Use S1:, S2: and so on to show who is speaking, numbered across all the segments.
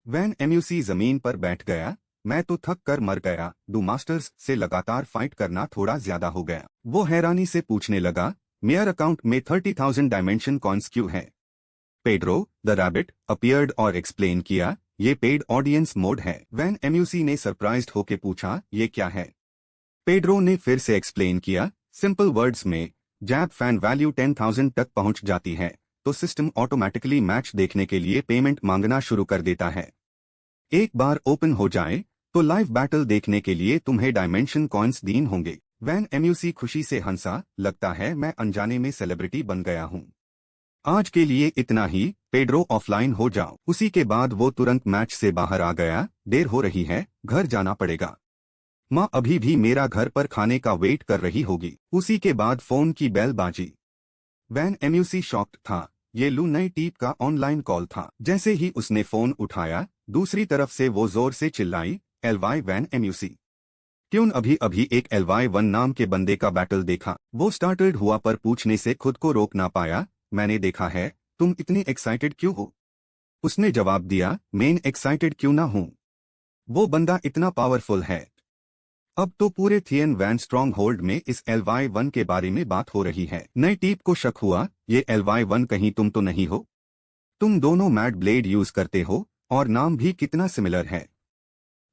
S1: Van एम्यूसी जमीन पर बैठ गया। मैं तो थक कर मर गया। डू मास्टर्स से लगातार फाइट करना थोड़ा ज्यादा हो गया। वो हैरानी से पूछने लगा, मेयर अकाउंट में 30,000 डायमेंशन कॉइन्स क्यों है? पेड्रो द रैबिट अपीयर्ड और एक्सप्लेन किया, ये पेड ऑडियंस मोड है। वैन एम्यूसी ने सरप्राइज्ड होके पूछा, ये क्या है? पेड्रो ने फिर से एक्सप्लेन किया, सिंपल वर्ड्स में, जब फैन वैल्यू 10,000 तक पहुंच जाती है तो सिस्टम ऑटोमेटिकली मैच देखने के लिए पेमेंट मांगना शुरू कर देता है। एक बार ओपन हो जाए तो लाइव बैटल देखने के लिए तुम्हें डायमेंशन कॉइन्स दीन होंगे। वैन एम्यूसी खुशी से हंसा, लगता है मैं अनजाने में सेलिब्रिटी बन गया हूँ। आज के लिए इतना ही, पेड्रो ऑफलाइन हो जाओ। उसी के बाद वो तुरंत मैच से बाहर आ गया। देर हो रही है, घर जाना पड़ेगा। माँ अभी भी मेरा घर पर खाने का वेट कर रही होगी। उसी के बाद फोन की बेल बाजी। वैन एम्यूसी शॉक्ड था। ये लू नई टीप का ऑनलाइन कॉल था। जैसे ही उसने फोन उठाया, दूसरी तरफ से वो जोर से चिल्लाई, एलवाई वैन एम्यूसी। ट्यून अभी अभी एक LY1 नाम के बंदे का बैटल देखा। वो स्टार्टेड हुआ पर पूछने से खुद को रोक ना पाया, मैंने देखा है, तुम इतनी एक्साइटेड क्यों हो? उसने जवाब दिया, मैं एक्साइटेड क्यों ना हूं? वो बंदा इतना पावरफुल है। अब तो पूरे थियन वैन स्ट्रॉन्ग होल्ड में इस LY1 के बारे में बात हो रही है। नई टीप को शक हुआ, ये LY1 कहीं तुम तो नहीं हो? तुम दोनों मैड ब्लेड यूज करते हो और नाम भी कितना सिमिलर है।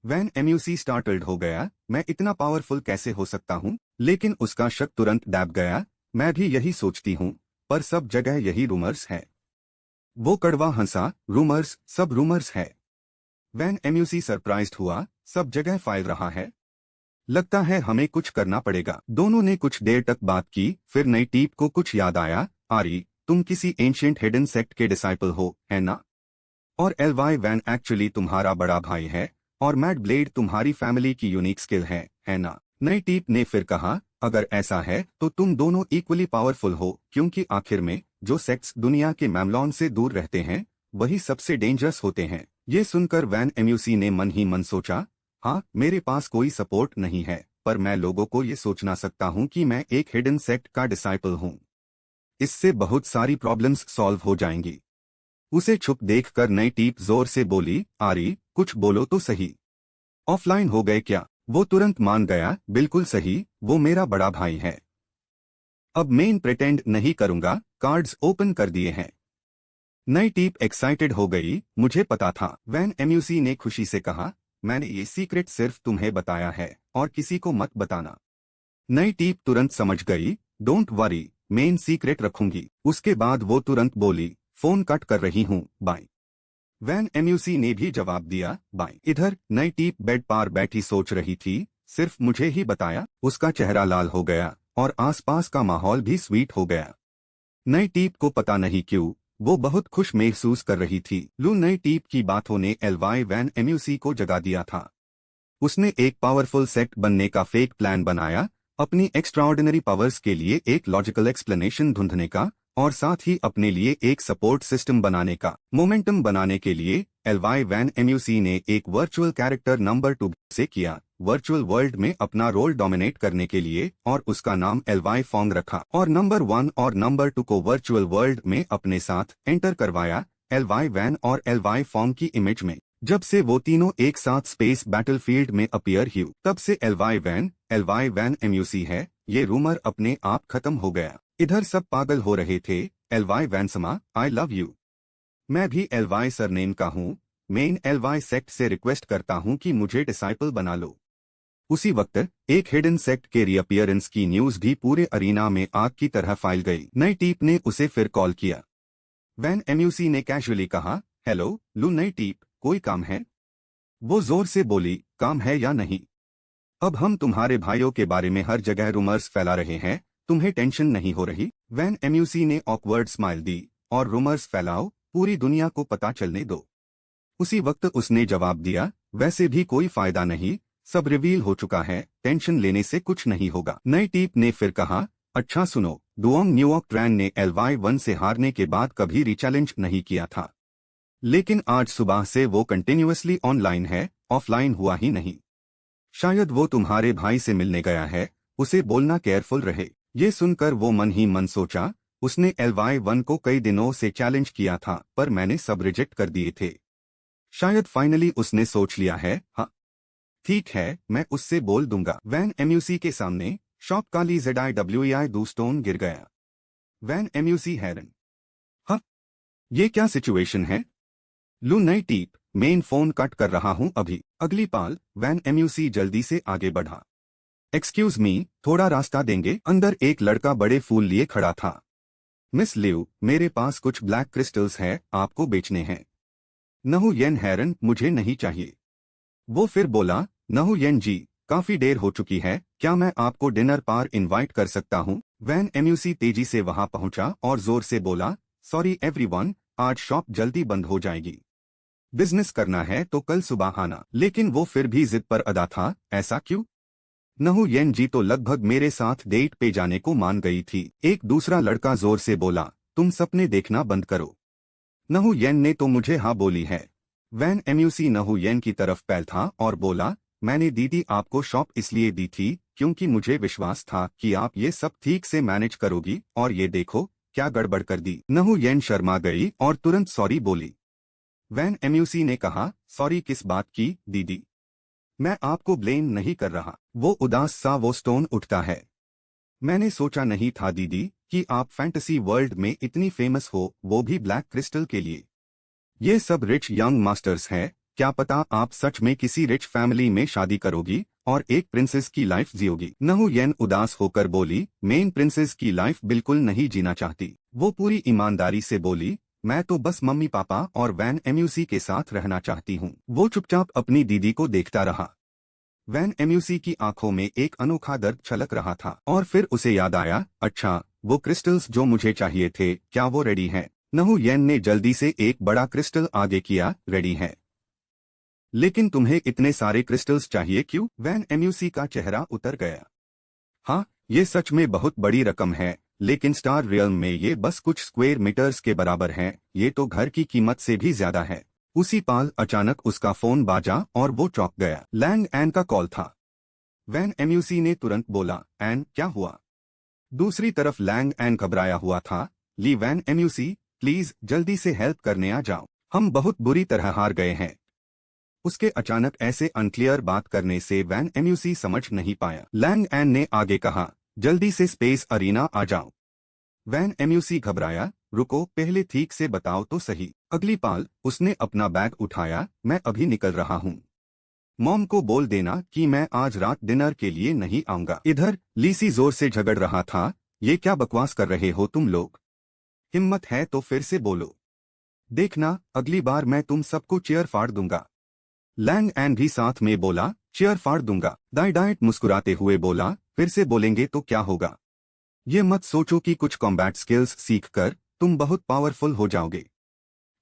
S1: वैन एम्यूसी स्टार्टल्ड हो गया, मैं इतना पावरफुल कैसे हो सकता हूँ? लेकिन उसका शक तुरंत दब गया, मैं भी यही सोचती हूँ, पर सब जगह यही रूमर्स है। वो कड़वा हंसा, रूमर्स, सब रूमर्स है। वैन एम्यूसी सरप्राइज्ड हुआ, सब जगह फैल रहा है। लगता है हमें कुछ करना पड़ेगा। दोनों ने कुछ देर तक बात की, फिर नई टीप को कुछ याद आया, आरी, तुम किसी एंशिएंट हिडन सेक्ट के डिसाइपल हो, है ना? और LY1 एक्चुअली तुम्हारा बड़ा भाई है, और मैड ब्लेड तुम्हारी फैमिली की यूनिक स्किल है ना? नई टीप ने फिर कहा, अगर ऐसा है तो तुम दोनों इक्वली पावरफुल हो, क्योंकि आखिर में जो सेक्ट्स दुनिया के मैमलॉन से दूर रहते हैं वही सबसे डेंजरस होते हैं। ये सुनकर वैन एम्यूसी ने मन ही मन सोचा, हाँ, मेरे पास कोई सपोर्ट नहीं है, पर मैं लोगों को ये सोचना सकता हूँ कि मैं एक हिडन सेक्ट का डिसाइपल हूँ। इससे बहुत सारी प्रॉब्लम्स सॉल्व हो जाएंगी। उसे छुप देखकर नई टीप जोर से बोली, आरी, कुछ बोलो तो सही। ऑफलाइन हो गए क्या? वो तुरंत मान गया, बिल्कुल सही, वो मेरा बड़ा भाई है। अब मैं प्रिटेंड नहीं करूंगा, कार्ड्स ओपन कर दिए हैं। नई टीप एक्साइटेड हो गई, मुझे पता था। वैन एम्यूसी ने खुशी से कहा, मैंने ये सीक्रेट सिर्फ तुम्हें बताया है और किसी को मत बताना। नई टीप तुरंत समझ गई, डोंट वरी, मैं सीक्रेट रखूंगी। उसके बाद वो तुरंत बोली, फोन कट कर रही हूँ, बाय। वैन एम्यूसी ने भी जवाब दिया, बाय। इधर नई टीप बेड पार बैठी सोच रही थी, सिर्फ मुझे ही बताया। उसका चेहरा लाल हो गया और आसपास का माहौल भी स्वीट हो गया। नई टीप को पता नहीं क्यों वो बहुत खुश महसूस कर रही थी। लू नई टीप की बातों ने LY वैन एम्यूसी को जगा दिया था। उसने एक पावरफुल सेक्ट बनने का फेक प्लान बनाया, अपनी एक्स्ट्राऑर्डिनरी पावर्स के लिए एक लॉजिकल एक्सप्लेनेशन ढूंढने का, और साथ ही अपने लिए एक सपोर्ट सिस्टम बनाने का। मोमेंटम बनाने के लिए LY वैन एम्यूसी ने एक वर्चुअल कैरेक्टर नंबर 2 से किया, वर्चुअल वर्ल्ड में अपना रोल डोमिनेट करने के लिए, और उसका नाम LY फोंग रखा, और नंबर 1 और नंबर 2 को वर्चुअल वर्ल्ड में अपने साथ एंटर करवाया, LY वैन और LY फोंग की इमेज में। जब से वो तीनों एक साथ स्पेस बैटलफील्ड में अपीयर हुए, तब से LY वैन एम्यूसी है, ये रूमर अपने आप खत्म हो गया। इधर सब पागल हो रहे थे, LY वैनसमा, आई लव यू। मैं भी LY सरनेम का हूँ, मैं LY सेक्ट से रिक्वेस्ट करता हूँ कि मुझे डिसाइपल बना लो। उसी वक्त एक हिडन सेक्ट के रीअपियरेंस की न्यूज भी पूरे अरीना में आग की तरह फैल गई। नई टीप ने उसे फिर कॉल किया। वैन एम्यूसी ने कैजुअली कहा, हेलो लू नई टीप, कोई काम है? वो जोर से बोली, काम है या नहीं? अब हम तुम्हारे भाइयों के बारे में हर जगह रूमर्स फैला रहे हैं, तुम्हें टेंशन नहीं हो रही? वैन एम्यूसी ने ऑकवर्ड स्माइल दी, और रूमर्स फैलाओ, पूरी दुनिया को पता चलने दो। उसी वक्त उसने जवाब दिया, वैसे भी कोई फायदा नहीं, सब रिवील हो चुका है, टेंशन लेने से कुछ नहीं होगा। नई टीप ने फिर कहा, अच्छा सुनो, डुओंग न्यूयॉर्क ट्रैन ने LY1 से हारने के बाद कभी रिचैलेंज नहीं किया था, लेकिन आज सुबह से वो कंटिन्यूअसली ऑनलाइन है, ऑफलाइन हुआ ही नहीं। शायद वो तुम्हारे भाई से मिलने गया है, उसे बोलना केयरफुल रहे। ये सुनकर वो मन ही मन सोचा, उसने LY1 को कई दिनों से चैलेंज किया था, पर मैंने सब रिजेक्ट कर दिए थे। शायद फाइनली उसने सोच लिया है। हाँ ठीक है, मैं उससे बोल दूंगा। वैन एम्यूसी के सामने शॉप काली ZIWEI दो स्टोन गिर गया। वैन एम्यूसी हैरन। हाँ, ये क्या सिचुएशन है? लू नई टीप, मेन फोन कट कर रहा हूं अभी। अगली पाल वैन एम्यूसी जल्दी से आगे बढ़ा। एक्सक्यूज मी, थोड़ा रास्ता देंगे? अंदर एक लड़का बड़े फूल लिए खड़ा था। मिस लिव, मेरे पास कुछ ब्लैक क्रिस्टल्स है, आपको बेचने हैं। नहु येन हैरन, मुझे नहीं चाहिए। वो फिर बोला, नहु येन जी, काफी देर हो चुकी है, क्या मैं आपको डिनर पर इनवाइट कर सकता हूँ? वैन एम्यूसी तेजी से वहां पहुंचा और जोर से बोला, सॉरी एवरीवन, आज शॉप जल्दी बंद हो जाएगी। बिजनेस करना है तो कल सुबह आना। लेकिन वो फिर भी जिद पर अड़ा था। ऐसा क्यों? नहु येन जी तो लगभग मेरे साथ डेट पे जाने को मान गई थी। एक दूसरा लड़का जोर से बोला, तुम सपने देखना बंद करो। नहु येन ने तो मुझे हाँ बोली है। वैन एम्यूसी नहु येन की तरफ पैल था और बोला, मैंने दीदी आपको शॉप इसलिए दी थी क्योंकि मुझे विश्वास था कि आप ये सब ठीक से मैनेज करोगी, और ये देखो क्या गड़बड़ कर दी। नहु येन शर्मा गई और तुरंत सॉरी बोली। वैन एम्यूसी ने कहा, सॉरी किस बात की दीदी? मैं आपको ब्लेम नहीं कर रहा। वो उदास सा वो स्टोन उठता है। मैंने सोचा नहीं था दीदी कि आप फैंटेसी वर्ल्ड में इतनी फेमस हो, वो भी ब्लैक क्रिस्टल के लिए। ये सब रिच यंग मास्टर्स हैं, क्या पता आप सच में किसी रिच फैमिली में शादी करोगी और एक प्रिंसेस की लाइफ जियोगी। नहु येन उदास होकर बोली, मेन प्रिंसेस की लाइफ बिल्कुल नहीं जीना चाहती। वो पूरी ईमानदारी से बोली, मैं तो बस मम्मी पापा और वैन एम्यूसी के साथ रहना चाहती हूँ। वो चुपचाप अपनी दीदी को देखता रहा। वैन एम्यूसी की आंखों में एक अनोखा दर्द छलक रहा था और फिर उसे याद आया, अच्छा वो क्रिस्टल्स जो मुझे चाहिए थे, क्या वो रेडी हैं? नहु येन ने जल्दी से एक बड़ा क्रिस्टल आगे किया, रेडी है। लेकिन तुम्हें इतने सारे क्रिस्टल्स चाहिए क्यों? वैन एम्यूसी का चेहरा उतर गया। हाँ, ये सच में बहुत बड़ी रकम है, लेकिन स्टार रियल्म में ये बस कुछ स्क्वायर मीटर्स के बराबर है, ये तो घर की कीमत से भी ज्यादा है। उसी पाल अचानक उसका फोन बाजा और वो चौंक गया। लैंग एन का कॉल था। वैन एम्यूसी ने तुरंत बोला, एन क्या हुआ? दूसरी तरफ लैंग एन घबराया हुआ था। ली वैन एम्यूसी, प्लीज जल्दी से हेल्प करने आ जाओ, हम बहुत बुरी तरह हार गए हैं। उसके अचानक ऐसे अनक्लियर बात करने से वैन एम्यूसी समझ नहीं पाया। लैंग एन ने आगे कहा, जल्दी से स्पेस अरीना आ जाओ। वैन एम्यूसी घबराया, रुको पहले ठीक से बताओ तो सही। अगली पाल उसने अपना बैग उठाया, मैं अभी निकल रहा हूँ। मॉम को बोल देना कि मैं आज रात डिनर के लिए नहीं आऊंगा। इधर लीसी जोर से झगड़ रहा था, ये क्या बकवास कर रहे हो तुम लोग? हिम्मत है तो फिर से बोलो, देखना अगली बार मैं तुम सबको चेयर फाड़ दूंगा। लैंग एन भी साथ में बोला, चेयर फाड़ दूंगा। डाइट मुस्कुराते हुए बोला, फिर से बोलेंगे तो क्या होगा? ये मत सोचो कि कुछ कॉम्बैट स्किल्स सीखकर तुम बहुत पावरफुल हो जाओगे।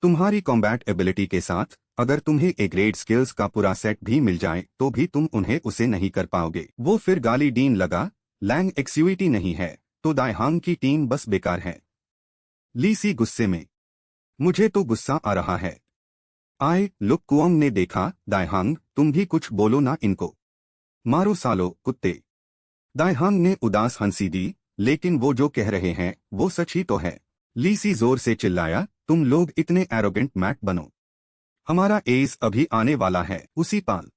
S1: तुम्हारी कॉम्बैट एबिलिटी के साथ अगर तुम्हें ए ग्रेड स्किल्स का पूरा सेट भी मिल जाए तो भी तुम उन्हें उसे नहीं कर पाओगे। वो फिर गाली डीन लगा, लैंग एक्सयूटी नहीं है तो दाइहांग की टीम बस बेकार है। लीसी गुस्से में, मुझे तो गुस्सा आ रहा है। आए लुक कुओंग ने देखा, दाइहांग तुम भी कुछ बोलो ना इनको, मारो सालो कुत्ते। दाइहांग ने उदास हंसी दी, लेकिन वो जो कह रहे हैं वो सच ही तो है। लीसी जोर से चिल्लाया, तुम लोग इतने एरोगेंट मैट बनो, हमारा एस अभी आने वाला है। उसी पाल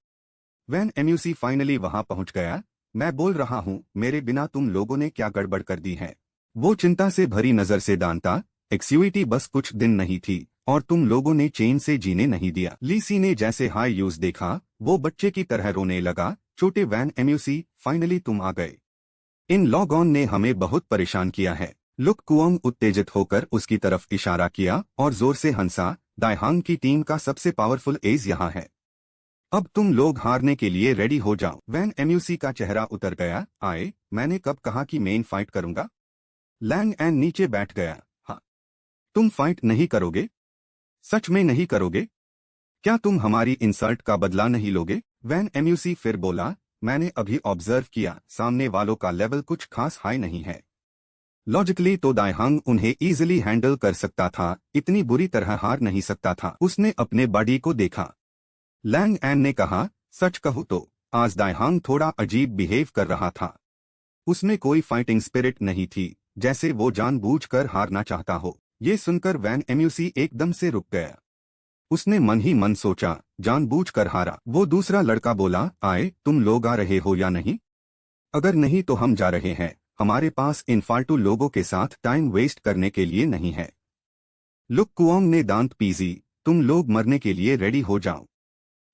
S1: वैन एम्यूसी फाइनली वहां पहुंच गया। मैं बोल रहा हूं, मेरे बिना तुम लोगों ने क्या गड़बड़ कर दी है? वो चिंता से भरी नजर से दानता, एक्सयूटी बस कुछ दिन नहीं थी और तुम लोगों ने चैन से जीने नहीं दिया। लीसी ने जैसे हाई यूज देखा, वो बच्चे की तरह रोने लगा, छोटे वैन एम्यूसी, फाइनली तुम आ गए। इन लॉगऑन ने हमें बहुत परेशान किया है। लुक कुओंग उत्तेजित होकर उसकी तरफ इशारा किया और जोर से हंसा, दाइहांग की टीम का सबसे पावरफुल एज यहाँ है, अब तुम लोग हारने के लिए रेडी हो जाओ। वैन एम्यूसी का चेहरा उतर गया, आए मैंने कब कहा कि मेन फाइट करूंगा? लैंग एन नीचे बैठ गया। हाँ, तुम फाइट नहीं करोगे? सच में नहीं करोगे? क्या तुम हमारी इंसल्ट का बदला नहीं लोगे? वैन एम्यूसी फिर बोला, मैंने अभी ऑब्जर्व किया, सामने वालों का लेवल कुछ खास हाई नहीं है। लॉजिकली तो दाइहांग उन्हें इजीली हैंडल कर सकता था, इतनी बुरी तरह हार नहीं सकता था। उसने अपने बॉडी को देखा। लैंग एन ने कहा, सच कहूं तो आज दाइहांग थोड़ा अजीब बिहेव कर रहा था। उसमें कोई फाइटिंग स्पिरिट नहीं थी, जैसे वो जानबूझकर हारना चाहता हो। ये सुनकर वैन एम्यूसी एकदम से रुक गया। उसने मन ही मन सोचा, जानबूझकर हारा। वो दूसरा लड़का बोला, आए, तुम लोग आ रहे हो या नहीं? अगर नहीं तो हम जा रहे हैं, हमारे पास इन फालतू लोगों के साथ टाइम वेस्ट करने के लिए नहीं है। लुक कुओंग ने दांत पीसी, तुम लोग मरने के लिए रेडी हो जाओ।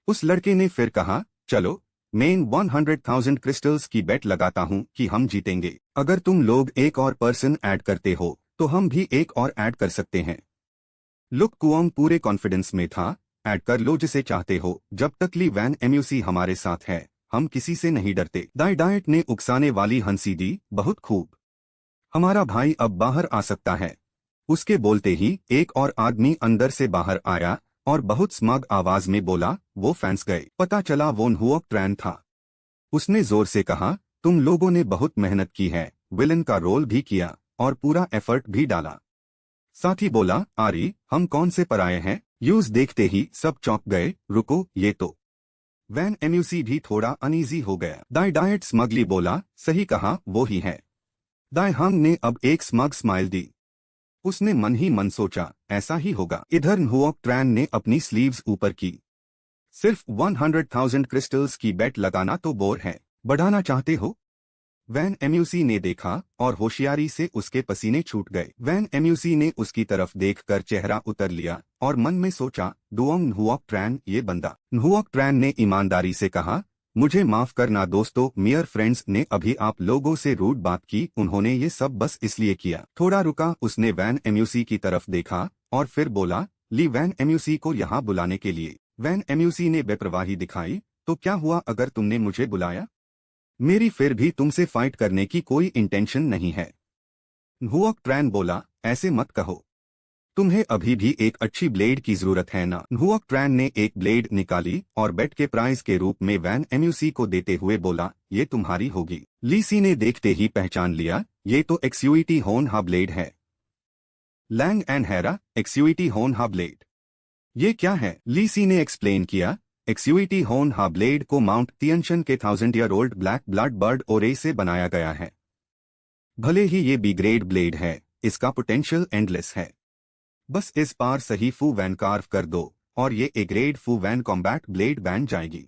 S1: उस लड़के ने फिर कहा, चलो, मैं 100,000 क्रिस्टल्स की बेट लगाता हूं कि हम जीतेंगे। अगर तुम लोग एक और पर्सन ऐड करते हो तो हम भी एक और ऐड कर सकते हैं। लुक कुओंग पूरे कॉन्फिडेंस में था, ऐड कर लो जिसे चाहते हो, जब तक ली वैन एम्यूसी हमारे साथ है हम किसी से नहीं डरते। डाइट ने उकसाने वाली हंसी दी, बहुत खूब, हमारा भाई अब बाहर आ सकता है। उसके बोलते ही एक और आदमी अंदर से बाहर आया और बहुत स्मग आवाज में बोला, वो फैंस गए। पता चला वो न्हुओक ट्रैन था। उसने जोर से कहा, तुम लोगों ने बहुत मेहनत की है, विलन का रोल भी किया और पूरा एफर्ट भी डाला। साथ ही बोला, आरी, हम कौन से पराये हैं? यूज देखते ही सब चौंक गए, रुको, ये तो। वैन एम्यूसी भी थोड़ा अनईजी हो गया। डाइट स्मगली बोला, सही कहा, वो ही है। दाई हंग ने अब एक स्मग स्माइल दी। उसने मन ही मन सोचा, ऐसा ही होगा। इधर न्हुओक ट्रैन ने अपनी स्लीव्स ऊपर की। सिर्फ 100,000 क्रिस्टल्स की बेट लगाना तो बोर है, बढ़ाना चाहते हो? वैन एम्यूसी ने देखा और होशियारी से उसके पसीने छूट गए। वैन एम्यूसी ने उसकी तरफ देखकर चेहरा उतर लिया और मन में सोचा, डुओंग न्हुओक ट्रैन, ये बंदा। न्हुओक ट्रैन ने ईमानदारी से कहा, मुझे माफ करना दोस्तों, मेयर फ्रेंड्स ने अभी आप लोगों से रूड बात की, उन्होंने ये सब बस इसलिए किया। थोड़ा रुका, उसने वैन एम्यूसी की तरफ देखा और फिर बोला, ली वैन एम्यूसी को यहाँ बुलाने के लिए। वैन एम्यूसी ने बेपरवाही दिखाई, तो क्या हुआ अगर तुमने मुझे बुलाया? मेरी फिर भी तुमसे फाइट करने की कोई इंटेंशन नहीं है। न्हुओक ट्रैन बोला, ऐसे मत कहो, तुम्हें अभी भी एक अच्छी ब्लेड की जरूरत है ना। न्हुओक ट्रैन ने एक ब्लेड निकाली और बेट के प्राइज के रूप में वैन एम्यूसी को देते हुए बोला, ये तुम्हारी होगी। लीसी ने देखते ही पहचान लिया, ये तो एक्सयूईटी होनहा ब्लेड है। लैंग एंड हेरा, एक्सयूईटी होनहा ब्लेड, ये क्या है? लीसी ने एक्सप्लेन किया, एक्सयूईटी होनहा ब्लेड को माउंट तियनशन के 1000-year-old ब्लैक ब्लड बर्ड ओरे से बनाया गया है। भले ही ये बी ग्रेड ब्लेड है, इसका पोटेंशियल एंडलेस है। बस इस पार सही फू वैन कार्व कर दो और ये ए ग्रेड फू वैन कॉम्बैट ब्लेड बन जाएगी।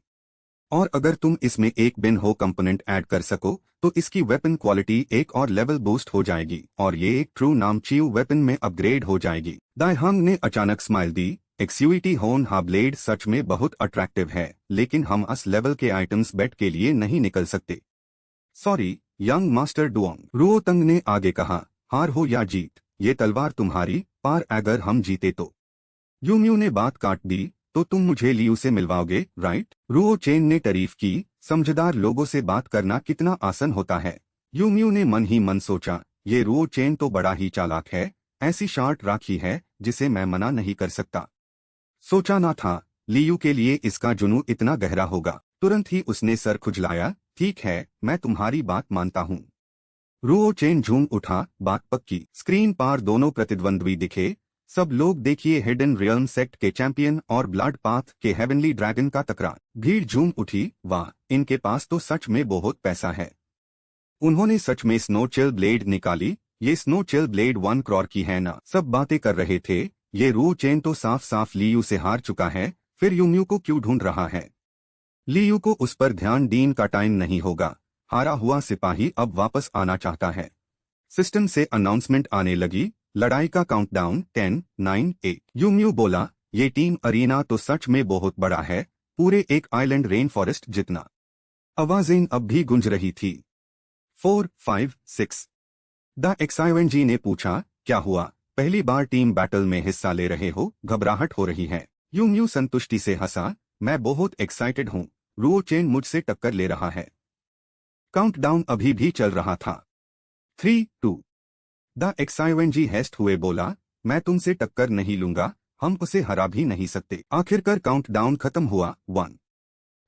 S1: और अगर तुम इसमें एक बिन हो कंपोनेंट ऐड कर सको तो इसकी वेपन क्वालिटी एक और लेवल बूस्ट हो जाएगी और ये एक ट्रू नामचीव वेपन में अपग्रेड हो जाएगी। दाई हंग ने अचानक स्माइल दी, एक्सयूईटी होनहा ब्लेड सच में बहुत अट्रैक्टिव है, लेकिन हम अस लेवल के आइटम्स बेट के लिए नहीं निकल सकते। सॉरी यंग मास्टर डुओंग, रुओतंग ने आगे कहा, हार हो या जीत, ये तलवार तुम्हारी, पर अगर हम जीते तो। यूम्यू ने बात काट दी, तो तुम मुझे लियू से मिलवाओगे, राइट? रुओ चेन ने तारीफ की, समझदार लोगों से बात करना कितना आसान होता है। यूम्यू ने मन ही मन सोचा, ये रुओ चेन तो बड़ा ही चालाक है, ऐसी शार्ट राखी है जिसे मैं मना नहीं कर सकता। सोचा ना था लियू के लिए इसका जुनू इतना गहरा होगा। तुरंत ही उसने सर खुजलाया, ठीक है, मैं तुम्हारी बात मानता हूँ। रुओ चेन झूम उठा, बात पक्की। स्क्रीन पार दोनों प्रतिद्वंद्वी दिखे, सब लोग देखिए हिडन रियल्म सेक्ट के चैंपियन और ब्लड पाथ के हेवनली ड्रैगन का टकराव। भीड़ झूम उठी, वाह, इनके पास तो सच में बहुत पैसा है। उन्होंने सच में स्नो चिल ब्लेड निकाली, ये स्नो चिल ब्लेड 1 करोड़ की है ना। सब बातें कर रहे थे, ये रुओ चेन तो साफ साफ लियू से हार चुका है, फिर यूम्यू को क्यों ढूंढ रहा है? लियू को उस पर ध्यान डीन का टाइम नहीं होगा, हारा हुआ सिपाही अब वापस आना चाहता है। सिस्टम से अनाउंसमेंट आने लगी, लड़ाई का काउंटडाउन 10, 9, 8। यूम्यू बोला, ये टीम अरीना तो सच में बहुत बड़ा है, पूरे एक आइलैंड रेन फॉरेस्ट जितना। आवाजें अब भी गूंज रही थी। 4, 5, 6। द एक्साइवेंजी ने पूछा, क्या हुआ? पहली बार टीम बैटल में हिस्सा ले रहे हो, घबराहट हो रही है? यूम्यू संतुष्टि से हंसा, मैं बहुत एक्साइटेड हूँ, रुओ चेन मुझसे टक्कर ले रहा है। काउंटडाउन अभी भी चल रहा था। 3, 2। द एक्साइवेंजी हेस्ट हुए बोला, मैं तुमसे टक्कर नहीं लूंगा, हम उसे हरा भी नहीं सकते। आखिरकार काउंटडाउन खत्म हुआ। 1।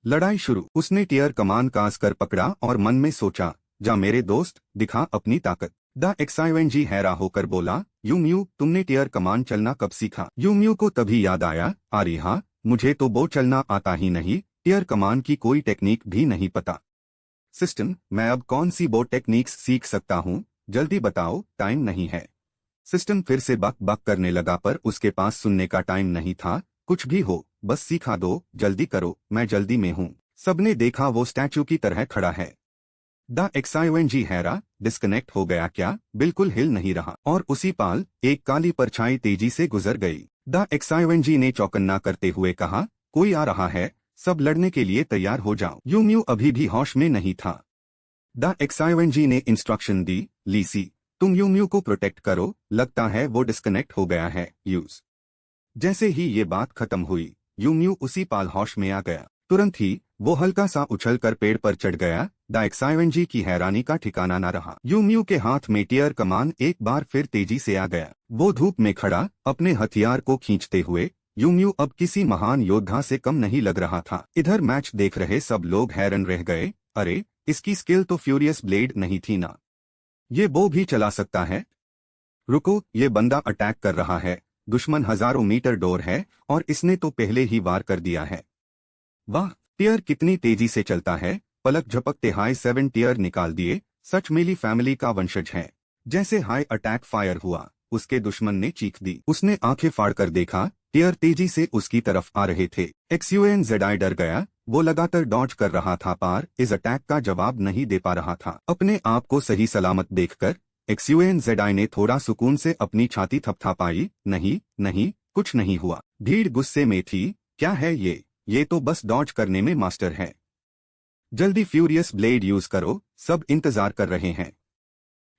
S1: लड़ाई शुरू। उसने टियर कमान कास कर पकड़ा और मन में सोचा, जा मेरे दोस्त, दिखा अपनी ताकत। द एक्साइवेंजी हैरा होकर बोला, यूम्यू, तुमने टियर कमान चलना कब सीखा? यूम्यू को तभी याद आया, अरे हाँ, मुझे तो बो चलना आता ही नहीं, टियर कमान की कोई टेक्निक भी नहीं पता। सिस्टम, मैं अब कौन सी बो टेक्निक्स सीख सकता हूँ, जल्दी बताओ, टाइम नहीं है। सिस्टम फिर से बक बक करने लगा पर उसके पास सुनने का टाइम नहीं था, कुछ भी हो, बस सिखा दो, जल्दी करो, मैं जल्दी में हूँ। सबने देखा वो स्टैचू की तरह खड़ा है। द एक्साइवेंजी हैरा, डिस्कनेक्ट हो गया क्या? बिल्कुल हिल नहीं रहा। और उसी पाल एक काली परछाई तेजी से गुजर गई। द एक्साइवेंजी ने चौकन्ना करते हुए कहा, कोई आ रहा है, सब लड़ने के लिए तैयार हो जाओ। यूम्यू अभी भी होश में नहीं था। द एक्साइवेंजी ने इंस्ट्रक्शन दी, लीसी, तुम यूम्यू को प्रोटेक्ट करो, लगता है वो डिस्कनेक्ट हो गया है। यूज। जैसे ही ये बात खत्म हुई, यूम्यू उसी पाल होश में आ गया। तुरंत ही वो हल्का सा उछलकर पेड़ पर चढ़ गया। द एक्साइवेंजी की हैरानी का ठिकाना न रहा। यूम्यू के हाथ में टीयर कमान एक बार फिर तेजी से आ गया। वो धूप में खड़ा अपने हथियार को खींचते हुए, यूम्यू अब किसी महान योद्धा से कम नहीं लग रहा था। इधर मैच देख रहे सब लोग हैरान रह गए। अरे, इसकी स्किल तो फ्यूरियस ब्लेड नहीं थी ना? ये बो भी चला सकता है? रुको, ये बंदा अटैक कर रहा है। दुश्मन हजारों मीटर दूर है और इसने तो पहले ही वार कर दिया है। वाह, टीयर कितनी तेजी से चलता है। पलक झपकते हाई 7 टीयर निकाल दिए। सच मेरी फैमिली का वंशज है। जैसे हाई अटैक फायर हुआ, उसके दुश्मन ने चीख दी। उसने आंखें फाड़कर देखा, टीयर तेजी से उसकी तरफ आ रहे थे। XUNZI डर गया। वो लगातार डॉज कर रहा था, पार इस अटैक का जवाब नहीं दे पा रहा था। अपने आप को सही सलामत देखकर XUNZI ने थोड़ा सुकून से अपनी छाती थपथापाई। नहीं नहीं, कुछ नहीं हुआ। भीड़ गुस्से में थी। क्या है ये तो बस डॉज करने में मास्टर है। जल्दी फ्यूरियस ब्लेड यूज करो, सब इंतजार कर रहे हैं।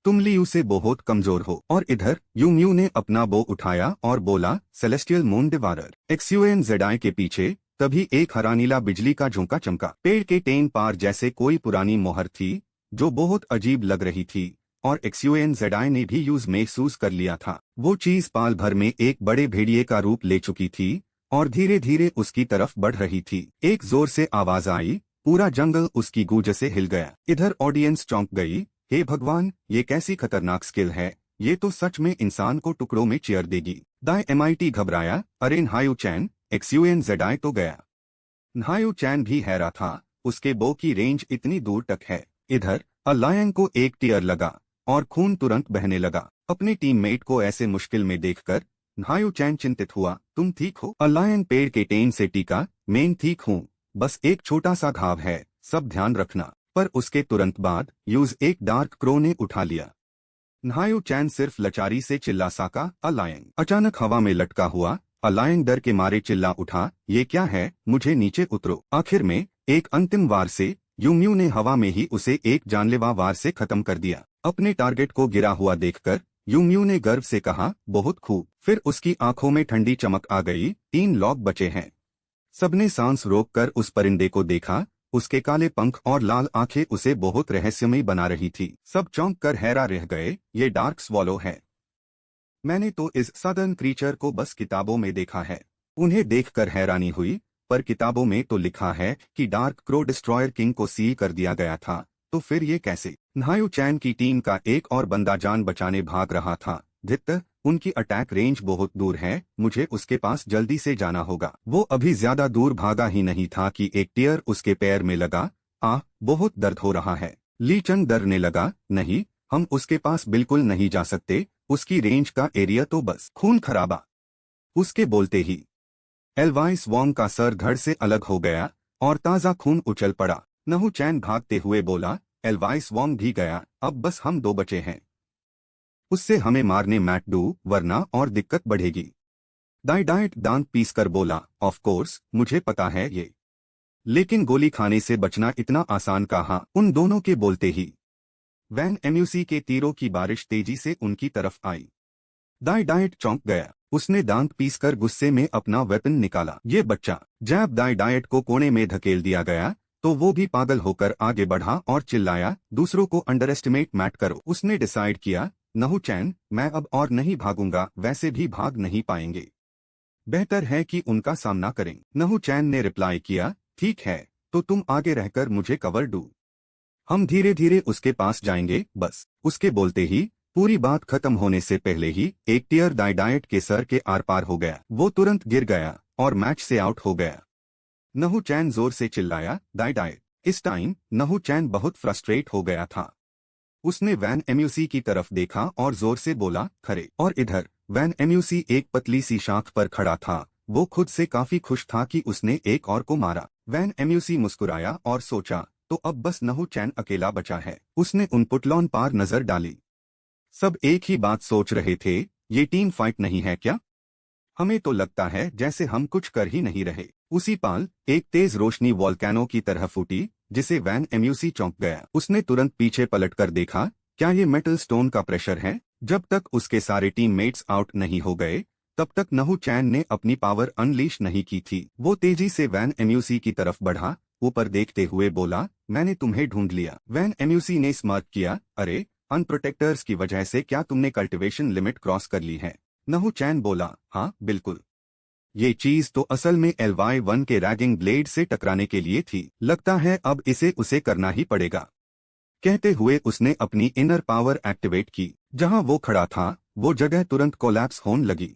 S1: तुम लियू से बहुत कमजोर हो। और इधर यूम्यू ने अपना बो उठाया और बोला, सेलेस्टियल मून डिवारर। XUNZI के पीछे तभी एक हरानीला बिजली का झोंका चमका। पेड़ के टेन पार जैसे कोई पुरानी मोहर थी, जो बहुत अजीब लग रही थी, और XUNZI ने भी यूज महसूस कर लिया था। वो चीज पाल भर में एक बड़े भेड़िए का रूप ले चुकी थी और धीरे धीरे उसकी तरफ बढ़ रही थी। एक जोर से आवाज आई, पूरा जंगल उसकी गूंज से हिल गया। इधर ऑडियंस चौंक गई। हे भगवान, ये कैसी खतरनाक स्किल है। ये तो सच में इंसान को टुकड़ों में चीर देगी। द MIT घबराया। अरे न्हायू चैन, XUNZI तो गया। न्हायू चैन भी हैरा था, उसके बो की रेंज इतनी दूर तक है। इधर अलायन को एक टीयर लगा और खून तुरंत बहने लगा। अपने टीममेट को ऐसे मुश्किल में देखकर न्हायू चैन चिंतित हुआ। तुम ठीक हो? अलायन पेड़ के टेन से टीका, मैं ठीक हूँ, बस एक छोटा सा घाव है, सब ध्यान रखना। पर उसके तुरंत बाद यूज एक डार्क क्रो ने उठा लिया। न्हायू चैन सिर्फ लचारी से चिल्ला सका, अलायन। अचानक हवा में लटका हुआ अलायन डर के मारे चिल्ला उठा, ये क्या है, मुझे नीचे उतरो। आखिर में एक अंतिम वार से यूम्यू ने हवा में ही उसे एक जानलेवा वार से खत्म कर दिया। अपने टारगेट को गिरा हुआ देखकर यूम्यू ने गर्व से कहा, बहुत खूब। फिर उसकी आंखों में ठंडी चमक आ गई। 3 लोग बचे हैं। सबने सांस रोककर उस परिंदे को देखा। उसके काले पंख और लाल आंखें उसे बहुत रहस्यमयी बना रही थी। सब चौंक कर हैरा रह गए। ये डार्क स्वॉलो है। मैंने तो इस सदर्न क्रीचर को बस किताबों में देखा है। उन्हें देखकर हैरानी हुई, पर किताबों में तो लिखा है कि डार्क क्रो डिस्ट्रॉयर किंग को सील कर दिया गया था, तो फिर ये कैसे? न्हायू चैन की टीम का एक और बंदा जान बचाने भाग रहा था। धित्त, उनकी अटैक रेंज बहुत दूर है, मुझे उसके पास जल्दी से जाना होगा। वो अभी ज्यादा दूर भागा ही नहीं था कि एक टीयर उसके पैर में लगा। बहुत दर्द हो रहा है। ली चंग डरने लगा। नहीं, हम उसके पास बिल्कुल नहीं जा सकते, उसकी रेंज का एरिया तो बस खून खराबा। उसके बोलते ही एलवाइस वोंग का सर धड़ से अलग हो गया और ताजा खून उछल पड़ा। नहू चैन भागते हुए बोला, एलवाइस वोंग भी गया, अब बस हम 2 बचे हैं। उससे हमें मारने मैट डू, वरना और दिक्कत बढ़ेगी। डाइट दांत पीस कर बोला, ऑफ कोर्स, मुझे पता है ये, लेकिन गोली खाने से बचना इतना आसान कहाँ। उन दोनों के बोलते ही वैन MUC के तीरों की बारिश तेजी से उनकी तरफ आई। डाइट चौंक गया। उसने दांत पीसकर गुस्से में अपना वेपन निकाला। ये बच्चा। जब डाइट को कोने में धकेल दिया गया तो वो भी पागल होकर आगे बढ़ा और चिल्लाया, दूसरों को अंडर एस्टिमेट मत करो। उसने डिसाइड किया, नहू चैन, मैं अब और नहीं भागूंगा, वैसे भी भाग नहीं पाएंगे, बेहतर है कि उनका सामना करें। नहू चैन ने रिप्लाई किया, ठीक है, तो तुम आगे रहकर मुझे कवर दो, हम धीरे धीरे उसके पास जाएंगे, बस। उसके बोलते ही पूरी बात खत्म होने से पहले ही एक टीयर डाइट के सर के आर पार हो गया। वो तुरंत गिर गया और मैच से आउट हो गया। नहू चैन जोर से चिल्लाया, डाइट। इस टाइम नहू चैन बहुत फ्रस्ट्रेट हो गया था। उसने वैन MUC की तरफ देखा और जोर से बोला, खरे। और इधर वैन MUC एक पतली सी शाख पर खड़ा था। वो खुद से काफी खुश था कि उसने एक और को मारा। वैन एम्यूसी मुस्कुराया और सोचा, तो अब बस नहू चैन अकेला बचा है। उसने उन पुटलॉन पार नजर डाली। सब एक ही बात सोच रहे थे, ये टीम फाइट नहीं है क्या? हमें तो लगता है जैसे हम कुछ कर ही नहीं रहे। उसी पाल एक तेज रोशनी वॉल्केनो की तरह फूटी, जिसे वैन एम्यूसी चौंक गया। उसने तुरंत पीछे पलटकर देखा, क्या ये मेटल स्टोन का प्रेशर है? जब तक उसके सारे टीममेट्स आउट नहीं हो गए, तब तक नहू चैन ने अपनी पावर अनलीश नहीं की थी। वो तेजी से वैन एम्यूसी की तरफ बढ़ा, ऊपर देखते हुए बोला, मैंने तुम्हें ढूंढ लिया। वैन एम्यूसी ने स्मार्ट किया, अरे अनप्रोटेक्टर्स की वजह से क्या तुमने कल्टिवेशन लिमिट क्रॉस कर ली है? नहू चैन बोला, हाँ बिल्कुल। ये चीज तो असल में LY1 के रैगिंग ब्लेड से टकराने के लिए थी। लगता है अब इसे उसे करना ही पड़ेगा। कहते हुए उसने अपनी इनर पावर एक्टिवेट की। जहां वो खड़ा था, वो जगह तुरंत कोलैप्स होने लगी।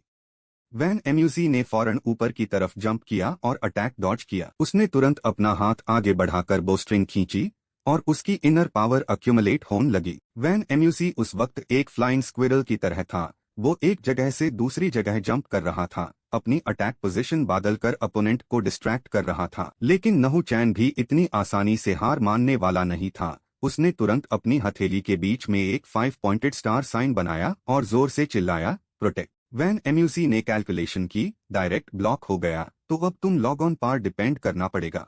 S1: वैन एम्यूसी ने फौरन ऊपर की तरफ जंप किया और अटैक डॉज किया। उसने तुरंत अपना हाथ आगे बढ़ाकर बोस्ट्रिंग खींची और उसकी इनर पावर अक्यूमुलेट होने लगी। वैन एम्यूसी उस वक्त एक फ्लाइंग स्क्विरल की तरह था। वो एक जगह से दूसरी जगह जंप कर रहा था, अपनी अटैक पोजीशन बदल कर अपोनेंट को डिस्ट्रैक्ट कर रहा था। लेकिन नहू चैन भी इतनी आसानी से हार मानने वाला नहीं था। उसने तुरंत अपनी हथेली के बीच में एक 5 पॉइंटेड स्टार साइन बनाया और जोर से चिल्लाया, प्रोटेक्ट। वैन एम्यूसी ने कैलकुलेशन की, डायरेक्ट ब्लॉक हो गया, तो अब तुम लॉग ऑन पर डिपेंड करना पड़ेगा।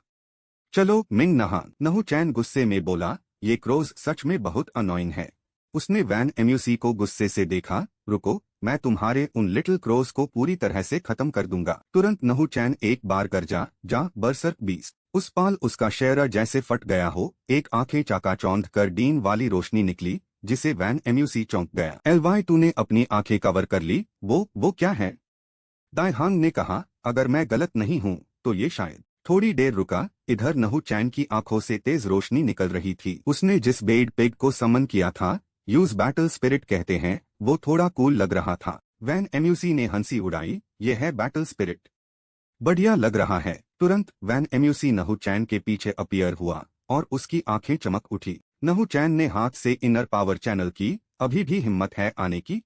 S1: चलो मिंग नहान। नहू चैन गुस्से में बोला, ये क्रोज सच में बहुत अनोइंग है। उसने वैन एम्यूसी को गुस्से से देखा, रुको, मैं तुम्हारे उन लिटिल क्रोज को पूरी तरह से खत्म कर दूंगा। तुरंत नहू चैन एक बार गरजा, जा बरसर्क बीस्ट। उस पाल उसका शेरा जैसे फट गया हो, एक आंखें चाकाचौंध कर डीन वाली रोशनी निकली, जिसे वैन एम्यूसी चौंक गया। LY2 ने अपनी आंखें कवर कर ली। वो क्या है? दाइहांग ने कहा, अगर मैं गलत नहीं हूँ तो ये शायद। थोड़ी देर रुका। इधर नहू चैन की आंखों से तेज रोशनी निकल रही थी। उसने जिस बेड पिग को समन किया था, यूज बैटल स्पिरिट कहते हैं, वो थोड़ा कूल लग रहा था। वैन एम्यूसी ने हंसी उड़ाई, ये है बैटल स्पिरिट। बढ़िया लग रहा है। तुरंत वैन एम्यूसी नहू चैन के पीछे अपीयर हुआ और उसकी आंखें चमक उठी। नहू चैन ने हाथ से इनर पावर चैनल की, अभी भी हिम्मत है आने की?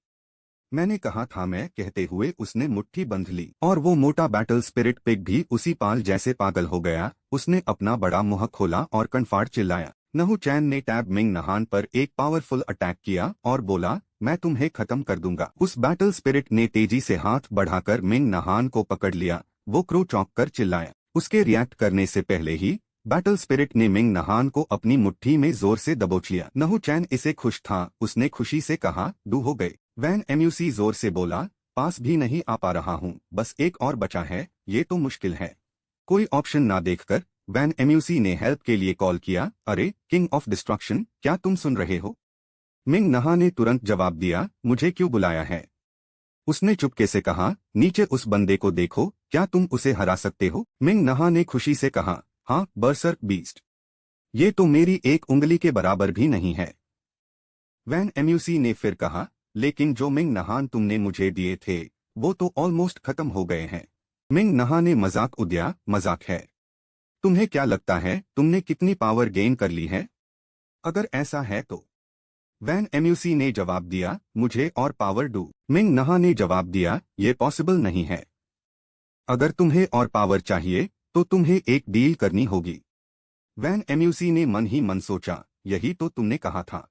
S1: मैंने कहा था मैं, कहते हुए उसने मुट्ठी बंध ली। और वो मोटा बैटल स्पिरिट पिग भी उसी पाल जैसे पागल हो गया। उसने अपना बड़ा मुंह खोला और कनफाड़ चिल्लाया। नहू चैन ने टैब मिंग नहान पर एक पावरफुल अटैक किया और बोला, मैं तुम्हें खत्म कर दूंगा। उस बैटल स्पिरिट ने तेजी से हाथ बढ़ाकर मिंग नहान को पकड़ लिया। वो क्रू चौंक कर चिल्लाया। उसके रिएक्ट करने से पहले ही बैटल स्पिरिट ने मिंग नहान को अपनी मुट्ठी में जोर से दबोच लिया। नहू चैन इसे खुश था। उसने खुशी से कहा, डू हो गए। वैन एम्यूसी जोर से बोला, पास भी नहीं आ पा रहा हूँ, बस एक और बचा है, ये तो मुश्किल है। कोई ऑप्शन ना देखकर वैन एम्यूसी ने हेल्प के लिए कॉल किया, अरे किंग ऑफ डिस्ट्रक्शन, क्या तुम सुन रहे हो? मिंग नहा ने तुरंत जवाब दिया, मुझे क्यों बुलाया है? उसने चुपके से कहा, नीचे उस बंदे को देखो, क्या तुम उसे हरा सकते हो? मिंग नहा ने खुशी से कहा, हाँ बरसर्क बीस्ट। ये तो मेरी एक उंगली के बराबर भी नहीं है। वैन एम्यूसी ने फिर कहा, लेकिन जो मिंग नहान तुमने मुझे दिए थे, वो तो ऑलमोस्ट खत्म हो गए हैं। मिंग नहा ने मजाक उड़ाया, मजाक है? तुम्हें क्या लगता है तुमने कितनी पावर गेन कर ली है? अगर ऐसा है तो? वैन एम्यूसी ने जवाब दिया, मुझे और पावर दो। मिंग नहा ने जवाब दिया, ये पॉसिबल नहीं है। अगर तुम्हें और पावर चाहिए, तो तुम्हें एक डील करनी होगी। वैन एम्यूसी ने मन ही मन सोचा, यही तो तुमने कहा था।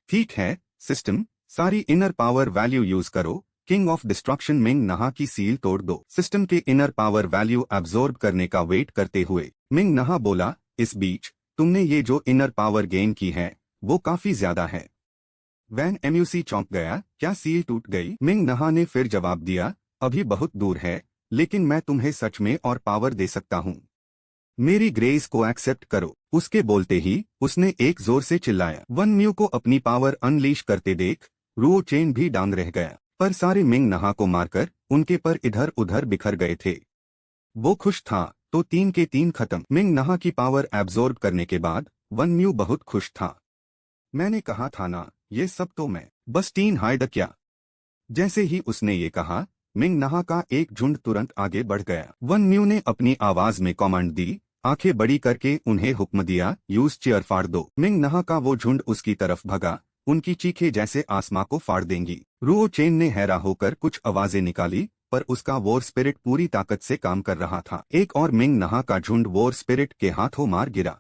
S1: ठीक है, सिस्टम, सारी इनर पावर वैल्यू यूज करो। किंग ऑफ डिस्ट्रक्शन मिंग नहा की सील तोड़ दो। सिस्टम के इनर पावर वैल्यू एब्जॉर्ब करने का वेट करते हुए मिंग नहा बोला, इस बीच तुमने ये जो इनर पावर गेन की है, वो काफी ज्यादा है। वैन एम्यूसी चौंक गया, क्या सील टूट गई? मिंग नहा ने फिर जवाब दिया, अभी बहुत दूर है, लेकिन मैं तुम्हें सच में और पावर दे सकता हूँ। मेरी ग्रेस को एक्सेप्ट करो। उसके बोलते ही उसने एक जोर से चिल्लाया। वन म्यू को अपनी पावर अनलीश करते देख रुओ चेन भी डांग रह गया, पर सारे मिंग नहा को मारकर उनके पर इधर उधर बिखर गए थे। वो खुश था तो 3 के 3 खत्म। मिंग नहा की पावर एब्जॉर्ब करने के बाद वन म्यू बहुत खुश था। मैंने कहा था ना, ये सब तो मैं बस 3 हाइड क्या। जैसे ही उसने ये कहा, मिंग नहा का एक झुंड तुरंत आगे बढ़ गया। वन म्यू ने अपनी आवाज में कमांड दी, आंखें बड़ी करके उन्हें हुक्म दिया, यूज चेयर फाड़ दो। मिंग नहा का वो झुंड उसकी तरफ भगा। उनकी चीखें जैसे आसमां को फाड़ देंगी। रुओ चेन ने हैरा होकर कुछ आवाजें निकाली, पर उसका वॉर स्पिरिट पूरी ताकत से काम कर रहा था। एक और मिंग नहा का झुंड वॉर स्पिरिट के हाथों मार गिरा।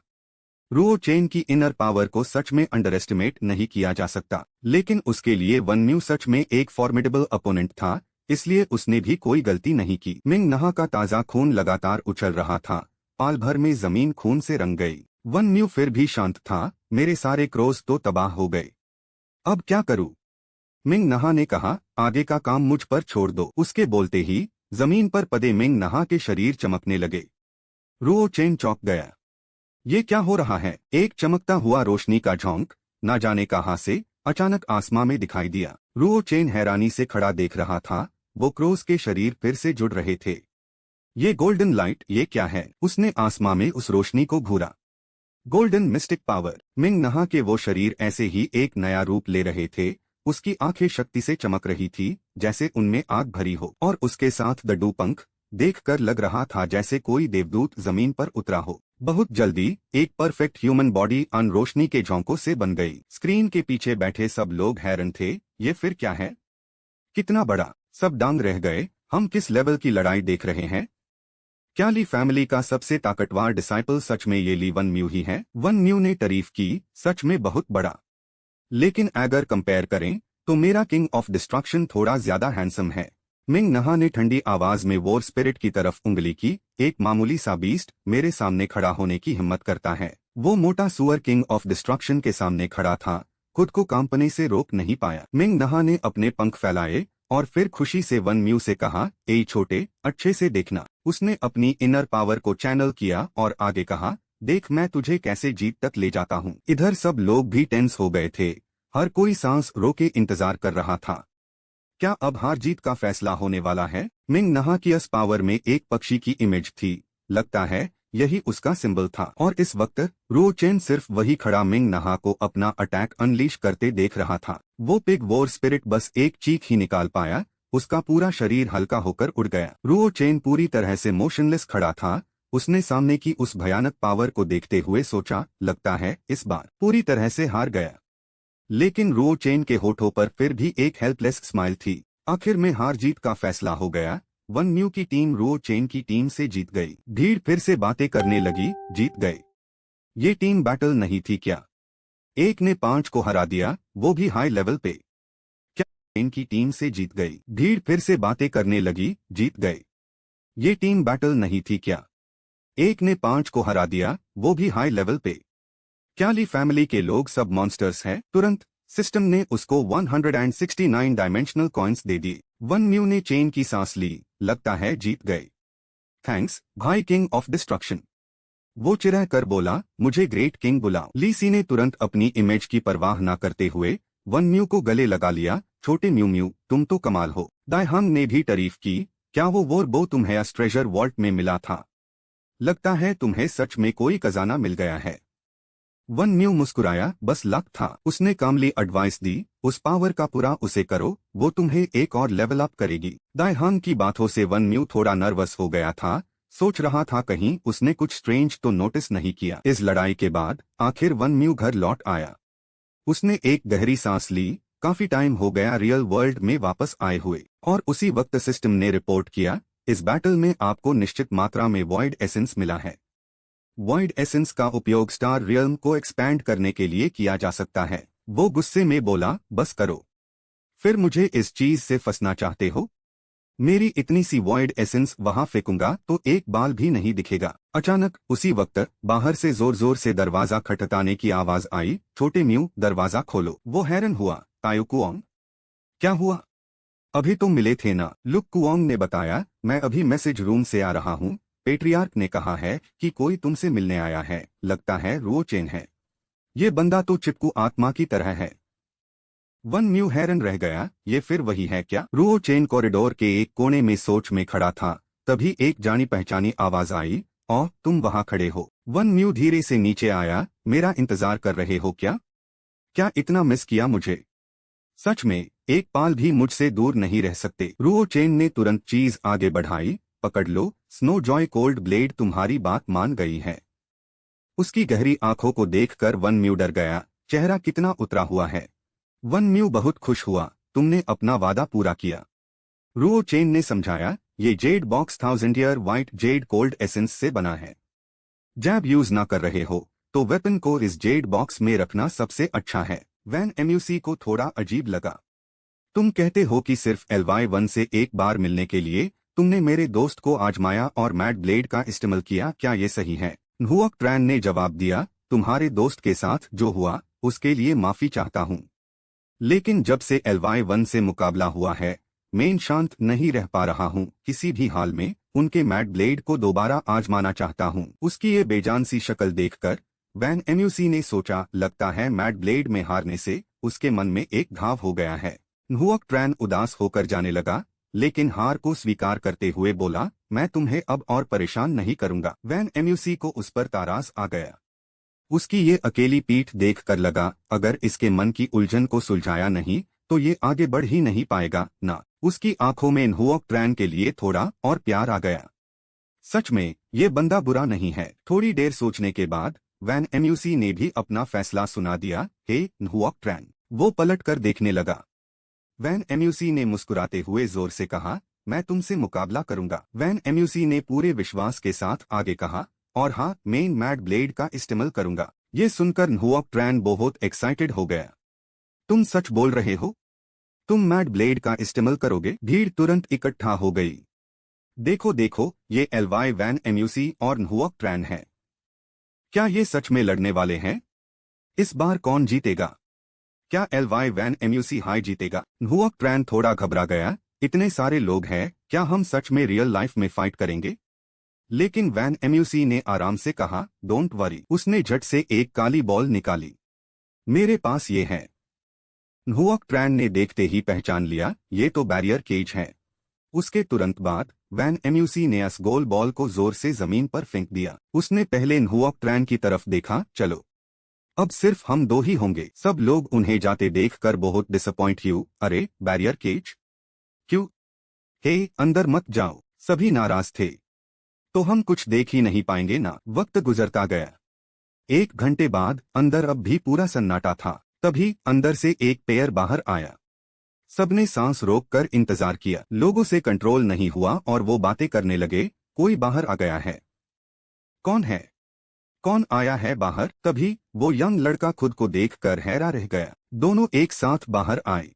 S1: रुओ चेन की इनर पावर को सच में अंडर एस्टिमेट नहीं किया जा सकता, लेकिन उसके लिए वन म्यू सच में एक फॉर्मिडेबल अपोनेंट था, इसलिए उसने भी कोई गलती नहीं की। मिंग नहा का ताजा खून लगातार उछल रहा था, पाल भर में जमीन खून से रंग गई। वन म्यू फिर भी शांत था। मेरे सारे क्रोज तो तबाह हो गए, अब क्या करूं? मिंग नहा ने कहा, आगे का काम मुझ पर छोड़ दो। उसके बोलते ही जमीन पर पड़े मिंग नहा के शरीर चमकने लगे। रुओ चेन चौंक गया। ये क्या हो रहा है? एक चमकता हुआ रोशनी का झोंक न जाने कहां से अचानक आसमां में दिखाई दिया। रुओ चेन हैरानी से खड़ा देख रहा था। वो क्रोज के शरीर फिर से जुड़ रहे थे। ये गोल्डन लाइट, ये क्या है? उसने आसमां में उस रोशनी को घूरा। Golden mystic power. मिंग नहा के वो शरीर ऐसे ही एक नया रूप ले रहे थे। उसकी आंखें शक्ति से चमक रही थी, जैसे उनमें आग भरी हो, और उसके साथ दड्डू पंख देखकर लग रहा था जैसे कोई देवदूत जमीन पर उतरा हो। बहुत जल्दी एक परफेक्ट ह्यूमन बॉडी अन रोशनी के झोंकों से बन गई। स्क्रीन के पीछे बैठे सब लोग हैरान थे। ये फिर क्या है? कितना बड़ा? सब दंग रह गए। हम किस लेवल की लड़ाई देख रहे हैं? क्या ली फैमिली का सबसे ताकतवर डिसाइपल सच में ये ली वन म्यू ही है? वन म्यू ने तारीफ की, सच में बहुत बड़ा। लेकिन अगर कंपेयर करें तो मेरा किंग ऑफ डिस्ट्रक्शन थोड़ा ज्यादा हैंडसम है। मिंग नहा ने ठंडी आवाज में वॉर स्पिरिट की तरफ उंगली की। एक मामूली सा बीस्ट मेरे सामने खड़ा होने की हिम्मत करता है। वो मोटा सुअर किंग ऑफ डिस्ट्रक्शन के सामने खड़ा था, खुद को कांपने से रोक नहीं पाया। मिंग नहा ने अपने पंख फैलाए और फिर खुशी से वन म्यू से कहा, ए छोटे, अच्छे से देखना। उसने अपनी इनर पावर को चैनल किया और आगे कहा, देख मैं तुझे कैसे जीत तक ले जाता हूँ। इधर सब लोग भी टेंस हो गए थे। हर कोई सांस रोके इंतजार कर रहा था। क्या अब हार जीत का फैसला होने वाला है? मिंग नहा की इस पावर में एक पक्षी की इमेज थी। लगता है यही उसका सिंबल था। और इस वक्त रुओ चेन सिर्फ वही खड़ा मिंग नहा को अपना अटैक अनलीश करते देख रहा था। वो पिग वॉर स्पिरिट बस एक चीख ही निकाल पाया। उसका पूरा शरीर हल्का होकर उड़ गया। रुओ चेन पूरी तरह से मोशनलेस खड़ा था। उसने सामने की उस भयानक पावर को देखते हुए सोचा, लगता है इस बार पूरी तरह से हार गया। लेकिन रुओ चेन के होठों पर फिर भी एक हेल्पलेस स्माइल थी। आखिर में हार जीत का फैसला हो गया। वन म्यू की टीम रुओ चेन की टीम से जीत गई। भीड़ फिर से बातें करने लगी, जीत गए। ये टीम बैटल नहीं थी क्या? एक ने 5 को हरा दिया, वो भी हाई लेवल पे। क्या चेन की टीम से जीत गई? भीड़ फिर से बातें करने लगी, जीत गए। ये टीम बैटल नहीं थी क्या? एक ने 5 को हरा दिया, वो भी हाई लेवल पे। क्या ली फैमिली के लोग सब मॉन्स्टर्स हैं? तुरंत सिस्टम ने उसको 169 डायमेंशनल कॉइन्स दे दिए। वन म्यू ने चेन की सांस ली, लगता है जीत गए। थैंक्स भाई किंग ऑफ डिस्ट्रक्शन। वो चिढ़ कर बोला, मुझे ग्रेट किंग बुलाओ। ली सी ने तुरंत अपनी इमेज की परवाह न करते हुए वन म्यू को गले लगा लिया। छोटे म्यू म्यू, तुम तो कमाल हो। दायहांग ने भी तारीफ की, क्या वो वॉर बो तुम्हें इस ट्रेजर वॉल्ट में मिला था? लगता है तुम्हें सच में कोई खजाना मिल गया है। वन म्यू मुस्कुराया, बस लक था। उसने कामली एडवाइस दी, उस पावर का पूरा उसे करो, वो तुम्हें एक और लेवल अप करेगी। दायहांग की बातों से वन म्यू थोड़ा नर्वस हो गया था। सोच रहा था कहीं उसने कुछ स्ट्रेंज तो नोटिस नहीं किया। इस लड़ाई के बाद आखिर वन म्यू घर लौट आया। उसने एक गहरी सांस ली। काफी टाइम हो गया रियल वर्ल्ड में वापस आए हुए। और उसी वक्त सिस्टम ने रिपोर्ट किया, इस बैटल में आपको निश्चित मात्रा में वॉइड एसेंस मिला है। वॉइड एसेंस का उपयोग स्टार रियल्म को एक्सपैंड करने के लिए किया जा सकता है। वो गुस्से में बोला, बस करो। फिर मुझे इस चीज से फंसना चाहते हो? मेरी इतनी सी वॉइड एसेंस वहां फेंकूंगा तो एक बाल भी नहीं दिखेगा। अचानक उसी वक्त बाहर से जोर जोर से दरवाजा खटखटाने की आवाज आई। छोटे म्यू, दरवाजा खोलो। वो हैरान हुआ, तायो कुओंग, क्या हुआ? अभी तुम मिले थे ना? लुक कुओंग ने बताया, मैं अभी मैसेज रूम से आ रहा हूँ। पेट्रियार्क ने कहा है कि कोई तुमसे मिलने आया है। लगता है रुओ चेन है। ये बंदा तो चिपकू आत्मा की तरह है। वन म्यू हैरान रह गया, ये फिर वही है क्या? रुओ चेन कॉरिडोर के एक कोने में सोच में खड़ा था। तभी एक जानी पहचानी आवाज आई, ओह तुम वहां खड़े हो। वन म्यू धीरे से नीचे आया, मेरा इंतजार कर रहे हो क्या? क्या इतना मिस किया मुझे? सच में एक पाल भी मुझसे दूर नहीं रह सकते। रुओ चेन ने तुरंत चीज आगे बढ़ाई, पकड़ लो, स्नो जॉय कोल्ड ब्लेड तुम्हारी बात मान गई है। उसकी गहरी आंखों को देखकर वन म्यू डर गया, चेहरा कितना उतरा हुआ है। वन म्यू बहुत खुश हुआ, तुमने अपना वादा पूरा किया। रुओ चेन ने समझाया, ये Z box 1000 year white Z cold essence से बना है। जब यूज ना कर रहे हो तो वेपन को इस जेड बॉक्स में रखना सबसे अच्छा है। वैन एम्यूसी को थोड़ा अजीब लगा। तुम कहते हो कि सिर्फ LY1 से एक बार मिलने के लिए तुमने मेरे दोस्त को आजमाया और मैड ब्लेड का इस्तेमाल किया, क्या ये सही है? न्हुओक ट्रैन ने जवाब दिया, तुम्हारे दोस्त के साथ जो हुआ उसके लिए माफी चाहता हूँ, लेकिन जब से LY1 से मुकाबला हुआ है मैं शांत नहीं रह पा रहा हूँ। किसी भी हाल में उनके मैड ब्लेड को दोबारा आजमाना चाहता हूँ। उसकी ये बेजान सी शक्ल देखकर वैन एम्यूसी ने सोचा, लगता है मैड ब्लेड में हारने से उसके मन में एक घाव हो गया है। न्हुओक ट्रैन उदास होकर जाने लगा, लेकिन हार को स्वीकार करते हुए बोला, मैं तुम्हें अब और परेशान नहीं करूंगा। वैन एम्यूसी को उस पर तारास आ गया। उसकी ये अकेली पीठ देखकर लगा, अगर इसके मन की उलझन को सुलझाया नहीं तो ये आगे बढ़ ही नहीं पाएगा ना। उसकी आंखों में न्हुओक ट्रैन के लिए थोड़ा और प्यार आ गया। सच में ये बंदा बुरा नहीं है। थोड़ी देर सोचने के बाद वैन एम्यूसी ने भी अपना फैसला सुना दिया, हे न्हुओक ट्रैन। वो पलट कर देखने लगा। वैन एम्यूसी ने मुस्कुराते हुए जोर से कहा, मैं तुमसे मुकाबला करूंगा। वैन एम्यूसी ने पूरे विश्वास के साथ आगे कहा, और हाँ, मैं मैड ब्लेड का इस्तेमाल करूंगा। ये सुनकर न्हुओक ट्रैन बहुत एक्साइटेड हो गया। तुम सच बोल रहे हो? तुम मैड ब्लेड का इस्तेमाल करोगे? भीड़ तुरंत इकट्ठा हो गई। देखो देखो, ये LY वैन एम्यूसी और न्हुओक ट्रैन है। क्या ये सच में लड़ने वाले हैं? इस बार कौन जीतेगा? क्या LY वैन एम्यूसी हाई जीतेगा? न्हुओक ट्रैन थोड़ा घबरा गया। इतने सारे लोग हैं, क्या हम सच में रियल लाइफ में फाइट करेंगे? लेकिन वैन एम्यूसी ने आराम से कहा, डोंट वरी। उसने झट से एक काली बॉल निकाली। मेरे पास ये है। न्हुओक ट्रैन ने देखते ही पहचान लिया, ये तो बैरियर केज है। उसके तुरंत बाद वैन एम्यूसी ने उस गोल बॉल को जोर से जमीन पर फेंक दिया। उसने पहले न्हुओक ट्रैन की तरफ देखा, चलो अब सिर्फ हम दो ही होंगे। सब लोग उन्हें जाते देखकर बहुत डिसअपॉइंट हुए। अरे बैरियर केज? क्यों? हे, अंदर मत जाओ। सभी नाराज थे। तो हम कुछ देख ही नहीं पाएंगे ना। वक्त गुजरता गया। 1 घंटे बाद अंदर अब भी पूरा सन्नाटा था। तभी अंदर से एक पेयर बाहर आया। सबने सांस रोककर इंतजार किया। लोगों से कंट्रोल नहीं हुआ और वो बातें करने लगे, कोई बाहर आ गया है। कौन है? कौन आया है बाहर? तभी वो यंग लड़का खुद को देखकर हैरान रह गया। दोनों एक साथ बाहर आए।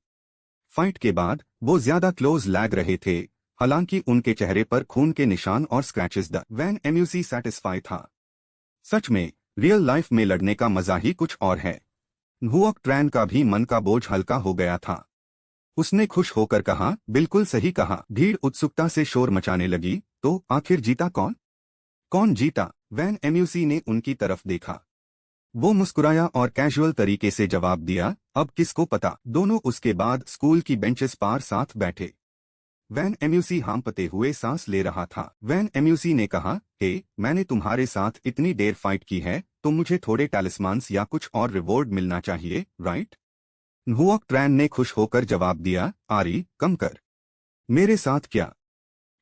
S1: फाइट के बाद वो ज्यादा क्लोज लग रहे थे, हालांकि उनके चेहरे पर खून के निशान और स्क्रैचेस द। वैन एम्यूसी सैटिस्फाई था। सच में रियल लाइफ में लड़ने का मजा ही कुछ और है। न्हुओक ट्रैन का भी मन का बोझ हल्का हो गया था। उसने खुश होकर कहा, बिल्कुल सही कहा। भीड़ उत्सुकता से शोर मचाने लगी, तो आखिर जीता कौन? कौन जीता? वैन एम्यूसी ने उनकी तरफ देखा। वो मुस्कुराया और कैजुअल तरीके से जवाब दिया, अब किसको पता। दोनों उसके बाद स्कूल की बेंचेस पर साथ बैठे। वैन एम्यूसी हांफते हुए सांस ले रहा था। वैन एम्यूसी ने कहा, हे, मैंने तुम्हारे साथ इतनी देर फाइट की है, तो मुझे थोड़े टैलिस्मान्स या कुछ और रिवॉर्ड मिलना चाहिए, राइट? न्हुओक ट्रैन ने खुश होकर जवाब दिया, आरी, कम कर। मेरे साथ क्या?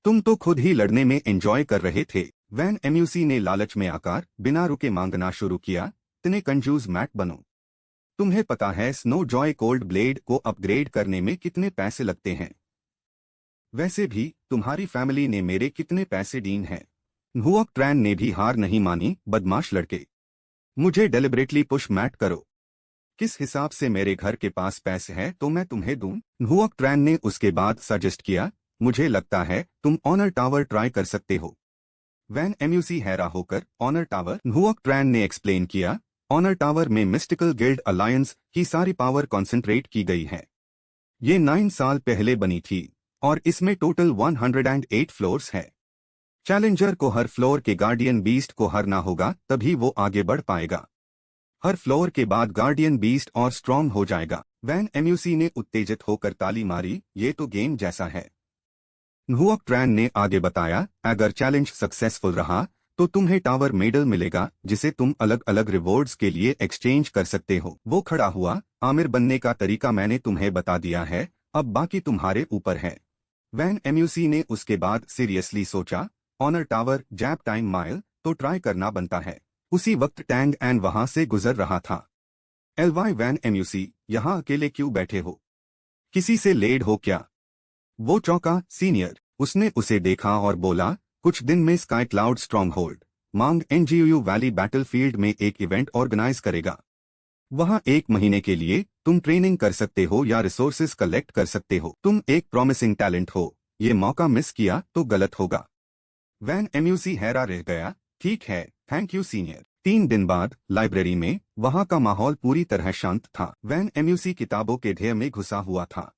S1: तुम तो खुद ही लड़ने में एंजॉय कर रहे थे। वैन एम्यूसी ने लालच में आकर बिना रुके मांगना शुरू किया, इतने कंजूस मैट बनो। तुम्हें पता है स्नो जॉय कोल्ड ब्लेड को अपग्रेड करने में कितने पैसे लगते हैं? वैसे भी तुम्हारी फैमिली ने मेरे कितने पैसे दीन हैं? न्हुओक ट्रैन ने भी हार नहीं मानी, बदमाश लड़के। मुझे डेलिबरेटली पुश मैट करो। किस हिसाब से मेरे घर के पास पैसे हैं तो मैं तुम्हें दूं? न्हुओक ट्रैन ने उसके बाद सजेस्ट किया, मुझे लगता है तुम ऑनर टावर ट्राई कर सकते हो। वैन एम्यूसी हैरान होकर, ऑनर टावर? न्हुओक ट्रैन ने एक्सप्लेन किया, ऑनर टावर में मिस्टिकल गिल्ड अलायंस की सारी पावर कॉन्सेंट्रेट की गई है। ये 9 साल पहले बनी थी और इसमें टोटल 108 फ्लोर्स है। चैलेंजर को हर फ्लोर के गार्डियन बीस्ट को हरना होगा, तभी वो आगे बढ़ पाएगा। हर फ्लोर के बाद गार्डियन बीस्ट और स्ट्रॉन्ग हो जाएगा। वैन एम्यूसी ने उत्तेजित होकर ताली मारी, ये तो गेम जैसा है। न्हुओक ट्रैन ने आगे बताया, अगर चैलेंज सक्सेसफुल रहा तो तुम्हें टावर मेडल मिलेगा, जिसे तुम अलग अलग रिवॉर्ड्स के लिए एक्सचेंज कर सकते हो। वो खड़ा हुआ, आमिर बनने का तरीका मैंने तुम्हें बता दिया है, अब बाकी तुम्हारे ऊपर है। वैन एम्यूसी ने उसके बाद सीरियसली सोचा, ऑनर टावर जैप टाइम माइल तो ट्राई करना बनता है। उसी वक्त टैंग एन वहां से गुजर रहा था। LY वैन एम्यूसी, यहाँ अकेले क्यों बैठे हो? किसी से लेड हो क्या? वो चौंका। सीनियर। उसने उसे देखा और बोला, कुछ दिन में स्काई क्लाउड स्ट्रॉन्ग होल्ड मांग एनजीयू वैली बैटलफील्ड में एक इवेंट ऑर्गेनाइज करेगा। वहां 1 महीने के लिए तुम ट्रेनिंग कर सकते हो या रिसोर्सेज कलेक्ट कर सकते हो। तुम एक प्रॉमिसिंग टैलेंट हो, ये मौका मिस किया तो गलत होगा। वैन एम्यूसी हैरा रह गया। ठीक है, थैंक यू सीनियर। 3 दिन बाद लाइब्रेरी में वहां का माहौल पूरी तरह शांत था। वैन एम्यूसी किताबों के ढेर में घुसा हुआ था।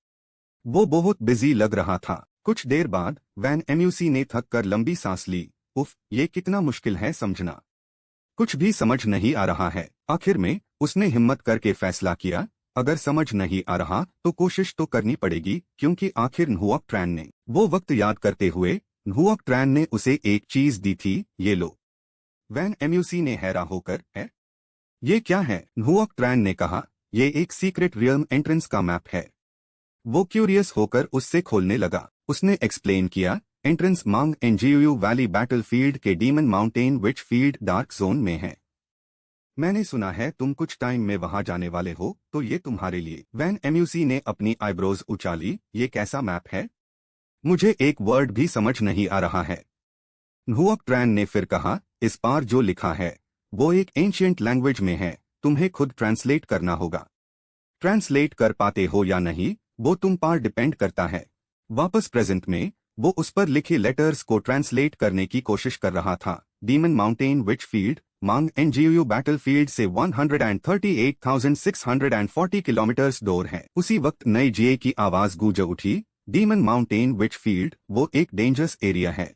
S1: वो बहुत बिजी लग रहा था। कुछ देर बाद वैन एम्यूसी ने थक कर लंबी सांस ली। उफ, ये कितना मुश्किल है समझना। कुछ भी समझ नहीं आ रहा है। आखिर में उसने हिम्मत करके फैसला किया, अगर समझ नहीं आ रहा तो कोशिश तो करनी पड़ेगी, क्योंकि आखिर न्हुओक ट्रैन ने वो वक्त याद करते हुए न्हुओक ट्रैन ने उसे एक चीज दी थी, ये लो। वैन एम्यूसी ने हैरा होकर, है ये क्या है? न्हुओक ट्रैन ने कहा, ये एक सीक्रेट रियल्म एंट्रेंस का मैप है। वो क्यूरियस होकर उससे खोलने लगा। उसने एक्सप्लेन किया, एंट्रेंस मांग एनजीयू वैली बैटलफील्ड के demon mountain which field dark zone में है। मैंने सुना है तुम कुछ टाइम में वहां जाने वाले हो, तो ये तुम्हारे लिए। वैन एम्यूसी ने अपनी आईब्रोज उछाली। ये कैसा मैप है? मुझे एक वर्ड भी समझ नहीं आ रहा है। न्हुओक ट्रैन ने फिर कहा, इस पार जो लिखा है वो एक एंशिएंट लैंग्वेज में है, तुम्हें खुद ट्रांसलेट करना होगा। ट्रांसलेट कर पाते हो या नहीं वो तुम पर डिपेंड करता है। वापस प्रेजेंट में वो उस पर लिखे लेटर्स को ट्रांसलेट करने की कोशिश कर रहा था। डीमन माउंटेन विच फील्ड मांग एनजीयू बैटलफील्ड से 138,640 किलोमीटर दूर है। उसी वक्त नई जे की आवाज गूंज उठी। डीमन माउंटेन विच फील्ड वो एक डेंजरस एरिया है,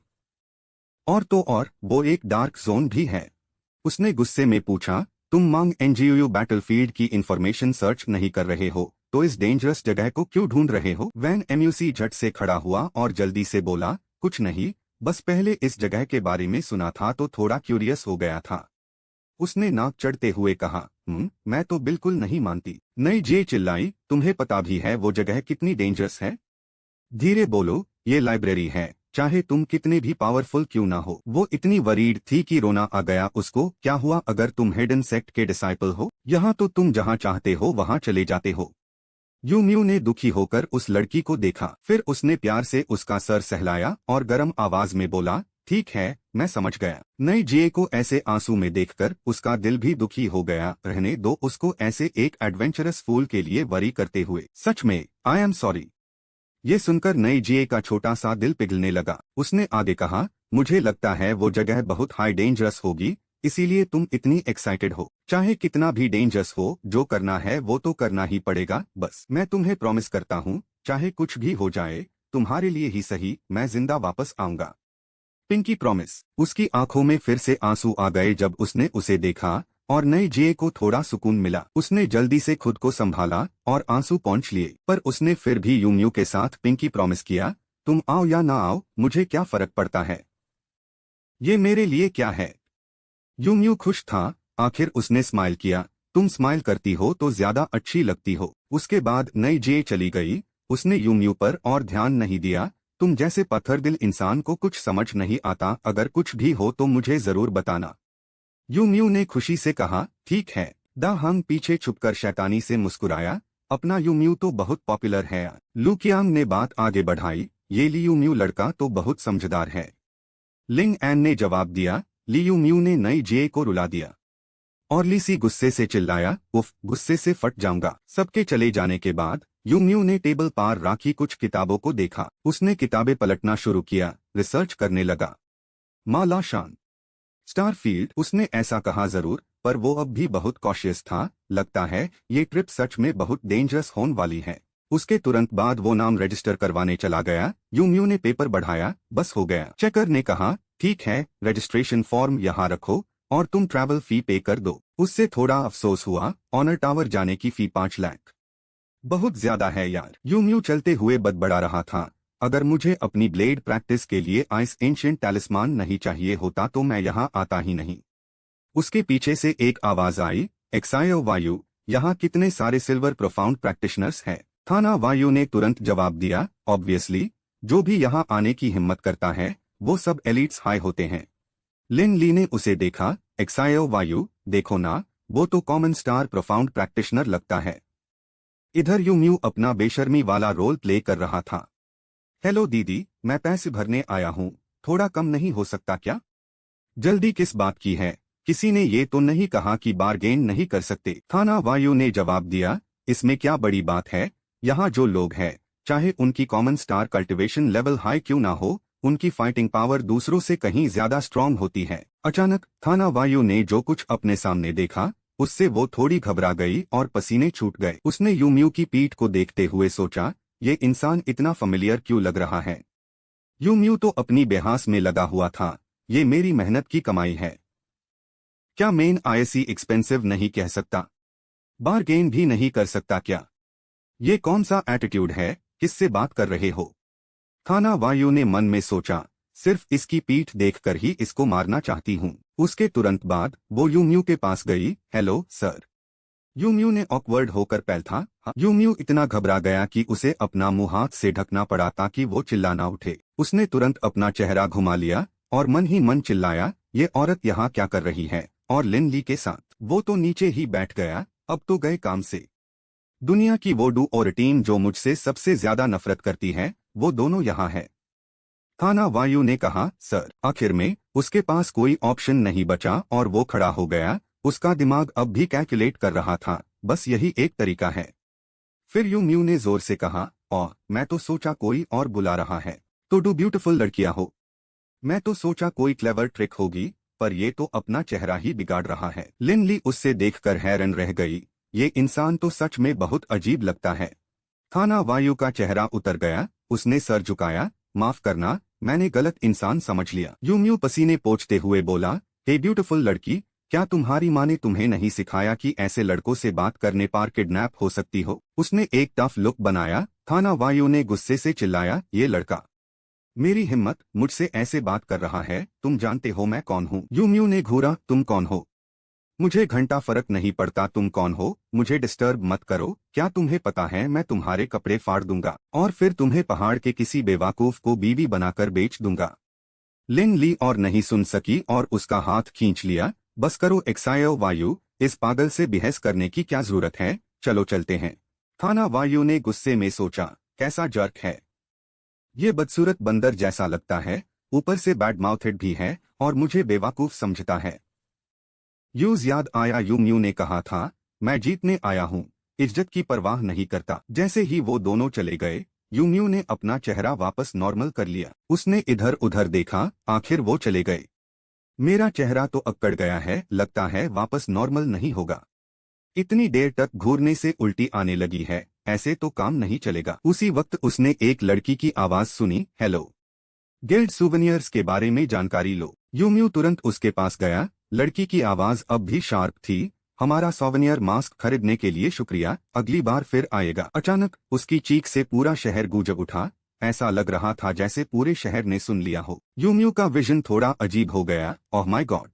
S1: और तो और वो एक डार्क जोन भी है। उसने गुस्से में पूछा, तुम मांग एनजीयू बैटलफील्ड की इंफॉर्मेशन सर्च नहीं कर रहे हो तो इस डेंजरस जगह को क्यों ढूंढ रहे हो? वैन एम्यूसी झट से खड़ा हुआ और जल्दी से बोला, कुछ नहीं, बस पहले इस जगह के बारे में सुना था तो थोड़ा क्यूरियस हो गया था। उसने नाक चढ़ते हुए कहा, मैं तो बिल्कुल नहीं मानती। नई जे चिल्लाई, तुम्हें पता भी है वो जगह कितनी डेंजरस है? धीरे बोलो, ये लाइब्रेरी है, चाहे तुम कितने भी पावरफुल क्यों ना हो। वो इतनी वरीड थी कि रोना आ गया उसको। क्या हुआ अगर तुम हिडन सेक्ट के डिसाइपल हो? यहाँ तो तुम जहाँ चाहते हो वहाँ चले जाते हो। यूम्यू ने दुखी होकर उस लड़की को देखा। फिर उसने प्यार से उसका सर सहलाया और गर्म आवाज में बोला, ठीक है, मैं समझ गया। नई जे को ऐसे आंसू में देखकर उसका दिल भी दुखी हो गया। रहने दो उसको ऐसे एक एडवेंचरस फूल के लिए वरी करते हुए। सच में, आई एम सॉरी। ये सुनकर नई जे का छोटा सा दिल पिघलने लगा। उसने आगे कहा, मुझे लगता है वो जगह बहुत हाई डेंजरस होगी, इसीलिए तुम इतनी एक्साइटेड हो। चाहे कितना भी डेंजरस हो, जो करना है वो तो करना ही पड़ेगा। बस मैं तुम्हें प्रॉमिस करता हूँ, चाहे कुछ भी हो जाए, तुम्हारे लिए ही सही, मैं जिंदा वापस आऊंगा। Pinky promise. उसकी आंखों में फिर से आंसू आ गए जब उसने उसे देखा, और नई जे को थोड़ा सुकून मिला। उसने जल्दी से खुद को संभाला और आंसू पोंछ लिए। पर उसने फिर भी यूम्यू के साथ पिंकी प्रॉमिस किया, तुम आओ या ना आओ मुझे क्या फर्क पड़ता है, ये मेरे लिए क्या है। यूम्यू खुश था। आखिर उसने स्माइल किया, तुम स्माइल करती हो तो ज्यादा अच्छी लगती हो। उसके बाद नई जे चली गई। उसने यूम्यू पर और ध्यान नहीं दिया। तुम जैसे पत्थर दिल इंसान को कुछ समझ नहीं आता, अगर कुछ भी हो तो मुझे जरूर बताना। यूम्यू ने खुशी से कहा, ठीक है। दा हंग पीछे छुपकर शैतानी से मुस्कुराया, अपना यूम्यू तो बहुत पॉपुलर है। लू कियांग ने बात आगे बढ़ाई, ये ली यूम्यू लड़का तो बहुत समझदार है। लिंग एन ने जवाब दिया। ली यूम्यू ने नई जे को रुला दिया। और ली सी गुस्से से चिल्लाया, उफ, गुस्से से फट जाऊंगा। सबके चले जाने के बाद यूम्यू ने टेबल पार राखी कुछ किताबों को देखा। उसने किताबें पलटना शुरू किया, रिसर्च करने लगा। माला शान स्टारफील्ड, उसने ऐसा कहा जरूर, पर वो अब भी बहुत कॉशियस था। लगता है ये ट्रिप सच में बहुत डेंजरस होने वाली है। उसके तुरंत बाद वो नाम रजिस्टर करवाने चला गया। यूम्यू ने पेपर बढ़ाया, बस हो गया। चेकर ने कहा, ठीक है, रजिस्ट्रेशन फॉर्म यहाँ रखो और तुम ट्रैवल फी पे कर दो। उससे थोड़ा अफसोस हुआ, ऑनर टावर जाने की फी 5 लाख बहुत ज्यादा है यार। यूम्यू चलते हुए बड़बड़ा रहा था, अगर मुझे अपनी ब्लेड प्रैक्टिस के लिए आइस एंशिएंट टैलिस्मान नहीं चाहिए होता तो मैं यहाँ आता ही नहीं। उसके पीछे से एक आवाज आई, एक्सायो वायु, यहाँ कितने सारे सिल्वर प्रोफाउंड प्रैक्टिशनर्स हैं। थाना वायु ने तुरंत जवाब दिया, ऑब्वियसली, जो भी यहाँ आने की हिम्मत करता है वो सब एलिट्स हाई होते हैं। लिन ली ने उसे देखा, एक्सायो वायु, देखो ना, वो तो कॉमन स्टार प्रोफाउंड प्रैक्टिशनर लगता है। इधर यूम्यू अपना बेशर्मी वाला रोल प्ले कर रहा था। हेलो दीदी, मैं पैसे भरने आया हूँ, थोड़ा कम नहीं हो सकता क्या? जल्दी किस बात की है? किसी ने ये तो नहीं कहा कि बार्गेन नहीं कर सकते। थाना वायु ने जवाब दिया, इसमें क्या बड़ी बात है? यहाँ जो लोग हैं, चाहे उनकी common star cultivation level high क्यों ना हो, उनकी फाइटिंग पावर दूसरों से कहीं ज्यादा स्ट्रांग होती है। अचानक थाना वायु ने जो कुछ अपने सामने देखा, उससे वो थोड़ी घबरा गई और पसीने छूट गए। उसने यूमियू की पीठ को देखते हुए सोचा, ये इंसान इतना फेमिलियर क्यों लग रहा है? यूमियू तो अपनी बेहास में लगा हुआ था, ये मेरी मेहनत की कमाई है। क्या मेन आईएससी एक्सपेंसिव नहीं कह सकता? बार्गेन भी नहीं कर सकता क्या? ये कौन सा एटीट्यूड है? किससे बात कर रहे हो? थाना वायु ने मन में सोचा, सिर्फ इसकी पीठ देखकर ही इसको मारना चाहती हूँ। उसके तुरंत बाद वो यूमियू के पास गई। Hello sir. यूमियू ने ऑकवर्ड होकर पैलथा। यूमियू इतना घबरा गया कि उसे अपना मुंह हाथ से ढकना पड़ा ताकि वो चिल्ला ना उठे। उसने तुरंत अपना चेहरा घुमा लिया और मन ही मन चिल्लाया, ये औरत यहाँ क्या कर रही है? और लिन ली के साथ? वो तो नीचे ही बैठ गया, अब तो गए काम से। दुनिया की वो डू और टीम जो मुझसे सबसे ज्यादा नफरत करती है, वो दोनों यहाँ है। थाना वायु ने कहा, सर। आखिर में उसके पास कोई ऑप्शन नहीं बचा और वो खड़ा हो गया। उसका दिमाग अब भी कैलकुलेट कर रहा था, बस यही एक तरीका है। फिर यूमियू ने जोर से कहा, मैं तो सोचा कोई और बुला रहा है। तो डू ब्यूटीफुल लड़कियां हो। मैं तो सोचा कोई क्लेवर ट्रिक होगी, पर ये तो अपना चेहरा ही बिगाड़ रहा है। लिन ली उससे देखकर हैरान रह गई, ये इंसान तो सच में बहुत अजीब लगता है। थाना वायु का चेहरा उतर गया, उसने सर झुकाया, माफ करना, मैंने गलत इंसान समझ लिया। यूमियू पसीने पोंछते हुए बोला, हे ब्यूटीफुल लड़की, क्या तुम्हारी माँ ने तुम्हें नहीं सिखाया कि ऐसे लड़कों से बात करने पर किडनैप हो सकती हो? उसने एक टफ लुक बनाया। थाना वायु ने गुस्से से चिल्लाया, ये लड़का मेरी हिम्मत, मुझसे ऐसे बात कर रहा है? तुम जानते हो मैं कौन हूँ? यूमियू ने घूरा, तुम कौन हो? मुझे घंटा फर्क नहीं पड़ता तुम कौन हो, मुझे डिस्टर्ब मत करो। क्या तुम्हें पता है मैं तुम्हारे कपड़े फाड़ दूंगा और फिर तुम्हें पहाड़ के किसी बेवकूफ को बीवी बनाकर बेच दूंगा। लिन ली और नहीं सुन सकी और उसका हाथ खींच लिया। बस करो एक्सायो वायु, इस पागल से बहस करने की क्या जरूरत है, चलो चलते हैं। थाना वायु ने गुस्से में सोचा, कैसा जर्क है ये, बदसूरत बंदर जैसा लगता है, ऊपर से बैड माउथेड भी है और मुझे बेवकूफ समझता है। यूज याद आया, यूमियू ने कहा था, मैं जीतने आया हूँ, इज्जत की परवाह नहीं करता। जैसे ही वो दोनों चले गए, यूमियू ने अपना चेहरा वापस नॉर्मल कर लिया। उसने इधर उधर देखा, आखिर वो चले गए। मेरा चेहरा तो अक्कड़ गया है, लगता है वापस नॉर्मल नहीं होगा। इतनी देर तक घूरने से उल्टी आने लगी है, ऐसे तो काम नहीं चलेगा। उसी वक्त उसने एक लड़की की आवाज सुनी, हेलो, गिल्ड सुवेनियर्स के बारे में जानकारी लो। यूमियू तुरंत उसके पास गया। लड़की की आवाज अब भी शार्प थी, हमारा सोवेनियर मास्क खरीदने के लिए शुक्रिया, अगली बार फिर आएगा। अचानक उसकी चीख से पूरा शहर गूंज उठा, ऐसा लग रहा था जैसे पूरे शहर ने सुन लिया हो। यूमियू का विजन थोड़ा अजीब हो गया, ओह माय गॉड,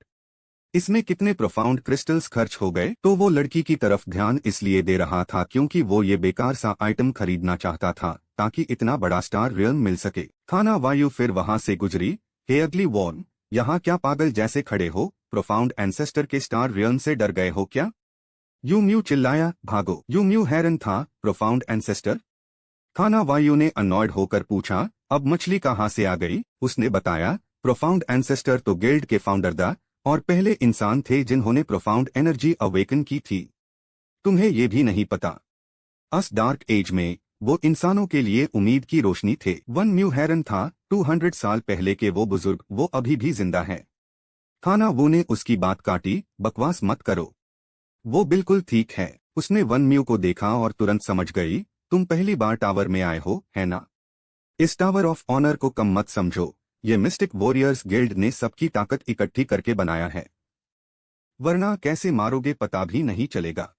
S1: इसमें कितने प्रोफाउंड क्रिस्टल्स खर्च हो गए। तो वो लड़की की तरफ ध्यान इसलिए दे रहा था क्योंकि वो ये बेकार सा आइटम खरीदना चाहता था ताकि इतना बड़ा स्टार रियल्म मिल सके। थाना वायु फिर वहां से गुजरी। हे अगली वॉर्न, यहाँ क्या पागल जैसे खड़े हो? प्रोफाउंड एंसेस्टर के स्टार रियल्म से डर गए हो क्या? यूमियू चिल्लाया, भागो। यूमियू हैरान था, प्रोफाउंड एंसेस्टर? थाना वायु ने अनॉयड होकर पूछा, अब मछली कहाँ से आ गई? उसने बताया, प्रोफाउंड एंसेस्टर तो गिल्ड के फाउंडर दा और पहले इंसान थे जिन्होंने प्रोफाउंड एनर्जी अवेकन की थी। तुम्हें ये भी नहीं पता? अस डार्क एज में वो इंसानों के लिए उम्मीद की रोशनी थे। वन म्यू हैरन था, 200 साल पहले के वो बुजुर्ग, वो अभी भी जिंदा है। थाना वो ने उसकी बात काटी, बकवास मत करो, वो बिल्कुल ठीक है। उसने वन म्यू को देखा और तुरंत समझ गई, तुम पहली बार टावर में आए हो, है ना? इस टावर ऑफ ऑनर को कम मत समझो, ये मिस्टिक वॉरियर्स गिल्ड ने सबकी ताकत इकट्ठी करके बनाया है, वरना कैसे मारोगे पता भी नहीं चलेगा।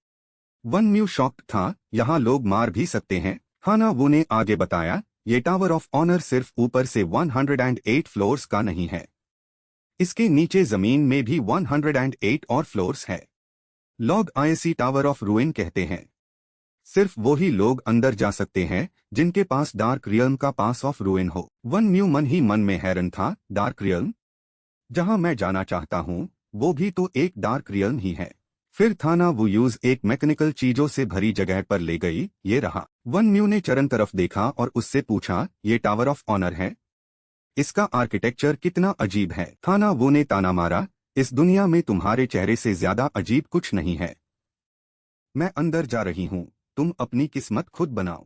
S1: वन म्यू शॉक्ड था, यहाँ लोग मार भी सकते हैं? थाना वो ने आगे बताया, ये टावर ऑफ ऑनर सिर्फ ऊपर से 108 फ्लोर्स का नहीं है, इसके नीचे जमीन में भी 108 और फ्लोर्स है। लॉग आईएससी टावर ऑफ रूइन कहते हैं। सिर्फ वही लोग अंदर जा सकते हैं जिनके पास डार्क रियल्म का पास ऑफ रूइन हो। वन म्यू मन ही मन में हैरान था, डार्क रियल्म? जहां मैं जाना चाहता हूं वो भी तो एक डार्क रियल्म ही है। फिर थाना वो यूज एक मैकेनिकल चीजों से भरी जगह पर ले गई। ये रहा। वन म्यू ने चरण तरफ देखा और उससे पूछा, ये टावर ऑफ ऑनर है? इसका आर्किटेक्चर कितना अजीब है। थाना वो ने ताना मारा, इस दुनिया में तुम्हारे चेहरे से ज्यादा अजीब कुछ नहीं है। मैं अंदर जा रही हूँ, तुम अपनी किस्मत खुद बनाओ।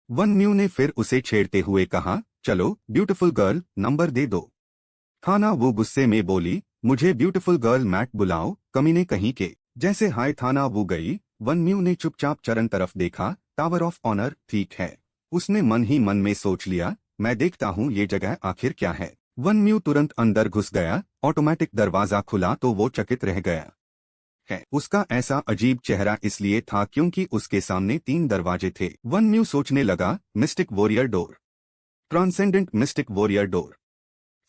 S1: वन म्यू ने फिर उसे छेड़ते हुए कहा, चलो ब्यूटीफुल गर्ल, नंबर दे दो। थाना वो गुस्से में बोली, मुझे ब्यूटीफुल गर्ल मैट बुलाओ, कमीने कहीं के। जैसे हाय थाना वो गई, वन म्यू ने चुपचाप चरण तरफ देखा। टावर ऑफ ऑनर, ठीक है। उसने मन ही मन में सोच लिया, मैं देखता हूँ ये जगह आखिर क्या है। वन म्यू तुरंत अंदर घुस गया। ऑटोमेटिक दरवाजा खुला तो वो चकित रह गया है। उसका ऐसा अजीब चेहरा इसलिए था क्योंकि उसके सामने 3 दरवाजे थे। वन म्यू सोचने लगा, mystic warrior door, transcendent mystic warrior door,